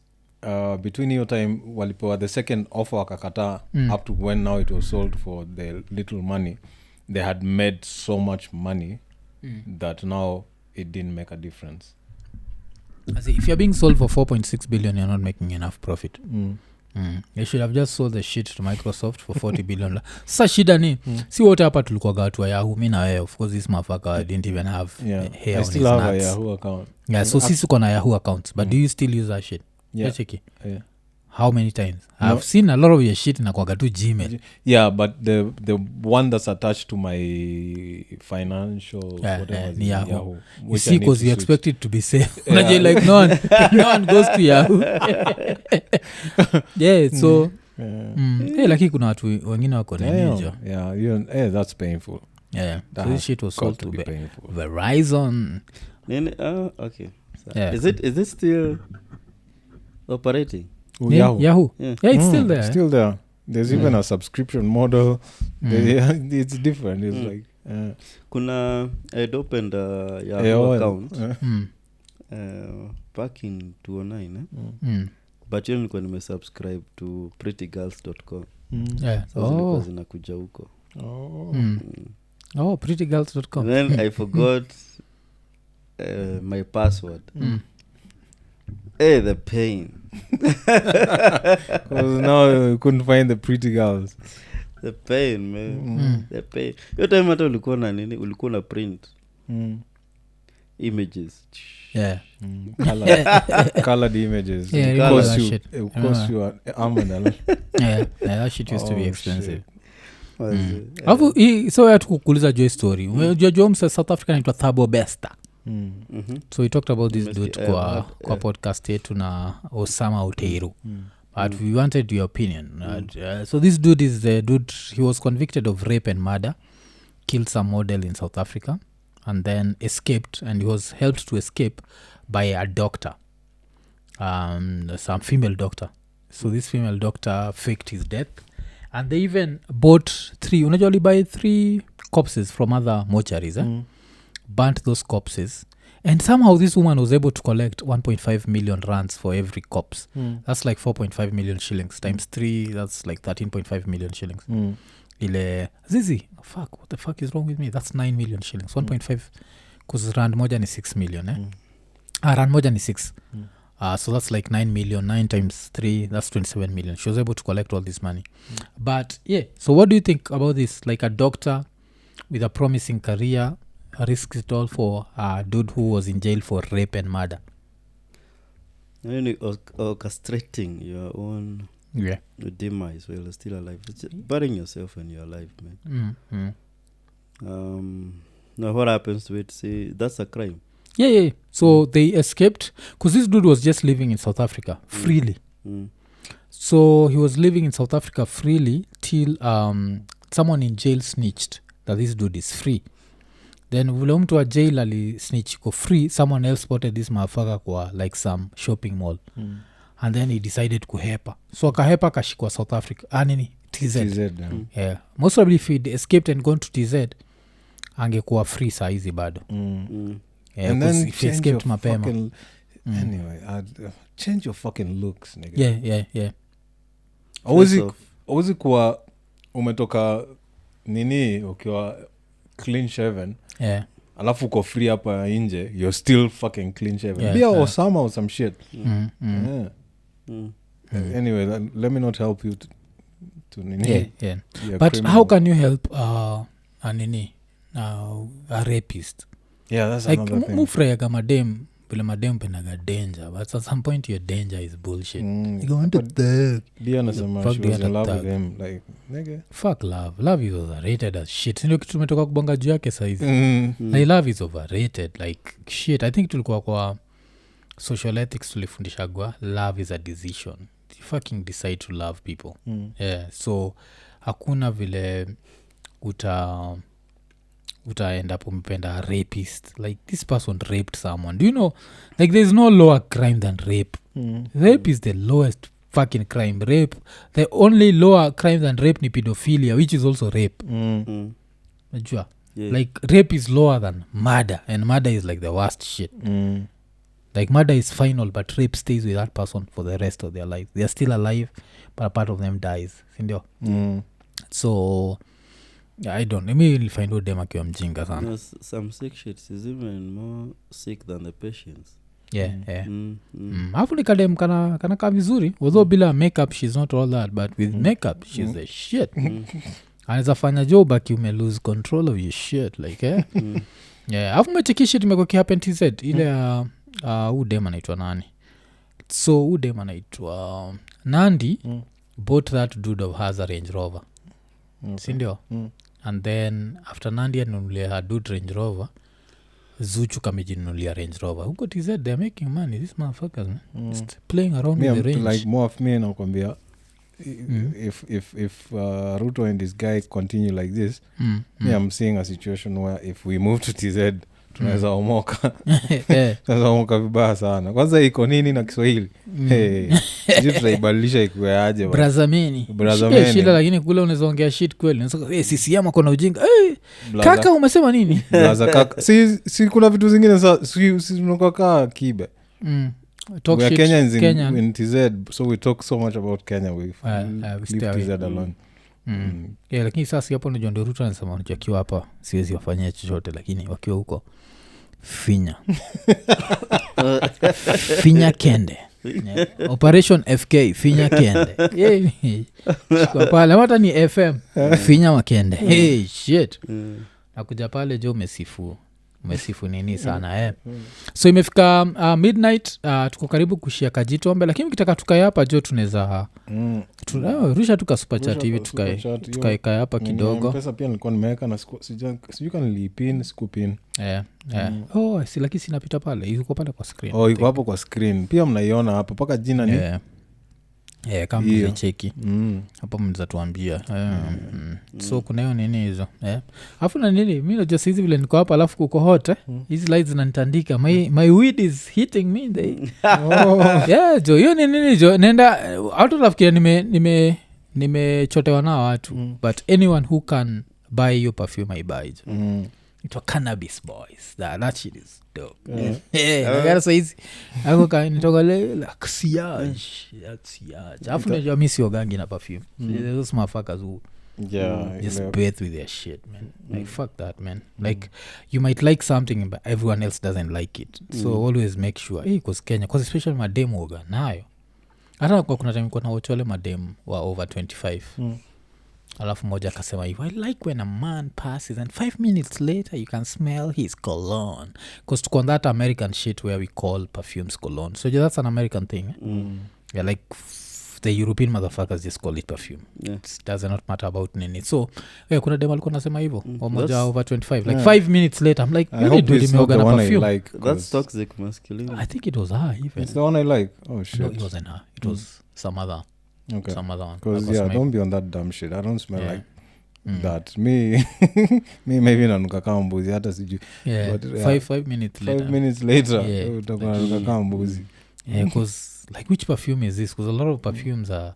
between your time walipewa the second offer wakakata up to when now it was sold for the little money, they had made so much money that now it didn't make a difference. If you're being sold for $4.6 billion, you're not making enough profit. They should have just sold the shit to Microsoft for $40 billion. Sasa shida ni si wote hapa tulikuwa watu wa Yahoo. Mi na wewe, of course this motherfucker didn't even have hair on his nuts. I still have a Yahoo account. So sisi uko na Yahoo accounts, but do you still use that shit? Yeah. How many times? I've seen a lot of your shit na kwaga tu Gmail. Yeah, but the one that's attached to my financial whatever ni Yahoo. You which see, because you expect it to be safe. Like no one goes to Yahoo. So lakini kuna watu wengine wako ninja. That's painful. So this shit was sold to Verizon. Okay. Is it still operating? Yahoo. It's still there. Still there. There's even a subscription model. It's different. It's like kuna I'd opened a Yahoo account back in 2009 but hiyo nilikuwa nimesubscribe to prettygirls.com. So zinakuja huko. prettygirls.com. Then I forgot my password. The pain. Because now you couldn't find the pretty girls. The pain, man. The pain. Your time hata ulikuwa na nini? Ulikuwa na print images. Colored images. It cost you an arm and a leg. That shit used to be expensive. Alafu so hatukukuuliza joy story. Unajua msa South Africa anaitwa Thabo Bester. So we talked about this dude kwa podcast yetu na Osama Uteiru. But we wanted your opinion. So this dude is the dude, he was convicted of rape and murder, killed some model in South Africa, and then escaped, and he was helped to escape by a doctor, some female doctor. So this female doctor faked his death and they even bought 3 unajua walibuy 3 corpses from other mortuaries burnt those corpses and somehow this woman was able to collect 1.5 million rands for every corpse. That's like 4.5 million shillings times 3, that's like 13.5 million shillings. Ile zizi fuck, what the fuck is wrong with me? That's 9 million shillings. 1.5 cause rand moja ni 6 million rand moja ni 6. So that's like 9 million. 9 times 3, that's 27 million. She was able to collect all this money. But yeah, so what do you think about this? Like a doctor with a promising career risks it all for a dude who was in jail for rape and murder. Orchestrating your own demise while you're still alive. It's burying yourself when you're alive, man. Now what happens to it? See, that's a crime. Yeah. So they escaped because this dude was just living in South Africa freely. So he was living in South Africa freely till someone in jail snitched that this dude is free. Then vule mtu wa jail ali snitch ko free, someone else spotted this motherfucker kwa like some shopping mall. And then he decided kuhepa. So akahepa kashikwa South Africa. Nini? TZ. Yeah. Most probably if he'd escaped and gone to TZ, angekuwa free saa hizi bado. Yeah, and then if he escaped mapema. Anyway, change your fucking looks, nigga. Yeah. Awezi kuwa umetoka nini ukiwa clean shaven. Yeah. Alafu uko free hapa nje, you're still fucking clean shaven. Be Osama or some shit. Anyway, let me not help you to nini. Yeah. But criminal. How can you help a rapist? Yeah, that's like, another thing. Mufrayaga madem vile madem penaga danger, but at some point your danger is bullshit. You go into the Dia nasema she was in love with him, like nigga. Fuck love is overrated as shit. Ndio kitu tumetoka kubonga juu yake saizi. Like love is overrated like shit. I think tulikuwa kwa social ethics tulifundishagwa love is a decision. You fucking decide to love people. Yeah, so hakuna vile utaenda umpenda a rapist. Like this person raped someone. Do you know, like there's no lower crime than rape. Rape is the lowest fucking crime. Rape, the only lower crime than rape ni pedophilia, which is also rape. Najua. Like rape is lower than murder, and murder is like the worst shit. Like murder is final, but rape stays with that person for the rest of their life. They are still alive, but a part of them dies. Sindio? So I don't know. Maybe you'll find out them akiwa mjinga sana. Some sick shit is even more sick than the patients. Yeah. Hafu ni kadem kana ka vizuri. Although bila makeup she's not all that, but with makeup she's the shit. Anaweza fanya job aki ume lose control of your shit like Yeah, hafu mecheki shit imekuwa kihappen TZ ile udem anaitwa nani? So udem anaitwa Nandi bought that dude of has a Range Rover. Sindio? And then after Nandi anunulia her dude Range Rover, Zuchu kamejinunulia Range Rover. Huko TZ they're making money. These motherfuckers, man. Just playing around with the range. Like more of me nakwambia if Ruto and this guy continue like this, I'm seeing a situation where if we move to TZ tunaweza omoka. Tunaweza omoka vibaya sana. Kwanza iko nini na Kiswahili? Sisi tutaibadilisha ikuwe aje bwana. Brazameni. Shida lakini kule unaweza ongea shit kweli. Unaweza CCM akona ujinga. Kaka umesema nini? Blaza kaka. Si kuna vitu zingine si tunakaa kibe. Talk shit Kenya in TZ, so we talk so much about Kenya. We leave TZ alone. Yeah, lakini sasa hapo ndio ndio Ruto anasema unachokiwa hapa siwezi wafanyia chochote, lakini wakiwa huko finya kende. Yeah. Operation FK finya kende. Kwa pale hata ni FM finya makende. Hey shit. Nakuja pale jo umesifu nini sana So imefika midnight, tuko karibu kushia Kajitombe, lakini ukitaka tukae hapa jo tunaweza rusha tuka super chat hivi tukae hapa kidogo. M-PESA pia nilikuwa nimeweka na sijui kama nilipin sikupin. Si lakini sinapita pale, iko pale kwa screen. Iko hapo kwa screen. Pia mnaiona hapo paka jina ni kama mlicheki hapo mnaweza tuambia. So kuna hiyo nini hizo alafu na nini mimi najua hizi vile niko hapa alafu kuko hot hizi lights zinanitandika, my weed is hitting me jo hiyo nini jo nenda out of kile nimechotewa nao watu but anyone who can buy your perfume I buy itwa cannabis boys that shit is dope nagara saizi ako kanitogale like siage alafu najua mi siogangi na perfume those motherfuckers who just bathe with their shit man like fuck that man like you might like something but everyone else doesn't like it so always make sure cause Kenya cause especially mademu oga nayo hata kwa kuna time kwa na wochole mademu wa over 25 alafu moja akasema hivi I like when a man passes and 5 minutes later you can smell his cologne because tuko on that American shit where we call perfumes cologne so that's an American thing yeah like the European motherfuckers just call it perfume it does not matter about nini so kuna demo alikuwa nasema hivyo moja over 25 like 5 minutes later I'm like you do limeoga na perfume like, that's toxic masculinity. I think it was her even it's the one I like oh shit no it wasn't her it was some other some other one because don't be on that dumb shit I don't smell like that me maybe nanuka kama mbuzi hata sijui but 5 minutes later utakuwa nanuka kama mbuzi because like which perfume is this because a lot of perfumes are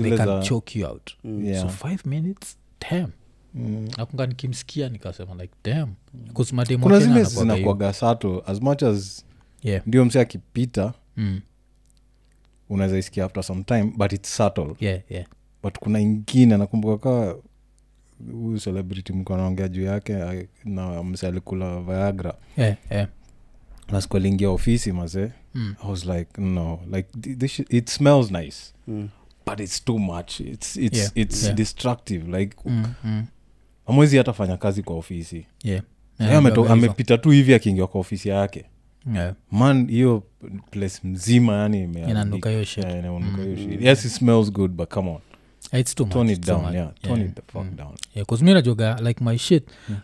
they can choke you out so 5 minutes damn nakunga nikimsikia nikasema like damn because mademo kuna zile zinakuwaga sato as much as ndio mse akipita unaweza isikia after some time but it's subtle but kuna ingine nakumbuka kwa huyu celebrity mko anaongea juu yake na mse alikula Viagra na sikuingia ofisi maze I was like no like this it smells nice but it's too much it's destructive like amwezi hata fanya kazi kwa ofisi amepita tu hivi akiingia kwa ofisi yake man hiyo place mzima yani inanuka hiyo shit yes it smells good but come on it's too much tone it down tone it the fuck down because mimi najoga like my shit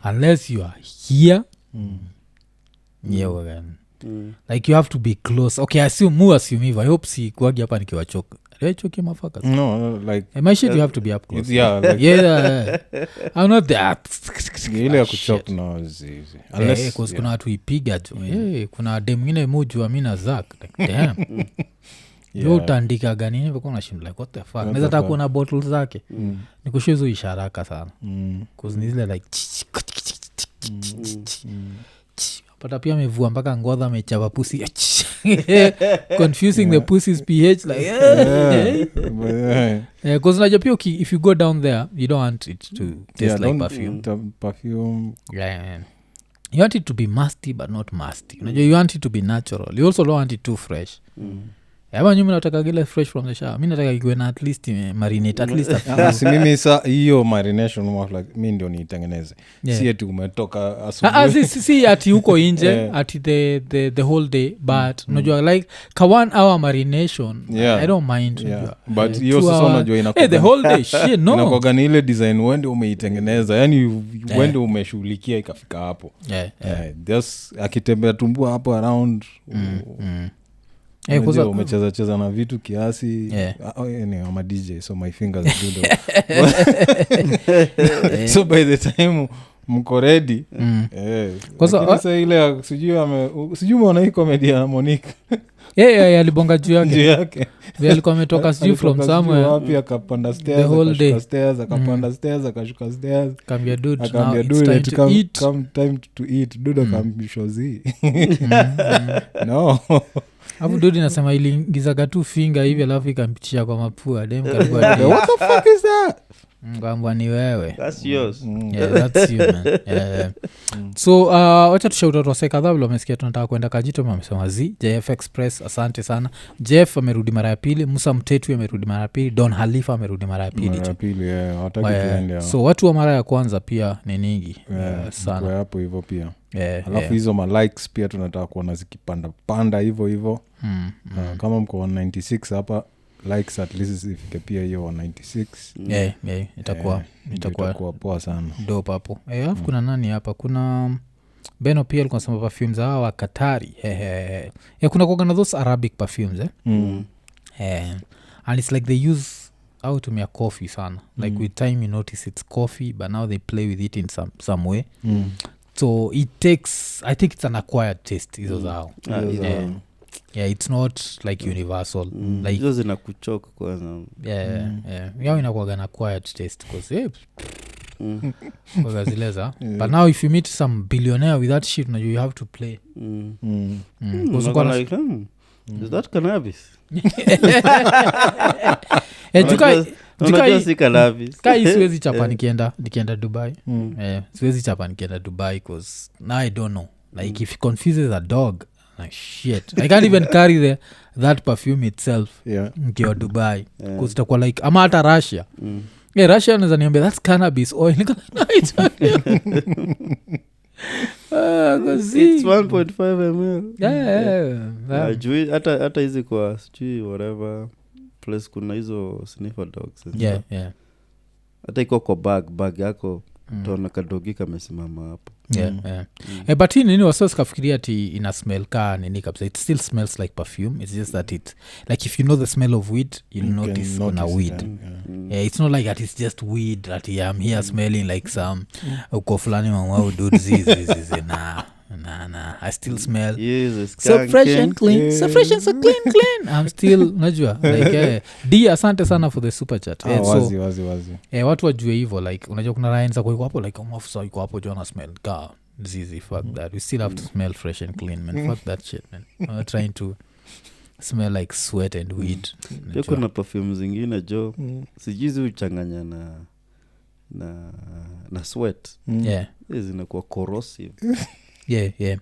unless you are here again like you have to be close okay assume if I hope si kuagi hapa nikiwachoka choki mafaka no like my shit you have to be up close like I'm not that ile ya kuchoka no zizi unless kuna watu ipiga jo kuna dem mwingine mmoja mimi na Zack like damn yo utaandika gani hivi kwa nashinda like what the fuck naweza taka kuona bottles zake nikushizo isharaka sana cause ni zile like pata pia amevua mpaka ngodha amechapa pussy confusing the pussy's pH like because unajua pia if you go down there you don't want it to taste like perfume you want it to be musty but not musty unajua you want it to be natural you also don't want it too fresh Aba nyuma nataka gile fresh from the shower. Mimi nataka iwe na at least marinate at least. Si mimi hiyo marination more like mimi ndio nitengeneze. Si eti umetoka asubuhi. Si ati huko nje ati the whole day but unajua like ka 1 hour marination I don't mind. But hiyo sasa unajua inakuwa the whole day shit no. Inakuwa ni ile design wende umeitengeneza. Yaani wende umeshughulikia ikafika hapo. Just akitembea tumbua hapo around umecheza na vitu kiasi I'm a DJ so my fingers do so by the time mko ready sasa ile sijui umeona hii comedy ya Monica alibonga juu yake alikuwa ametoka sijui from somewhere wapi akapanda stairs akapanda stairs akashuka stairs kambia dude it's time to eat dude akambishozi no afu dude nasema iliingizaga tu finger hivi alafu ikampitisha kwa mapua dem karibu what the fuck is that ngambwa ni wewe that's yours that's you man so wacha tushauta tu kadhaa vile wamesikia tunataka kwenda Kajito wamesema JF Express asante sana Jeff amerudi mara ya pili Musa Mtetu amerudi mara ya pili Don Halifa amerudi mara ya pili hataki tuende so watu wa mara ya kwanza pia ni nyingi sana kwa hapo hivyo pia alafu hizo ma likes pia tunataka kuona zikipanda hivyo kama mko 196 hapa likes at least ifike pia hiyo 196 itakuwa poa sana dope hapo alafu kuna nani hapa kuna Beno pia alikuwa anasema perfumes hawa Katari kuna kuogana those Arabic perfumes and it's like they use au tumia coffee sana like with time you notice it's coffee but now they play with it in some way so it takes I think it's an acquired taste hizo zao yeah, it's not like universal like hizo zinakuchoka kwanza. yeah yao inakuwaga na quiet taste because kwa zileza but now if you meet some billionaire with that shit you have to play Like, is that cannabis? Unajua si cannabis. Kai siwezi chapa nikienda Dubai. Siwezi chapa nikienda Dubai cause now I don't know. Like if it confuses a dog, like shit. I can't even carry that perfume itself. Nikiwa Dubai. Cause itakuwa like ama hata Russia. Russia anaweza niambia that's cannabis oil. No, it's It's 1.5 ml. Yeah. Hata hizi kwa sijui whatever place kuna hizo sniffer dogs. Yeah. Hata iko kwa bag yako utaona kadogi kamesimama hapo. Yeah. But hii nini wasiwezi kafikiria ati ina smell ka nini kabisa. It still smells like perfume. It's just that it like if you know the smell of weed you'll notice on a weed. Yeah, it's not like that it's just weed that I'm here smelling like some uko fulani mamau dude zizi nah I still smell so fresh and clean. So fresh and so clean. I'm still najua like D asante sana for the super chat. Wazi. Watu wajue hivyo like unajua kuna lines za kwa hapo like officer yuko hapo Jonas smell ka zizi fuck that. We still have to smell fresh and clean man. Fuck that shit man. I'm not trying to smell like sweat and weed. Pia kuna perfume zingine jo sijizi uchanganya na sweat. Yeah. Zinakuwa corrosive. Yeah.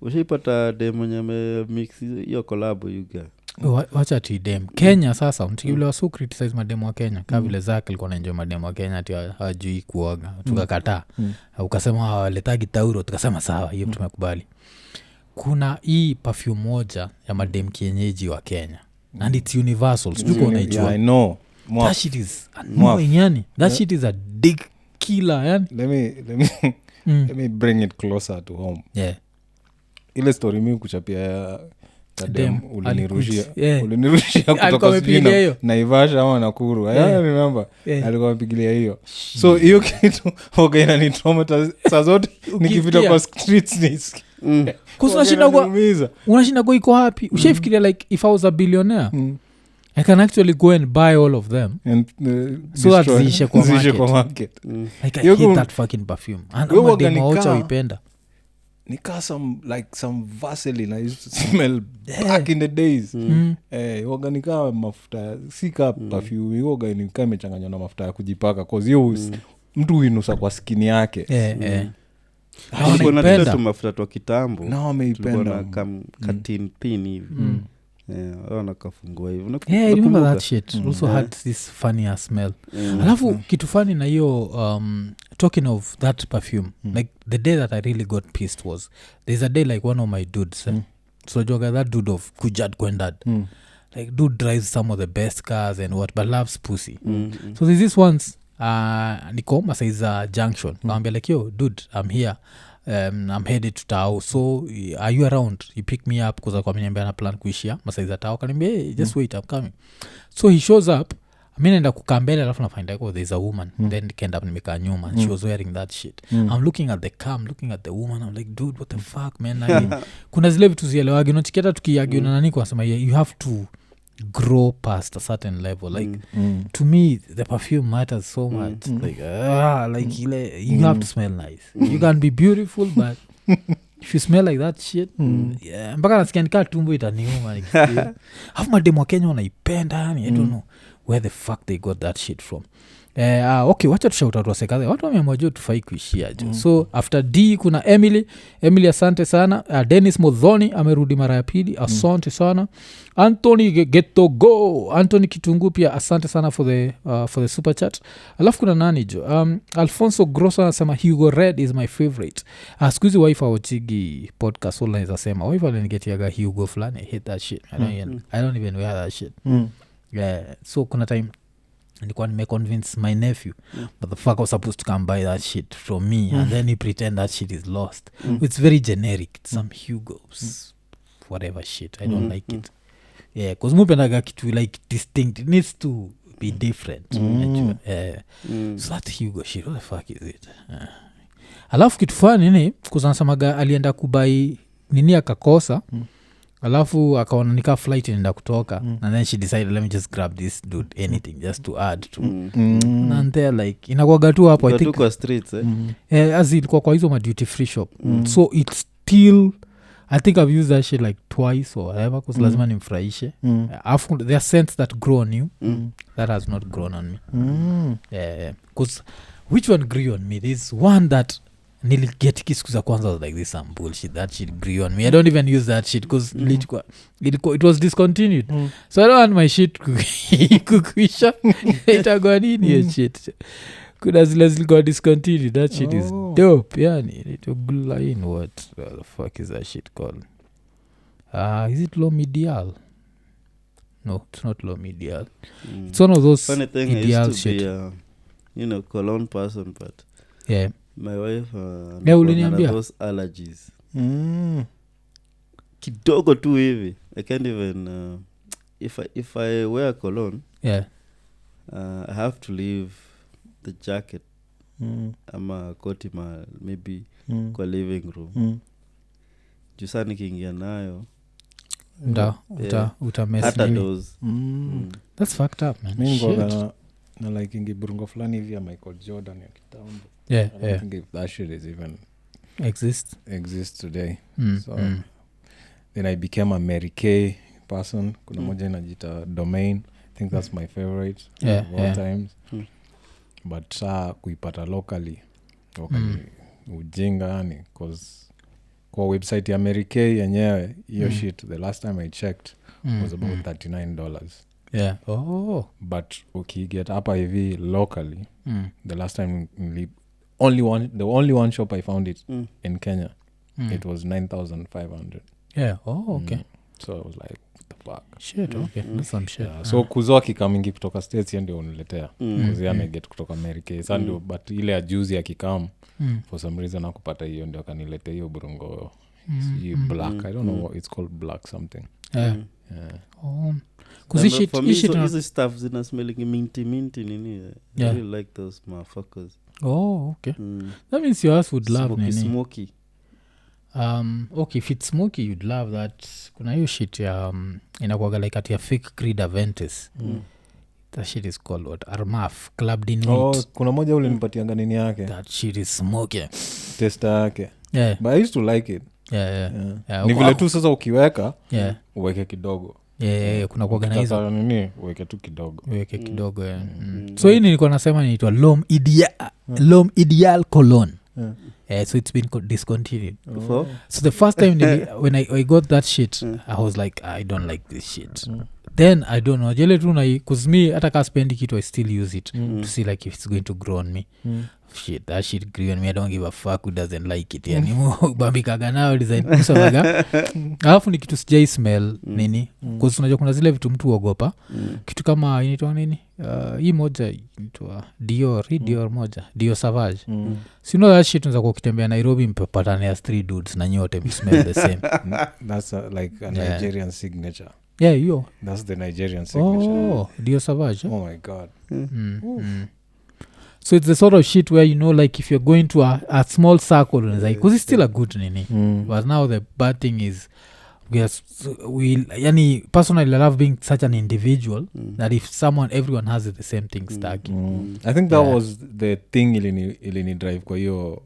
Ushaipata dem mwenye amemix hiyo collab you guys? Wacha ti dem Kenya sasa mtikile wasu criticize mademo wa Kenya kama vile Zach alikuwa anaenjoy mademo wa Kenya ati hajui kuoga tukakataa ukasema hawaletagi tauro tukasema sawa hiyo tumekubali. Kuna hii perfume moja ya madem kienyeji wa Kenya and it's universal sijui unaijua. Yeah, I know. That shit is annoying yani. That shit is a dick killer yani. Let me bring it closer to home. Yeah. Ile story mimi kuchapia ya dem ulinirushia kutoka sijina Naivasha ama Nakuru. I remember. Alikuwa amepigilia hiyo. So hiyo kitu hoga ni trauma saa zote nikipita kwa streets nisikia. Unashinda go iko happy. Ushafikiria like if I was a billionaire I can actually go and buy all of them and so that ziishe kwa market. Like I hate that fucking perfume. And mademo wacha wipenda. Nika some Vaseline I used to smell back in the days. Yoga nika mafuta sika perfume yoga nika imechanganywa na mafuta ya kujipaka cause yo mtu uinusa kwa skin yake. Kuna tatu mafuta tu kitambo. Na wameipenda katin pin hivi. Wanakafungua hivi. Yeah, I remember that shit. Also had this funny ass smell. Alafu kitu funny na hiyo talking of that perfume like the day that I really got pissed was there's a day like one of my dudes so joga that dude of Kujad Gwendad like dude drives some of the best cars and what but loves pussy. So there's this once niko Masaiza junction kaambia like yo dude I'm here I'm headed to Tao so are you around you pick me up because kwa mniambia na plan kuishia Masaiza Tao kaniambia hey, just wait I'm coming. So he shows up mimi naenda kukaa mbele alafu na find out there's a woman then end up nimekaa nyuma she was wearing that shit. I'm looking at the car I'm looking at the woman I'm like dude what the fuck man. Kuna zile vitu zielewagi unachikiata tukiagio na nani kwa sema you have to grow past a certain level like to me the perfume matters so much like you have to smell nice. You can be beautiful but if you smell like that shit mpaka nasikia nikaa tumbo itaniuma hafu mademo wa Kenya wanaipenda yani I don't know where the fuck they got that shit from. Okay wacha tushauta tuwasekaze watu wameamua tufai kuishia jo. So after D kuna Emily asante sana. Dennis Modhoni amerudi mara ya pili asante sana. Anthony Getogo Anthony Kitungu pia asante sana for the super chat. Alafu kuna nani jo Alfonso Grosso anasema Hugo Red is my favorite. Squeezy wife awachigi podcast online zasema wife alinigetiaga Hugo fulani I hate that shit. I don't even wear that shit. Yeah, so kuna time nilikuwa nimeconvince my nephew but the fuck was supposed to come buy that shit from me and then he pretend that shit is lost. It's very generic. It's some Hugo's whatever shit. I don't like it. Yeah, cause mupendaga kitu like distinct. It needs to be different. So that Hugo shit what the fuck is it? Alafu kitu fani ni kuzanasamaga alienda kubai nini akakosa alafu akaona nika flight inaenda kutoka and then she decided let me just grab this dude anything just to add to and there like inakuwaga tu hapo I think kwa streets as ilikuwa kwa hizo ma duty free shop so it's still I think I've used that shit like twice or whatever because lazima nimfurahishe afu there are scents that grow on you that has not grown on me because which one grew on me there's one that niliget siku za kwanza was like this some bullshit that shit grew on me I don't even use that shit because it was discontinued so I don't want my shit kukwisha itagwa nini hiyo shit kuna zile zilikuwa discontinued that shit is dope yani itogula in what the fuck is that shit called is it low medial no it's not low medial it's one of those funny thing ideal I used to shit be cologne person but yeah my wife uliniambia those allergies kidogo tu hivi I can't even if I wear cologne yeah I have to leave the jacket ama koti maybe kwa living room juu saa nikiingia nayo utamess hata nini. dose That's fucked up man mi shit ngoga na like ingiburungo fulani hivi ya Michael Jordan ya kitambo yeah I don't think if that shit is even exists today so then I became a Mary Kay person kuna moja inajita Domain I think that's my favorite of all times but saa kuipata locally ujinga yani cause kwa website ya Mary Kay yenyewe hiyo shit the last time I checked was about $39 yeah but ukiget hapa hivi locally the last time the only one shop I found it in Kenya it was 9,500 yeah okay so I was like what the fuck shit okay that's some shit so kuzoa kikamingi kutoka states hiyo ndio uniletea kuzi ameget kutoka America sa ndio but ile ya juzi ya kikam for some reason akupata hiyo ndio akaniletea hiyo burungo black I don't know what it's called black something hizi stuff zina smelling minty nini I really like those motherfuckers okay that means your ass would love nini smoky okay if it's smoky you'd love that kuna hiyo shit ya inakuwaga like at ya fake creed Aventis that shit is called what Armaf clubbed in wheat kuna moja ule nipatianga nini yake that shit is smoky tester yake yeah but I used to like it yeah ni vile tu sasa ukiweka yeah uweke kidogo yeah kuna kuwaga na hizo nini uweke tu kidogo uweke kidogo so hii nilikuwa nasema inaitwa L'Homme Ideal Cologne so it's been discontinued so the first time when I got that shit I was like I don't like this shit then I don't know jele tu cause me hata ka spendi kitu I still use it to see like if it's going to grow on me shit that shit grew on me I don't give a fuck who doesn't like it yani bambikaga nao design kusamaga alafu ni kitu sijai smell nini cause unajua kuna zile vitu mtu uogopa kitu kama inaitwa nini hii moja inaitwa Dior moja Dior Savage so you know that shit unaweza kwa ukitembea Nairobi mpepatane as 3 dudes na nyote smell the same that's like a Nigerian signature yeah yo that's the Nigerian signature Dior Savage oh my god so it's the sort of shit where like if you're going to a small circle like because it's still a good nini but now the bad thing is yani personally I love being such an individual that if everyone has the same thing stuck I think that was the thing ilini drive kwa hiyo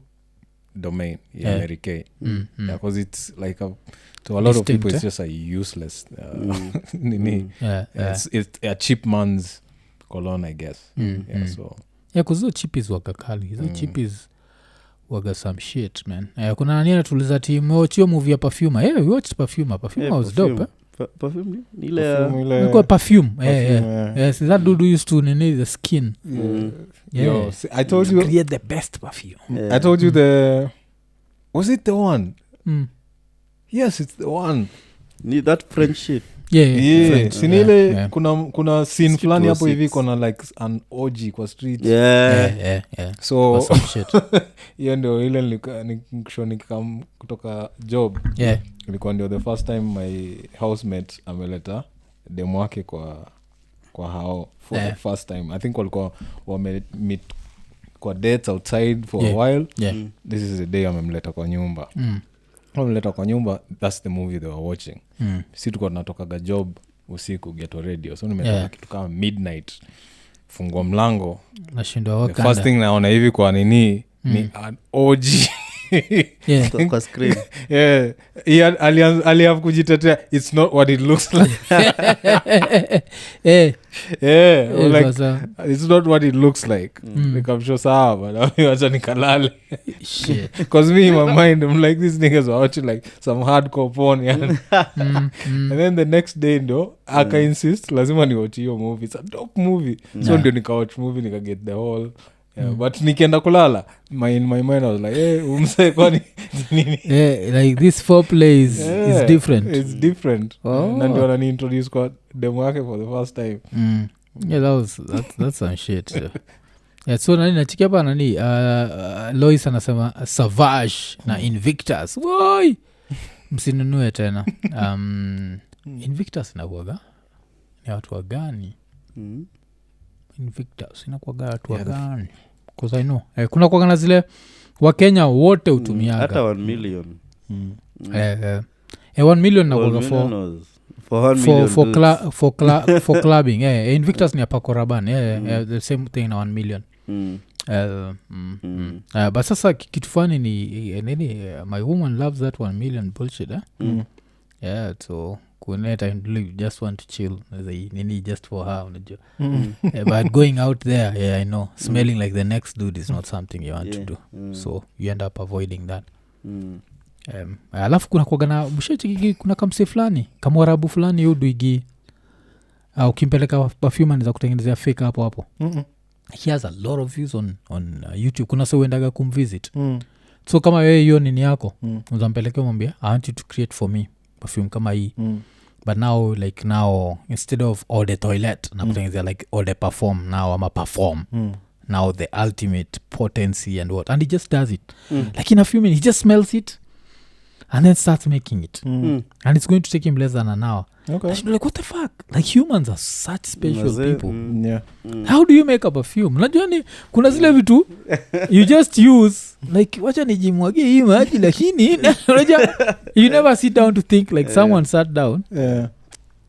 Domain ya Mary Kay because it's like to a lot of people it's just a useless nini it's a cheap man's cologne I guess so cause those chippies waga kali hizo chippies waga some shit man kuna nani anatuliza timeochio movie ya Perfume we watched Perfume was dope Perfume ni ile kwa Perfume yes that dude used to nini the skin yo I told you create the best perfume I told you was it the one yes it's the one ni that French shit sinile kuna scene fulani hapo hivi kona like an orgy kwa street so hiyo ndio ile nikam kutoka job ilikuwa ndio the first time my housemate ameleta demo wake kwa hao for the first time I think walikuwa meet kwa dates outside for a while this is the day amemleta kwa nyumba wameleta kwa nyumba, that's the movie they were watching. Si tuko tunatokaga job usiku Ghetto Radio, so nimetoka kitu kama midnight, fungua mlango, nashindwa the first thing naona hivi kwa nini ni an OG. Kwa screen. Alihav kujitetea, it's not what it looks like. Like, it's not what it looks like. Nikamshow sawa, but wacha nikalale. Because me in my mind, I'm like, these niggas are watching like some hardcore porn. And then the next day ndo aka insist lazima ni watch hiyo movie. It's a dope movie. So ndio nikawatch movie, nika get the whole. But nikienda kulala, in my mind I was like, umse kwani nini? Like this foreplay is different. It's different. Na ndio ananiintroduce kwa demo yake for the first time. That's some shit. So nani nachikia hapa nani Lois anasema Savage na Invictus. Woi, msinunue tena. Invictus inakuwaga ni watu wa gani? Invictus inakuwaga watu wa gani? Because I know kuna kuwaga na zile Wakenya wote utumiaga hata 1 million. 1 million nakuwaga for clubbing. Invictus ni hapa Koraban. The same thing na 1 million. But sasa kitu fani ni nini, my woman loves that 1 million bullshit. So kuneta and just want to chill nini just for her, unajua. But going out there, I know smelling like the next dude is not something you want to do. So you end up avoiding that. Alafu kuna kuagana mshachiki, kuna kamse fulani kamwarabu fulani yuduigi ukimpeleka perfume anaweza kutengenezea fake hapo. He has a lot of views on YouTube. Kuna sasa uendaga kumvisit. So kama wewe hiyo nini yako unampelekea mwambie I want you to create for me perfume kama hii. But now instead of all the toilet na kutengenezea like all the perform, now I'm a perform. Now the ultimate potency and what, and he just does it. Like in a few minutes he just smells it and then starts making it. And it's going to take him less than an hour. Okay. And like, what the fuck? Like humans are such special people. How do you make up a perfume? Unajua ni kuna zile vitu you just use like wacha nijimwagie hii maji lakini unajua you never sit down to think like someone sat down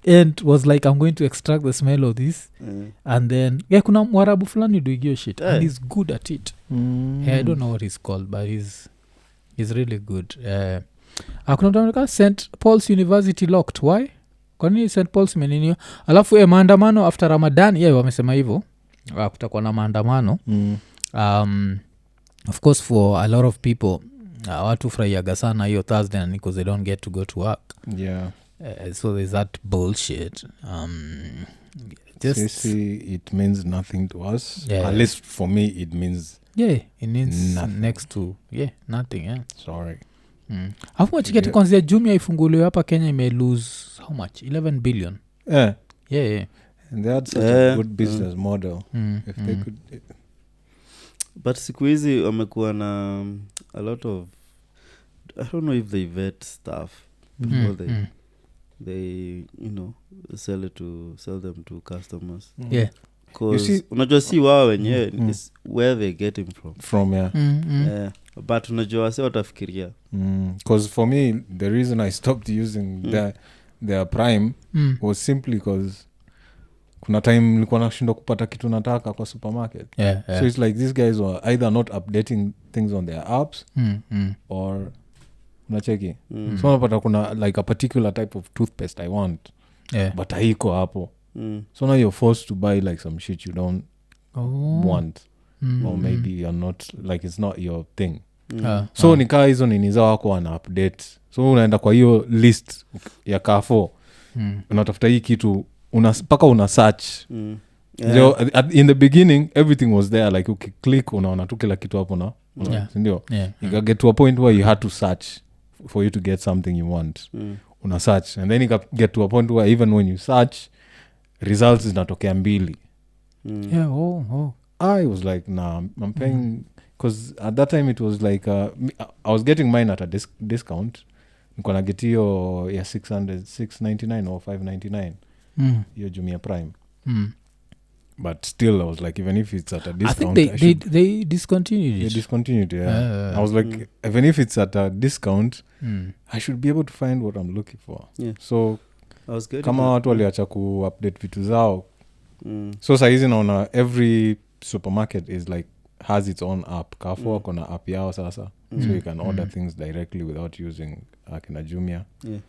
and was like I'm going to extract the smell of this and then kuna mwarabu fulani do shit and he's good at it. I don't know what he's called but he's really good. Kuna mtu St. Paul's University locked. Why? Kwani St. Paul's menini? Alafu maandamano after Ramadan, wamesema hivyo. Kutakuwa na maandamano. Of course for a lot of people watu furahiaga sana hiyo Thursday because they don't get to go to work. So there's that bullshit. Just it means nothing to us. At least for me it means it means nothing. Next to nothing. Sorry. How much get kwanzia Jumia ifunguliwe hapa Kenya ime lose how much 11 billion. And they had such a good business model. If they could but siku hizi wamekuwa na a lot of, I don't know if they vet stuff before they sell them to customers. Because unajua si wao wenyewe is where they get him from. But unajua wase watafikiria. Because for me the reason I stopped using their Prime was simply because kuna time nilikuwa nashindwa kupata kitu nataka kwa supermarket. So it's like these guys were either not updating things on their apps or unacheki. So unapata kuna like a particular type of toothpaste I want but haiko hapo. So now you're forced to buy like some shit you don't want or maybe you're not like it's not your thing. So nikaa hizo nini zao wako wana update. So unaenda kwa hiyo list ya Carrefour unatafuta hii kitu paka una search. In the beginning everything was there like ukiclick unaona tu kila kitu hapo na ndio you get to a point where you had to search for you to get something you want. Una search and then you get to a point where even when you search results zinatokea mbili. I was like nah, I'm paying because at that time it was like I was getting mine at a discount. Niko na get hiyo ya 699 or 599 hiyo Jumia Prime. but still I was like, even if it's at a I discount, think they discontinued they it. discontinued, yeah. I was like, even if it's at a discount, I should be able to find what I'm looking for. Yeah. So I was getting kama watu waliacha ku-update vitu zao, so saizi naona every supermarket is like has its own app. Carrefour kona app yao sasa, so you can order things directly without using akina Jumia. Yeah.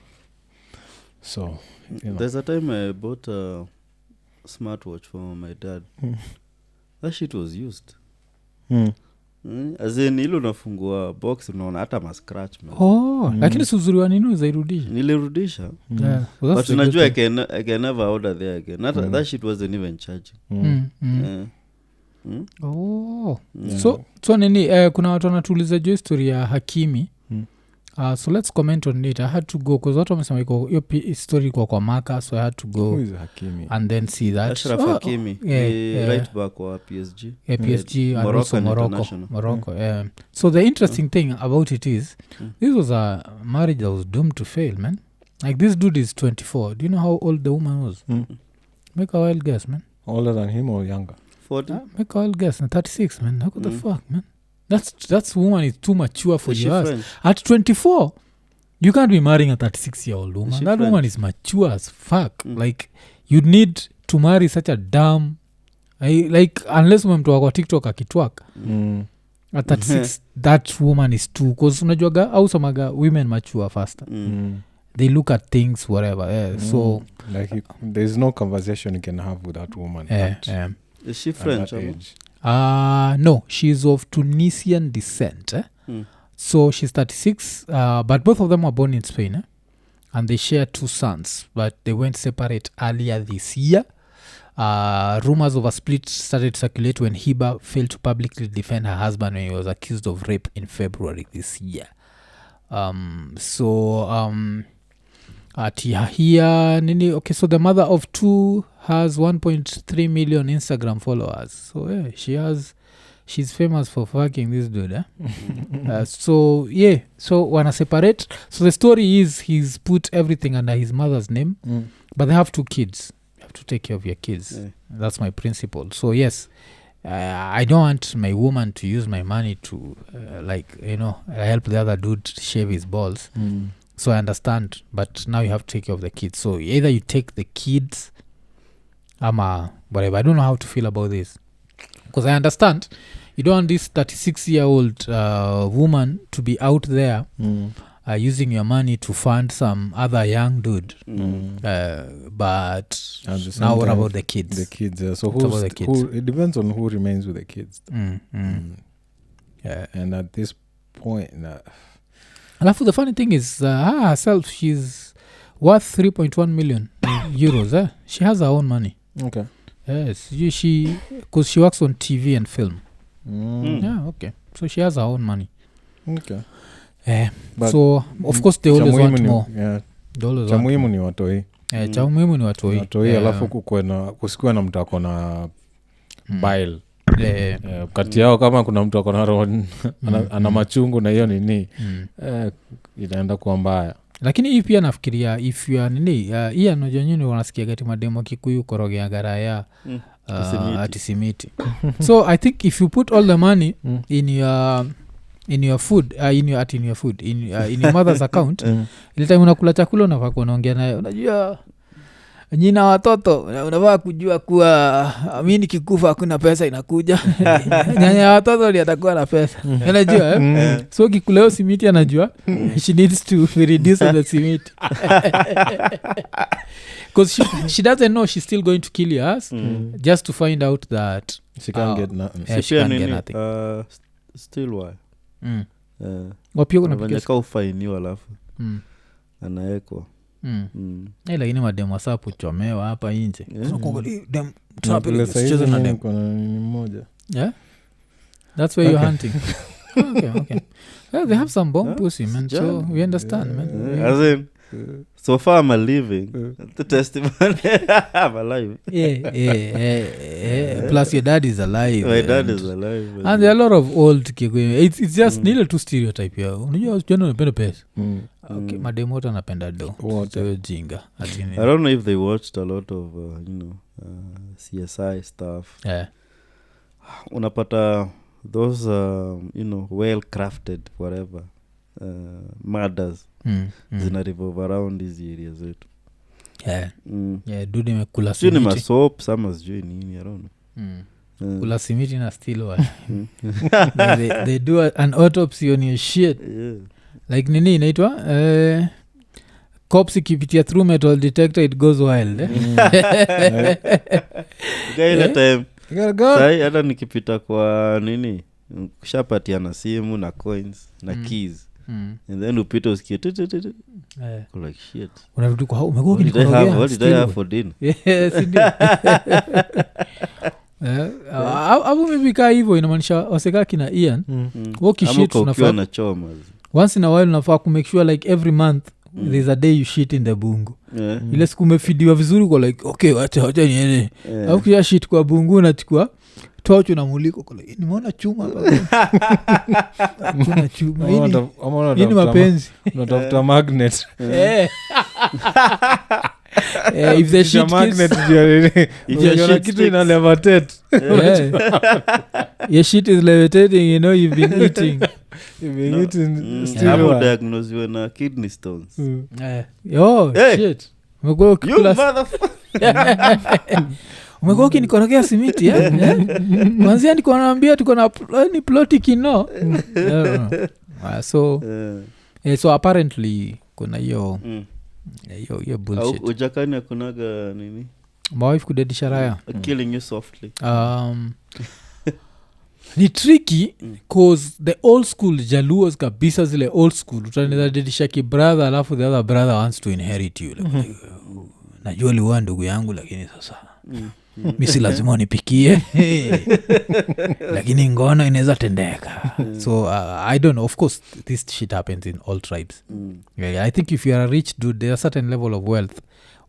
So you know. There's a time I bought a smartwatch for my dad. That shit was used. As in ilo nafungua box unaona hata ma scratch man. Lakini suzuri wa nini uzairudisha? Nilirudisha. Yeah. Well, but unajua I can never order there again. That shit wasn't even charging. So nini kuna watu wanatuuliza juu story ya Hakimi. So let's comment on it. I had to go because watu wamesema iko hiyo story kwa Maka, so I had to go. Who is Hakimi? And then see that Ashraf Hakimi, right back wa PSG. PSG and also Morocco. So the interesting thing about it is this was a marriage that was doomed to fail, man. Like this dude is 24. Do you know how old the woman was? Make a wild guess, man. Older than him or younger? 40. Make a wild guess. 36, man. What the fuck, man? That's woman is too mature for you. At 24, you can't be marrying a 36-year-old woman. That French? Woman is mature as fuck. Like you'd need to marry such a dumb, like unless umemtoa kwa TikTok akitwak. At 36, that woman is too. Because unajuaga au somaga women mature faster. They look at things whatever. So like there's no conversation you can have with that woman. Is she French? No, she's of Tunisian descent. So she's 36, but both of them were born in Spain. And they share 2 sons, but they went separate earlier this year. Rumors of a split started to circulate when Hiba failed to publicly defend her husband when he was accused of rape in February this year. Nini, okay, so the mother of 2 has 1.3 million Instagram followers. So yeah, she's famous for fucking this dude. So wanna separate. So the story is he's put everything under his mother's name, but they have 2 kids. You have to take care of your kids. That's my principle. So yes, I don't want my woman to use my money to help the other dude shave his balls. So I understand, but now you have to take care of the kids. So either you take the kids, whatever. I don't know how to feel about this. Because I understand, you don't want this 36-year-old woman to be out there using your money to fund some other young dude. But now what about the kids? The kids, so who it depends on who remains with the kids. Yeah. And at this point... Alafu the funny thing is herself, she's worth 3.1 million euros. She has her own money. Okay. Yes, because she works on TV and film. Yeah, okay. So she has her own money. Okay. So of course they always want more. Cha muhimu ni watoi. Cha muhimu ni watoi. Watoi alafu kusikue na mtu akona bile. Kati yao kama kuna mtu akona roho ana machungu na hiyo nini inaenda kuwa mbaya. Lakini hii pia nafikiria if you are nini hii anojonyini wanasikia gati mademo Kikuyu korogea gara ya atisimiti. So I think if you put all the money in your food in your mother's account ile time unakula chakula unafaa kuongea naye, unajua nyina watoto unafaa kujua kuwa mimi nikikufa hakuna pesa inakuja. Nyanya watoto ndiye atakuwa na pesa, unajua so kikuleo simiti anajua she needs to reduce the simiti because she doesn't know she's still going to kill yours just to find out that she can't get nothing. She can't get nothing. Still why wapio kuna pikia ka ufainiwa alafu anaekwa lakini mademu wasa puchomewa hapa inje mmoja. Yeah, that's where you're hunting. Okay. Well, they have some bomb pussy, man. So we understand, man. As in so far I'm living the testimony I'm alive. Plus your dad is alive. My dad is alive. And there are a lot of old kigwe. It's just nile tu stereotype yao. Unajua jana unapenda pesa. Okay, mademu wote anapenda do. So jinga. I don't know if they watched a lot of CSI stuff. Yeah. Unapata those well crafted whatever murders zina revolve around these areas zetu. Dude imekula simiti. Sio ni masop sama sijui nini, I don't know. Kula simiti na still watch. They do an autopsy on your shit. Yeah. Like nini inaitwa cops ikipitia through metal detector it goes wild. Ile time sai hata nikipita kwa nini kushapatiana simu na coins na keys and then upita usikie like shit unarudi kwa umekuwa ukinikorogea what did I have for dinner. Yes hapo maybe kaa hivyo inamaanisha waseka kina Ian wakishit unafaa na choma once in a while unafaa kumake sure like every month there's a day you shit in the bungu. Ile siku umefidiwa vizuri kwa like okay wacha niene au kia shit kwa bungu unachukua torch unamuliko kwa like nimeona chuma hapa kuna chuma hii ni mapenzi unatafuta magnet if the shit magnet if kitu ina levitate your shit is levitating, you know you've been eating still diagnosed with na kidney stones. Shit umekuwa ukikula umekuwa ukinikorogea simiti kwanzia niko naambia tuko na ni ploti kino so apparently kuna hiyo bullshit ujakani akunaga nini mawife kudedisha raya killing you softly. Ni tricky cause the old school Jaluos kabisa zile old school utaneza dedisha ki brother alafu the other brother wants to inherit you like, najua liwa ndugu yangu lakini sasa misi lazima nipikie lakini ngono inaweza tendeka. So I don't know, of course this shit happens in all tribes. I think if you are a rich dude there's a certain level of wealth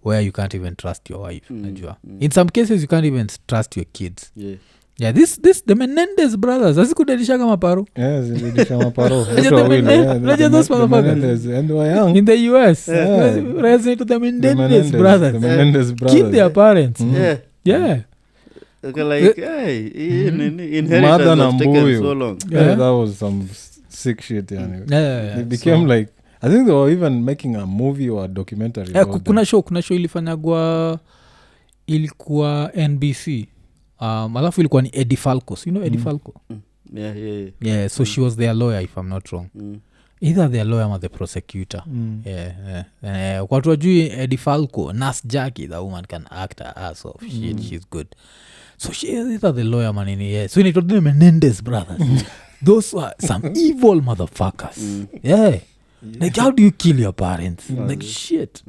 where you can't even trust your wife. Najua in some cases you can't even trust your kids. This the Menendez brothers asikudedisha kama paro. Zilidisha maparo those motherfuckers and they were young in the US. Raising to the Menendez brothers keep their parents. Okay, like inheritance mother na has taken mbuyu. so long. That was some sick shit It became so, like I think they were even making a movie or a documentary. Kuna show ilifanyagwa ilikuwa NBC. Alafu ilikuwa ni Eddie Falco. You know Eddie Falco? Yeah, so she was their lawyer if I'm not wrong. Either their lawyer or the prosecutor. Kwa watu wajui Eddie Falco, Nas Jackie, the woman can act her ass off. She's good. So she is either the lawyer man in here. So it was the Menendez brothers. Those were some evil motherfuckers. Like how do you kill your parents? Like shit.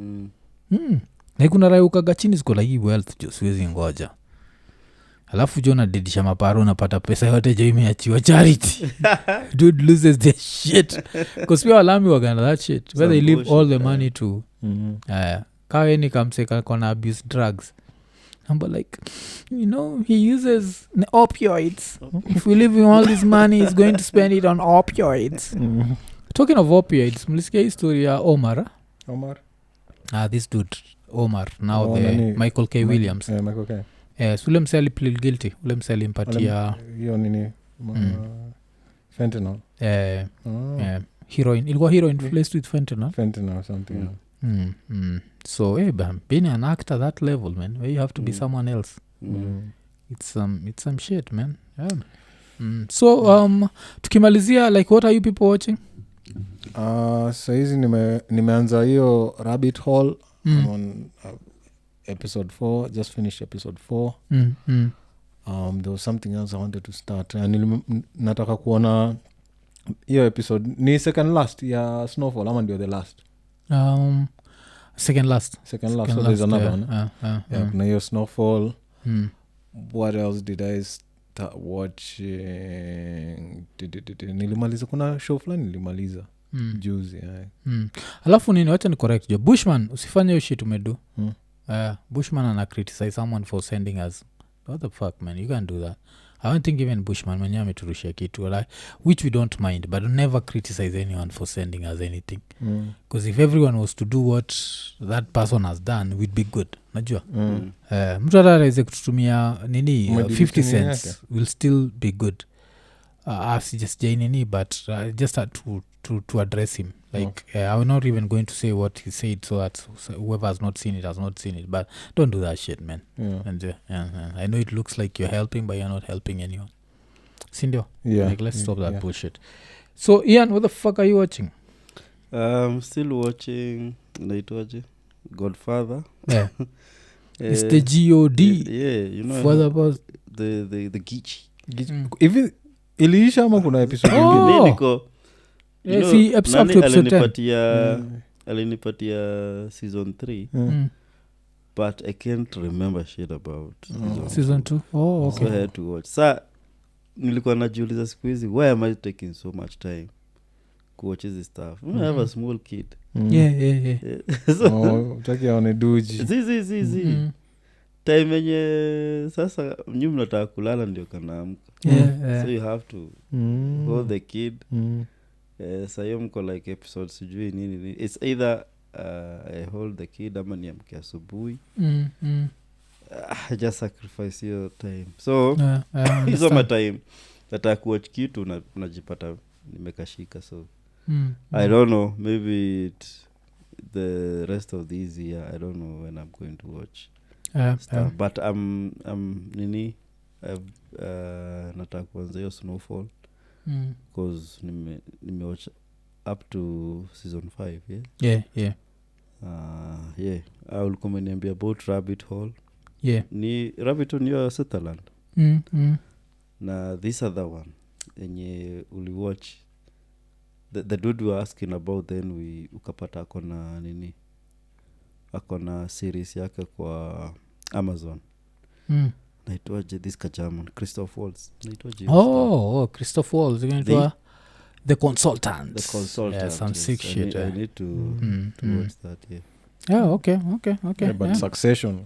Like kuna raya ukaga chini ziko like wealth jo siwezi ngoja. Alafu jo nadedisha maparo napata pesa yote jo imeachiwa charity. Dude loses their shit. Because we are alami waganda that shit. Where they leave all the money to kaweni kamseka kona abuse drugs. But like, you know, he uses opioids. If we leave him all this money, he's going to spend it on opioids. Talking of opioids, mlisikia history ya Omar. This dude, Omar, now Michael K. Williams. Michael K. So ule mse plead guilty. Ule mse alimpatia hiyo nini fentanyl. Heroin. Ilikuwa heroin placed with fentanyl. Fentanyl or something. So being an actor that level, man, where you have to be someone else. It's some shit, man. So tukimalizia, like what are you people watching? Saizi nimeanza hiyo rabbit hole. I'm on episode 4, just finished episode 4. There was something else I wanted to start. Nataka kuona hiyo episode ni second last ya Snowfall ama ndio the last. Second last, so there's another one. Kuna hiyo Snowfall. What else did I start watching? Nilimaliza kuna show fulani nilimaliza. juzi alafu nini wacha ni correct jo Bushman usifanye hiyo shit umedu Bushman ana criticize someone for sending us what the fuck man you can't do that I don't think even Bushman mwenyewe ameturushia kitu like, which we don't mind but never criticize anyone for sending us anything because if everyone was to do what that person has done we'd be good najua mtu hata aweze kututumia nini 50 cents will still be good sijasijai nini but just had to address him like I'm not even going to say what he said so that whoever has not seen it has not seen it but don't do that shit man and I know it looks like you're helping but you're not helping anyone sindio like let's stop that bullshit so Ian what the fuck are you watching still watching naitwaje Godfather it's the God you know father was the Gichi hivi iliisha ama kuna episode nyingine niko see episode to episode 10 alinipatia season 3 but I can't remember shit about season 2 okay so I had to watch sa nilikuwa najiuliza siku hizi why am I taking so much time to watch this stuff I have a small kid yeah so utaki aone duji zi time yenye sasa nyu mnataka kulala ndio kanaamka so you have to hold the kid sayo mko like episode sijui nini it's either I hold the kid ama niamke asubuhi I just sacrifice your time so hizo my time nataka kuwatch kitu najipata nimekashika so I don't know maybe the rest of this year I don't know when I'm going to watch but I'm nini nataka kuanza hiyo Snowfall because nimewatch up to season 5 ulikuwa umeniambia about Rabbit Hole ni Rabbit Hole ni Switzerland na this other one yenye uliwatch the dude we were asking about then ukapata akona nini akona series yake kwa Amazon naitwaje this kajaman Christoph Waltz naitwaje Christoph Waltz inaitwa the consultant some sick shit I need to watch that okay but Succession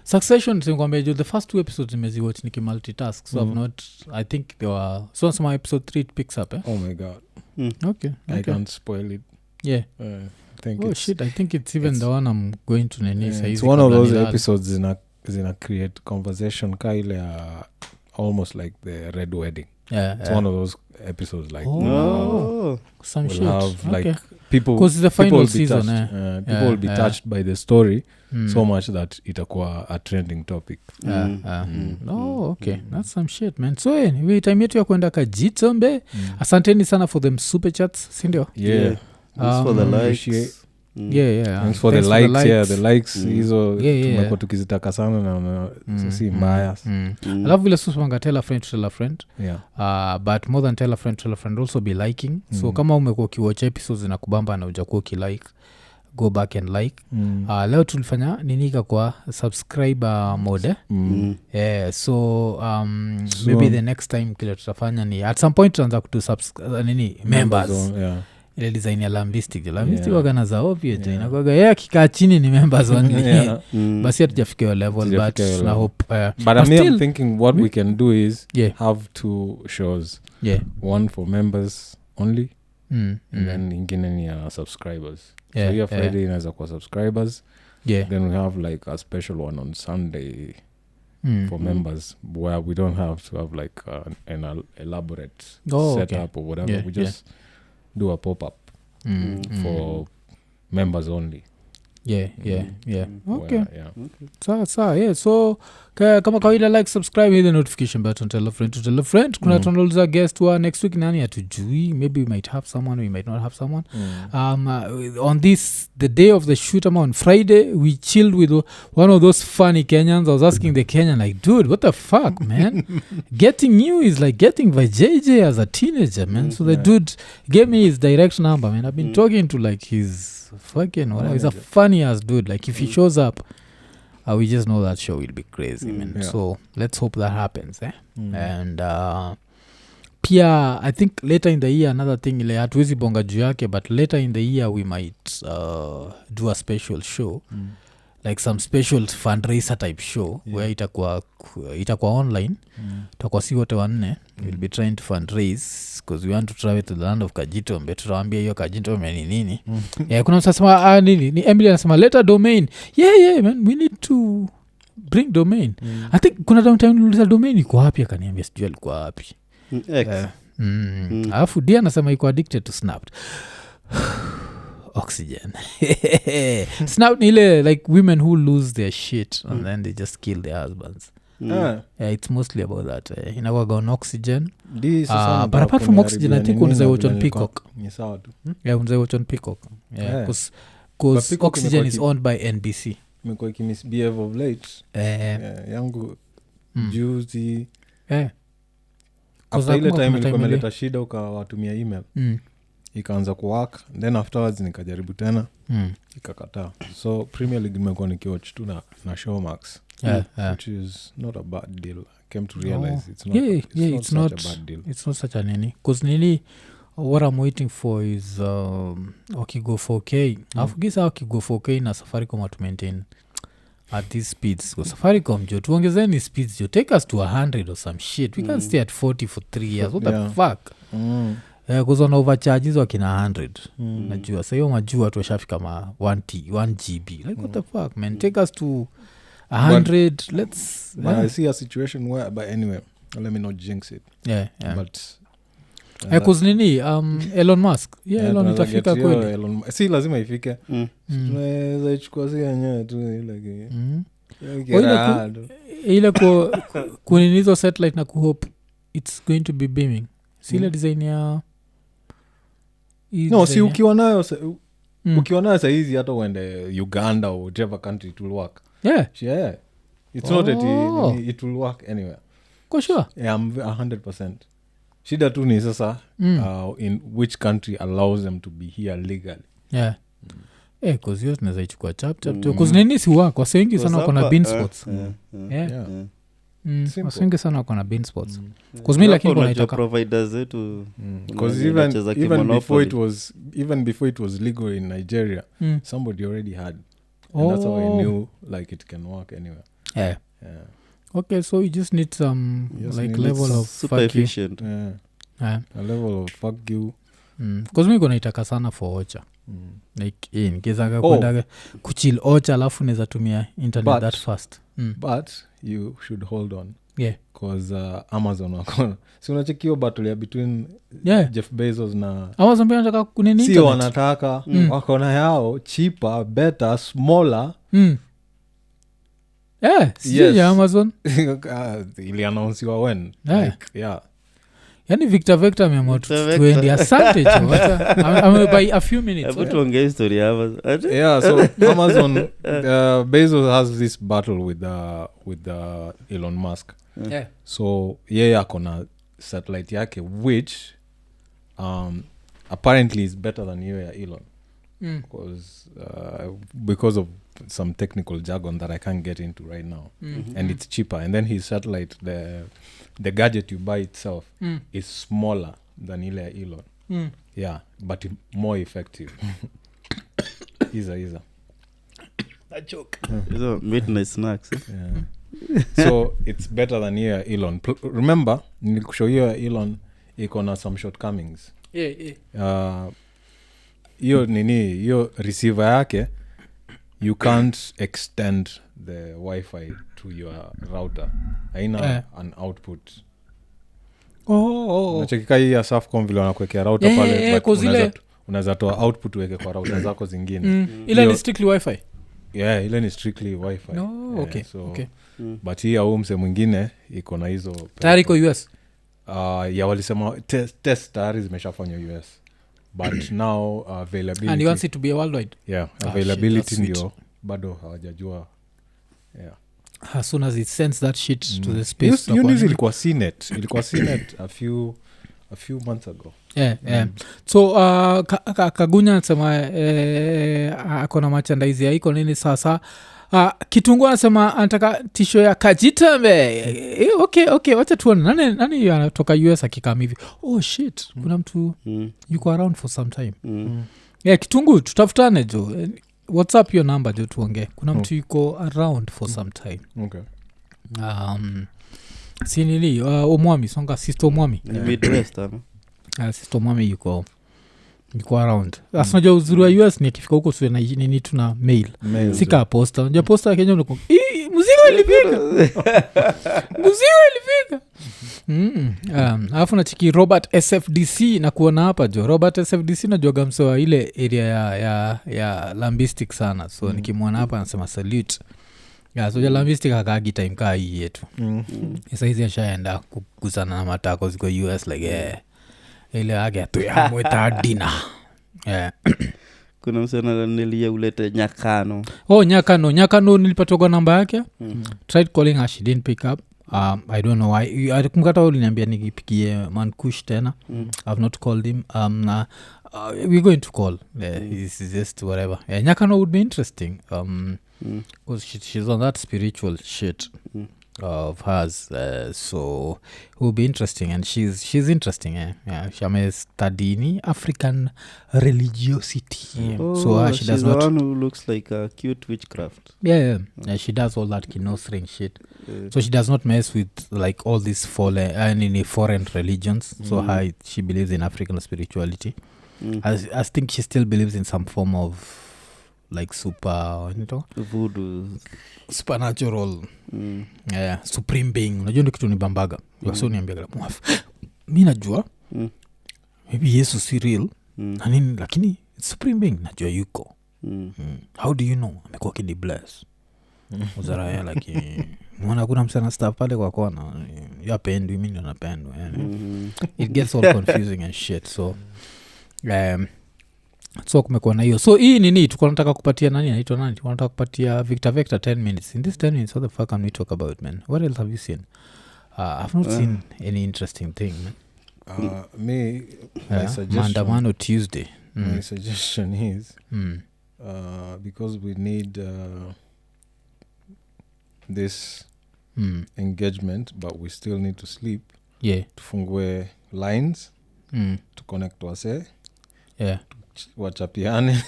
Succession sinkwambia the first 2 episodes nimeziwatch nikimultitask so I've not I think there were so some episode 3 it picks up oh my god okay I can't spoil it I think it's even the one I'm going to nini saizi it's one of those episodes zina create conversation ka ile almost like the Red Wedding it's one of those episodes like some we'll shit have like okay. people because it's the final will season touched, people will be touched by the story so much that itakuwa a trending topic okay that's some shit man so anyway time yetu ya kwenda kajitombe asanteni sana for them super chats sindio thanks for the likes thanks for the likes the likes hizo tumekuwa tukizitaka sana na si mbaya alafu vile susumanga tell a friend but more than tell a friend also be liking so kama umekuwa ukiwatch episodes na kubamba na ujakuwa ukilike go back and like leo tulifanya ninika kwa subscriber mode so maybe the next time kile tutafanya ni at some point tutaanza kutu nini members ile design ya lambistic wagana za obvious inakuwaga akikaa chini ni members only basi hatujafikia level but na hope but I'm thinking what we can do is have 2 shows one for members only and then ingine ni subscribers so here Friday inaweza kwa subscribers then we have like a special one on Sunday for members where we don't have to have like an elaborate setup or whatever we just do a pop-up for members only okay sawa so kama kawaida like subscribe hit the notification button tell a friend kuna tunauliza guest wa next week nani hatujui maybe we might have someone we might not have someone on this the day of the shoot on Friday we chilled with one of those funny Kenyans I was asking the Kenyan like dude what the fuck man getting you is like getting vajayjay as a teenager man so the dude gave me his direct number man I've been talking to like his fucking whatever he's a funny ass dude like if he shows up we just know that show will be crazy man so let's hope that happens and pia I think later in the year another thing ile hatuwezi bonga juu yake but later in the year we might do a special show like some special fundraiser type show where itakuwa online tutakuwa si wote wanne we'll be trying to fundraise because we want to travel to the land of Kajitombe tutawaambia hiyo Kajitombe ni nini kuna msasema nini ni Emily anasema later domain yeah man we need to bring domain I think kuna time niliuliza domain iko wapi akaniambia sijui alikuwa wapi alafu dia anasema iko addicted to Snapped oxygen Snap ni ile like women who lose their shit and then they just kill their husbands it's mostly about that inakuwaga on oxygen but apart from oxygen I think unaweza watch on Peacock unaweza watch on Peacock because oxygen is owned by NBC imekuwa ikimisbehave of late yangu juzi after ile time ilikuwa imeleta shida ukawatumia email ikaanza kuwork then afterwards nikajaribu tena ikakataa so Premier League nimekuwa nikiwatch tu na Showmax which is not a bad deal. I came to realize it's not such a bad deal. It's not such a nini because nili what I'm waiting for is wakigo 4K afugisa wakigo 4K na Safaricom at maintain at these speeds so Safaricom jo tuongezeni speeds jo take us to 100 or some shit we can't stay at 40 for 3 years what the fuck kuzona overcharges wakina 100 najua sa hiyo majua tu washafika ma 1 GB like what the fuck man take us to 100 but, let's I see a situation where but anyway let me not jinx it but cause nini Elon Musk Elon itafika kweli si lazima ifike tunaweza ichukua si yenyewe tu ile ile kuninizo satellite na kuhope it's going to be beaming sile design ya no si ukiwa nayo saizi hata uende Uganda or whatever country it will work it's not that it will work anywhere for sure I'm 100% shida tu ni sasa in which country allows them to be here legally cause hiyo tunaweza ichukua chap cause nini si wako wasengi sana wako na bean spots wasengi sana wako na bean spots cause mi lakini unajua providers zetu because even before it was legal in Nigeria somebody already had and that's how I knew like it can work anywhere okay so you just need some like level of super efficient a level of fuck you cause mi konaitaka sana for Ocha like in kizaka kwenda kuchill Ocha alafu neza tumia internet that fast but you should hold on cause Amazon wakona si unachekio battle ya between Jeff Bezos na Amazon pia wanataka kunini sio wanataka wakona yao cheaper better smaller si Amazon ili announcewa when yani Victor ameamua tuende asante by a few minutes tuongea history hapa so Amazon Bezos has this battle with Elon Musk so yeye akona satellite yake which apparently is better than hiyo ya Elon because of some technical jargon that I can't get into right now and it's cheaper and then his satellite the gadget you buy itself is smaller than ile ya Elon but more effective Iza that joke midnight snacks so it's better than hiyo ya Elon remember nilikushow hiyo ya Elon iko na some shortcomings hiyo hiyo receiver yake you can't extend the Wi-Fi to your router haina an output nachekika hii ya Safcom vile wanakuwekea router pale unaweza toa output uweke kwa router zako zingine ile ni strictly Wi-Fi ile ni strictly Wi-Fi but hii au mse mwingine iko na hizo tayari kwa US walisema test tayari zimeshafanywa US but now availability and you want it to be worldwide availability ndio bado hawajajua as soon as it sends that shit to the space news ilikuwa CNET a few months ago So kagunya nasema akona merchandise ya iko nini sasa. Kitungu anasema anataka tisho ya Kajitambe. Okay, wacha tuone nani anatoka US akikam hivi. Oh shit, kuna mtu yuko around for some time. Kitungu tutafutane jo. WhatsApp your number jo tuongee. Kuna mtu yuko around for some time. Okay. Sinili Omwami songa sister Omwami. Ni Midwest Sister Omwami yuko around. Asinajua uzuri wa US ni akifika huko suwe na nini tuna mail. Sika posta. Unajua posta Kenya unakuwa mzigo ilifika. Alafu nachiki Robert SFDC na kuona hapa jo. Robert SFDC najua gamsoa ile area ya Lambistic sana. So nikimwona hapa anasema salute. So Lambistic hakagi time kaa hii yetu. Sasa hizi ashaenda kukusana na matako ziko US like ile age tu ya mweta dina. Kuna msana nilia ulete Nyakano. Nyakano nilipatoka namba yake. Tried calling her, she didn't pick up. I don't know why. Kumkata uliniambia nikipigie Mankush tena. I've not called him. We're going to call. This is just whatever. Nyakano would be interesting. Because she's on that spiritual shit of hers. So it will be interesting. And she's interesting. She studying African religiosity. So she does she's not... the one who looks like a cute witchcraft. Yeah, she does all that Kinosring shit. So she does not mess with like all these foreign religions. So she believes in African spirituality. I think she still believes in some form of like voodoo, supernatural supreme being. Unajua ndio kitu ni bambaga. So niambiaga mwafu. Mimi najua maybe Yesu si real. Lakini supreme being najua yuko. How do you know? Amekuwa kidi bless. Uzaraya like mwana kuna msana staff pale kwa kona. Yapendwi mimi ndo napendwa. It gets all confusing and shit. So kumekuwa na hiyo. So hii nini tuko nataka kupatia nani anaitwa nani? Tunataka kupatia Victor 10 minutes. In this 10 minutes what the fuck can we talk about, man? What else have you seen? I've not seen any interesting thing, man. My suggestion, Maandamano Tuesday. My suggestion is because we need this engagement but we still need to sleep. Tufungue lines to connect wase. Wachapiane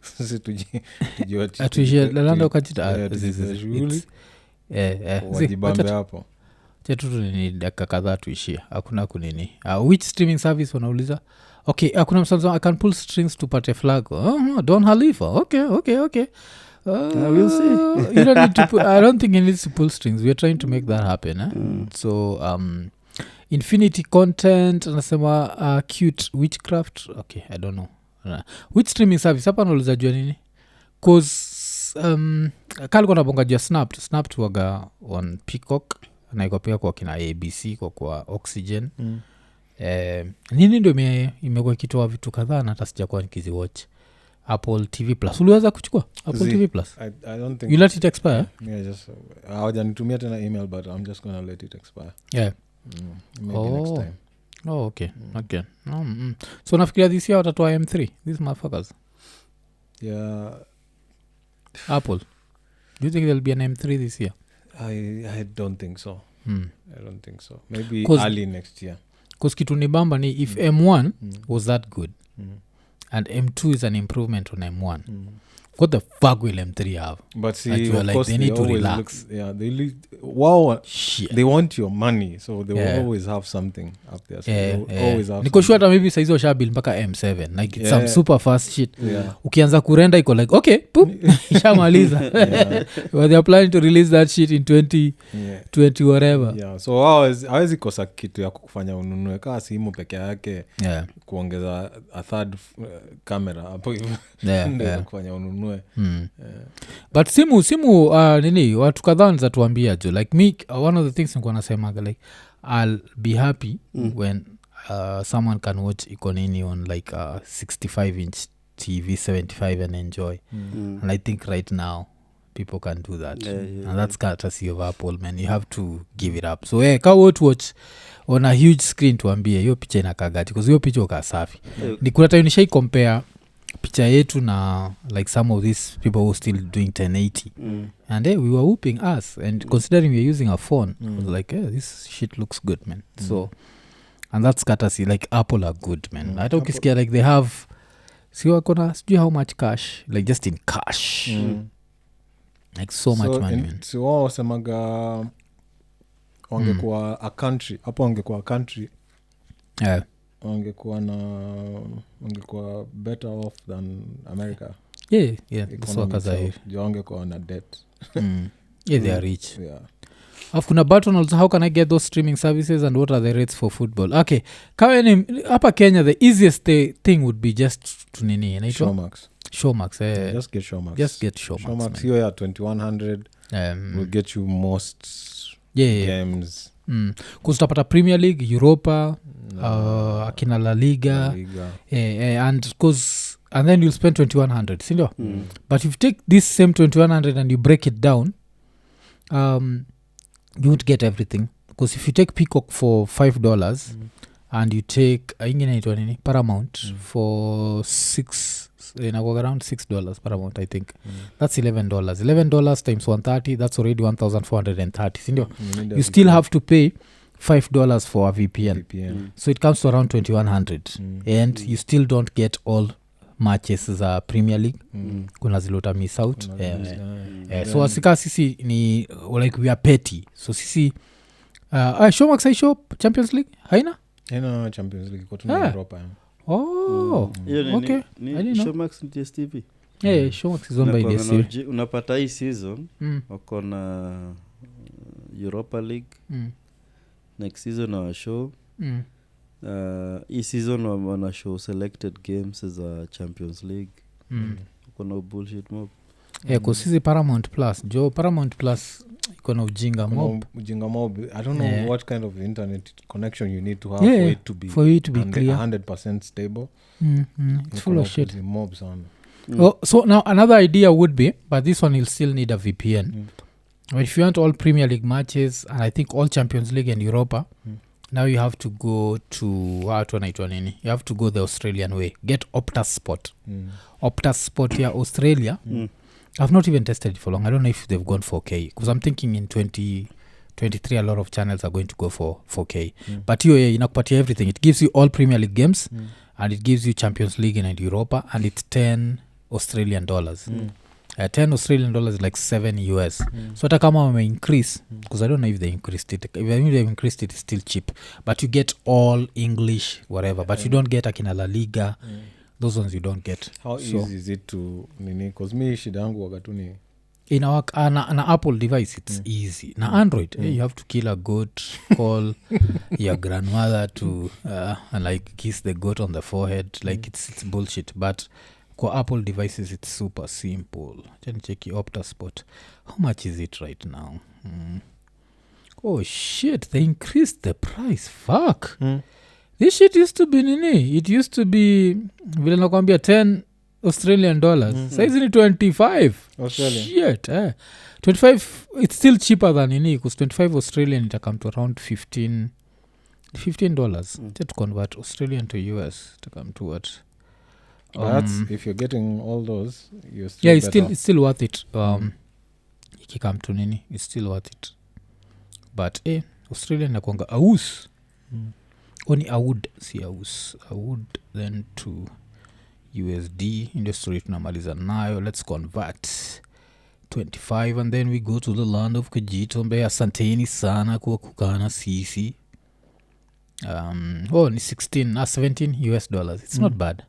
sisi tujiatuishie lalanda ukajita wajibambe hapo chetutu ni dakika kadhaa tuishie hakuna kunini. Which streaming service wanauliza? Okay, hakuna msana I can pull strings tupate flag. No, Don Halifa. Okay. We'll see. You don't need to I don't think he needs to pull strings. We're trying to make that happen. So Infinity Content anasema cute witchcraft. Okay, I don't know. Which streaming service hapa nauliza jua nini? Cause kalikuwa nabonga jua Snapped waga on Peacock na iko pia kwa kina ABC kwa Oxygen. Nini ndio imekuwa ikitoa vitu kadhaa na hata sijakuwa nikiziwatch. Apple TV Plus uliweza kuchukua Apple TV Plus? I don't think you let it expire. Just hawajanitumia tena email but I'm just gonna let it expire. Maybe next time. Okay. So nafikiria this year watatoa M3 these motherfuckers. Apple, do you think there'll be an M3 this year? I don't think so. I don't think so. Maybe early next year. Because kitu ni bamba ni if M1 was that good and M2 is an improvement on M1, what the fuck will M3 have? But see, of course they need to relax. They want your money, so they will always have something up there. So they will always have. Niko sure hata maybe saizi washabil mpaka M7 like it's some super fast shit. Ukianza kurenda iko like okay poop ishamaliza. Well, they are planning to release that shit in 2020 whatever. So hawezi kosa kitu ya kufanya ununue kaa simu peke yake kuongeza a third camera hapo hivyo ndio kufanya ununue. But simu nini watu kadhaa wanaweza tuambia jo like me one of the things nilikuwa nasemaga like I'll be happy when someone can watch IKO NINI on like a 65 inch TV 75 and enjoy. And I think right now people can do that. And that's courtesy of Apple, man. You have to give it up. So ka watch on a huge screen tuambie hiyo picha inakagati bcause hiyo picha ukaa safi ni kuna time nishai compare picha yetu na like some of these people who still doing 1080 and we were whooping us and considering we're using a phone I was like this shit looks good man so and that's courtesy like Apple are good man hata ukisikia like they have siwakona sijui how much cash like just in cash like so much money man wao wasemaga wangekuwa a country hapo wangekuwa a country wangekuwa better off than America so kaza hiyo wangekuwa na debt they are rich Alafu kuna button also how can I get those streaming services and what are the rates for football okay kawa hapa Kenya the easiest thing would be just to nini inaitwa Showmax just get Showmax hiyo ya 2100 will get you most games kuzitapata Premier League Europa akina La Liga and then you'll spend 2100 sindio but if you take this same 2100 and you break it down you won't get everything because if you take Peacock for $5 and you take ingine itwa nini Paramount for $6 around $6 Paramount I think that's $11 times 130 that's already 1430 sindio you still have to pay $5 for a VPN. So it comes to around 2100 and you still don't get all matches za Premier League kuna zilota miss out so asika sisi ni like we are petty so sisi Showmax I Champions League haina Champions League kwa tuna Europa okay Showmax ni DStv Showmax is owned by DStv unapata hii season wako na Europa League next season our show hii season wana show selected games za Champions League kuna bullshit mob kusisi Paramount Plus iko na ujinga mob I don't know what kind of internet connection you need to have for it to be clear 100% stable it's full of shit mobs on so now another idea would be but this one you'll still need a VPN but if you want all Premier League matches and I think all Champions League and Europa now you have to go to you have to go the Australian way get Optus Sport here Australia I've not even tested it for long I don't know if they've gone 4K because I'm thinking in 2023 a lot of channels are going to go for 4K but hiyo inakupatia everything it gives you all Premier League games and it gives you Champions League and Europa and it's $10 Australian dollars $10 Australian dollars is like $7 US so hata kama wame increase because I don't know if they increased it if they've increased it it's still cheap but you get all English whatever but you don't get akina La Liga those ones you don't get how easy is it to nini cause me shida yangu wakatuni in our na Apple device it's easy na Android you have to kill a goat call your grandmother to and like kiss the goat on the forehead like it's bullshit but kwa Apple devices it's super simple then check your Optus Sport how much is it right now oh shit they increased the price fuck this shit used to be nini it used to be vile nakwambia $10 Australian dollars saizi ni 25 Australian shit 25 it's still cheaper than nini because 25 Australian itakam to around $15 to convert Australian to US itakam to what that's if you're getting all those you're still it's still worth it ikikam to nini it's still worth it but Australian nakwanga aus oni awood then to USD industry tunamaliza nayo let's convert 25 and then we go to the land of Kajitombe asanteni sana kwa kukana sisi ni 17 US dollars it's not bad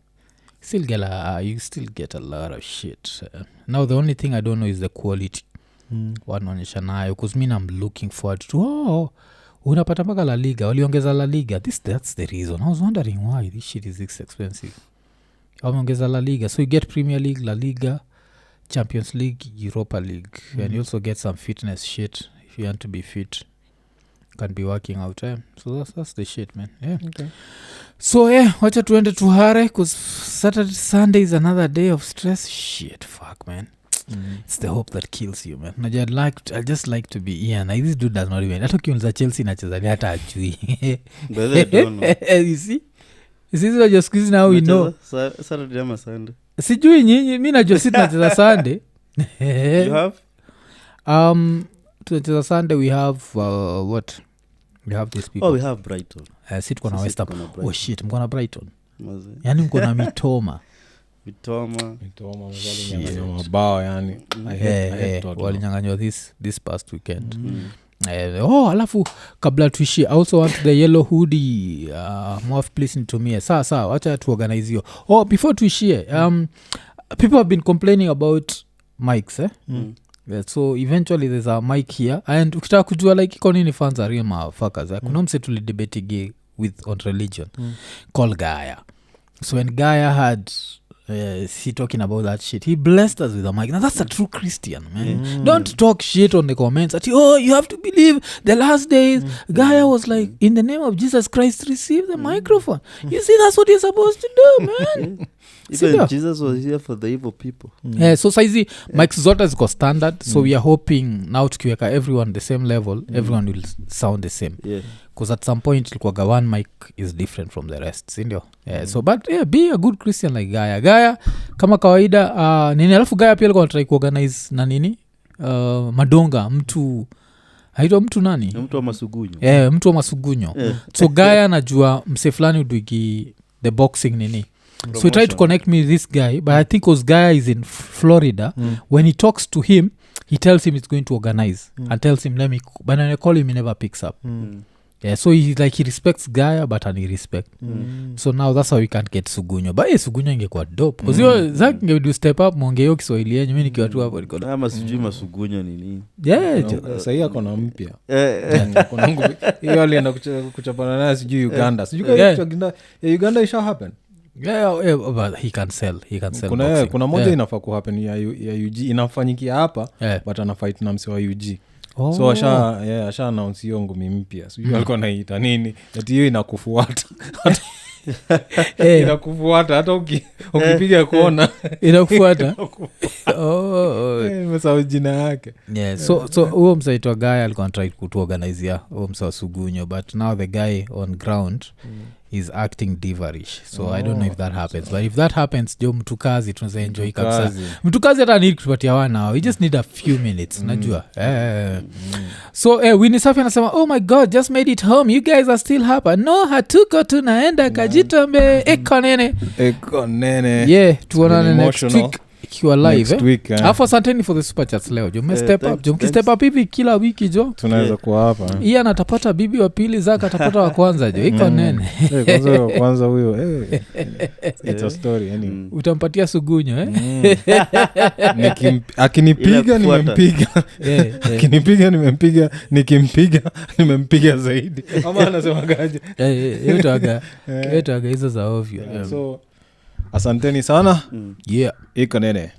you still get a lot of shit now the only thing I don't know is the quality wanaonyesha nayo because me I'm looking forward to unapata mpaka La Liga waliongeza La Liga that's the reason I was wondering why this shit is this expensive wameongeza La Liga so you get Premier League La Liga Champions League Europa League and you also get some fitness shit if you want to be fit can be working out so that's the shit man okay. So wacha tuende tuhare cause Saturday Sunday is another day of stress shit fuck man it's the hope that kills you man. Najua I just like to be Ian. Like, this dude does not even hata ukiuliza Chelsea nachezani hata ajui. But they don't know. You see najua siku hizi now we know Saturday ama Sunday. Sijui nyinyi mi najua si tunacheza Sunday. You have tunacheza Sunday we have what we have these people. Oh, we have Brighton. Si tuko na West Ham. Oh shit, mko na Brighton. Maze. Yani mko na Mitoma mabao yani walinyanganywa this past weekend. Alafu kabla tuishie I also want the yellow hoodie Mwaf please nitumie saa wacha tuorganize hiyo. Before tuishie people have been complaining about mics Yeah, so eventually there's a mic here and ukitaka kujua like iko nini fans are real motherfuckers kuna mse tulidebate with on religion called Gaia. So when Gaia had he talking about that shit, he blessed us with a mic. Now that's a true Christian, man. Don't talk shit on the comments that you have to believe the last days. Gaia was like, in the name of Jesus Christ, receive the microphone. You see, that's what you're supposed to do, man. Even Jesus was here for the evil people. So saizi mics zote ziko standard, so we are hoping now tukiweka everyone the same level, everyone will sound the same. Because at some point ilikuwaga one mic is different from the rest, sindio? So but be a good Christian like Gaia kama kawaida nini. Alafu Gaia pia alikuwa try kuorganize na nini madonga mtu haitwa mtu nani? Mtu wa Masugunyo. So Gaia najua mse fulani uduiki the boxing nini. So he tried to connect me with this guy, but I think because Gaia is in Florida, when he talks to him, he tells him he's going to organize and tells him, but when I call him, he never picks up. So he respects Gaia, but he respect. So now that's how we can't get Sugunyo. But Sugunyo ingekuwa dope. Because you step up, mongeyo Kiswahili yenye, mimi nikiwa tu hapo niko. Ama sijui Masugunyo ni nini. Sasa yako na mpya. Kuna nguvu. Hiyo alienda kuchapana naye sijui Uganda. Sijui Uganda isha happen. But he can sell kuna moja inafaa kuhappen ya UG inafanyikia hapa but anafight na mse wa UG. So asha announce hiyo ngumi mpya. Sijui alikuwa anaita nini ati hiyo inakufuata. Inakufuata hata ukipiga kona inakufuata. Nimesahau jina yake. So huo msaitwa guy alikuwa try kutuorganize huo msa Sugunyo, but now the guy on ground is acting diverish. So I don't know if that happens, but if that happens jo mtukazi tunaweza enjoy kabisa. Mtukazi hata need kupatia wana we just need a few minutes najua. So Winnie Safi anasema oh my god just made it home, you guys are still hapa. No hatuko tunaenda Kajitombe eko nene tuonane next week ikiwa live alafu asanteni for the super chats leo jo step up jo mkistep up hivi kila wiki jo tunaweza kuwa hapa Ian atapata bibi wa pili, Zaka atapata wa kwanza jo iko nene kwanza huyo it's a story yani utampatia Sugunyo akinipiga nimempiga akinipiga nimempiga nimempiga zaidi ama anasema gaje yote hizo za ovyo. So asanteni sana. Iko nene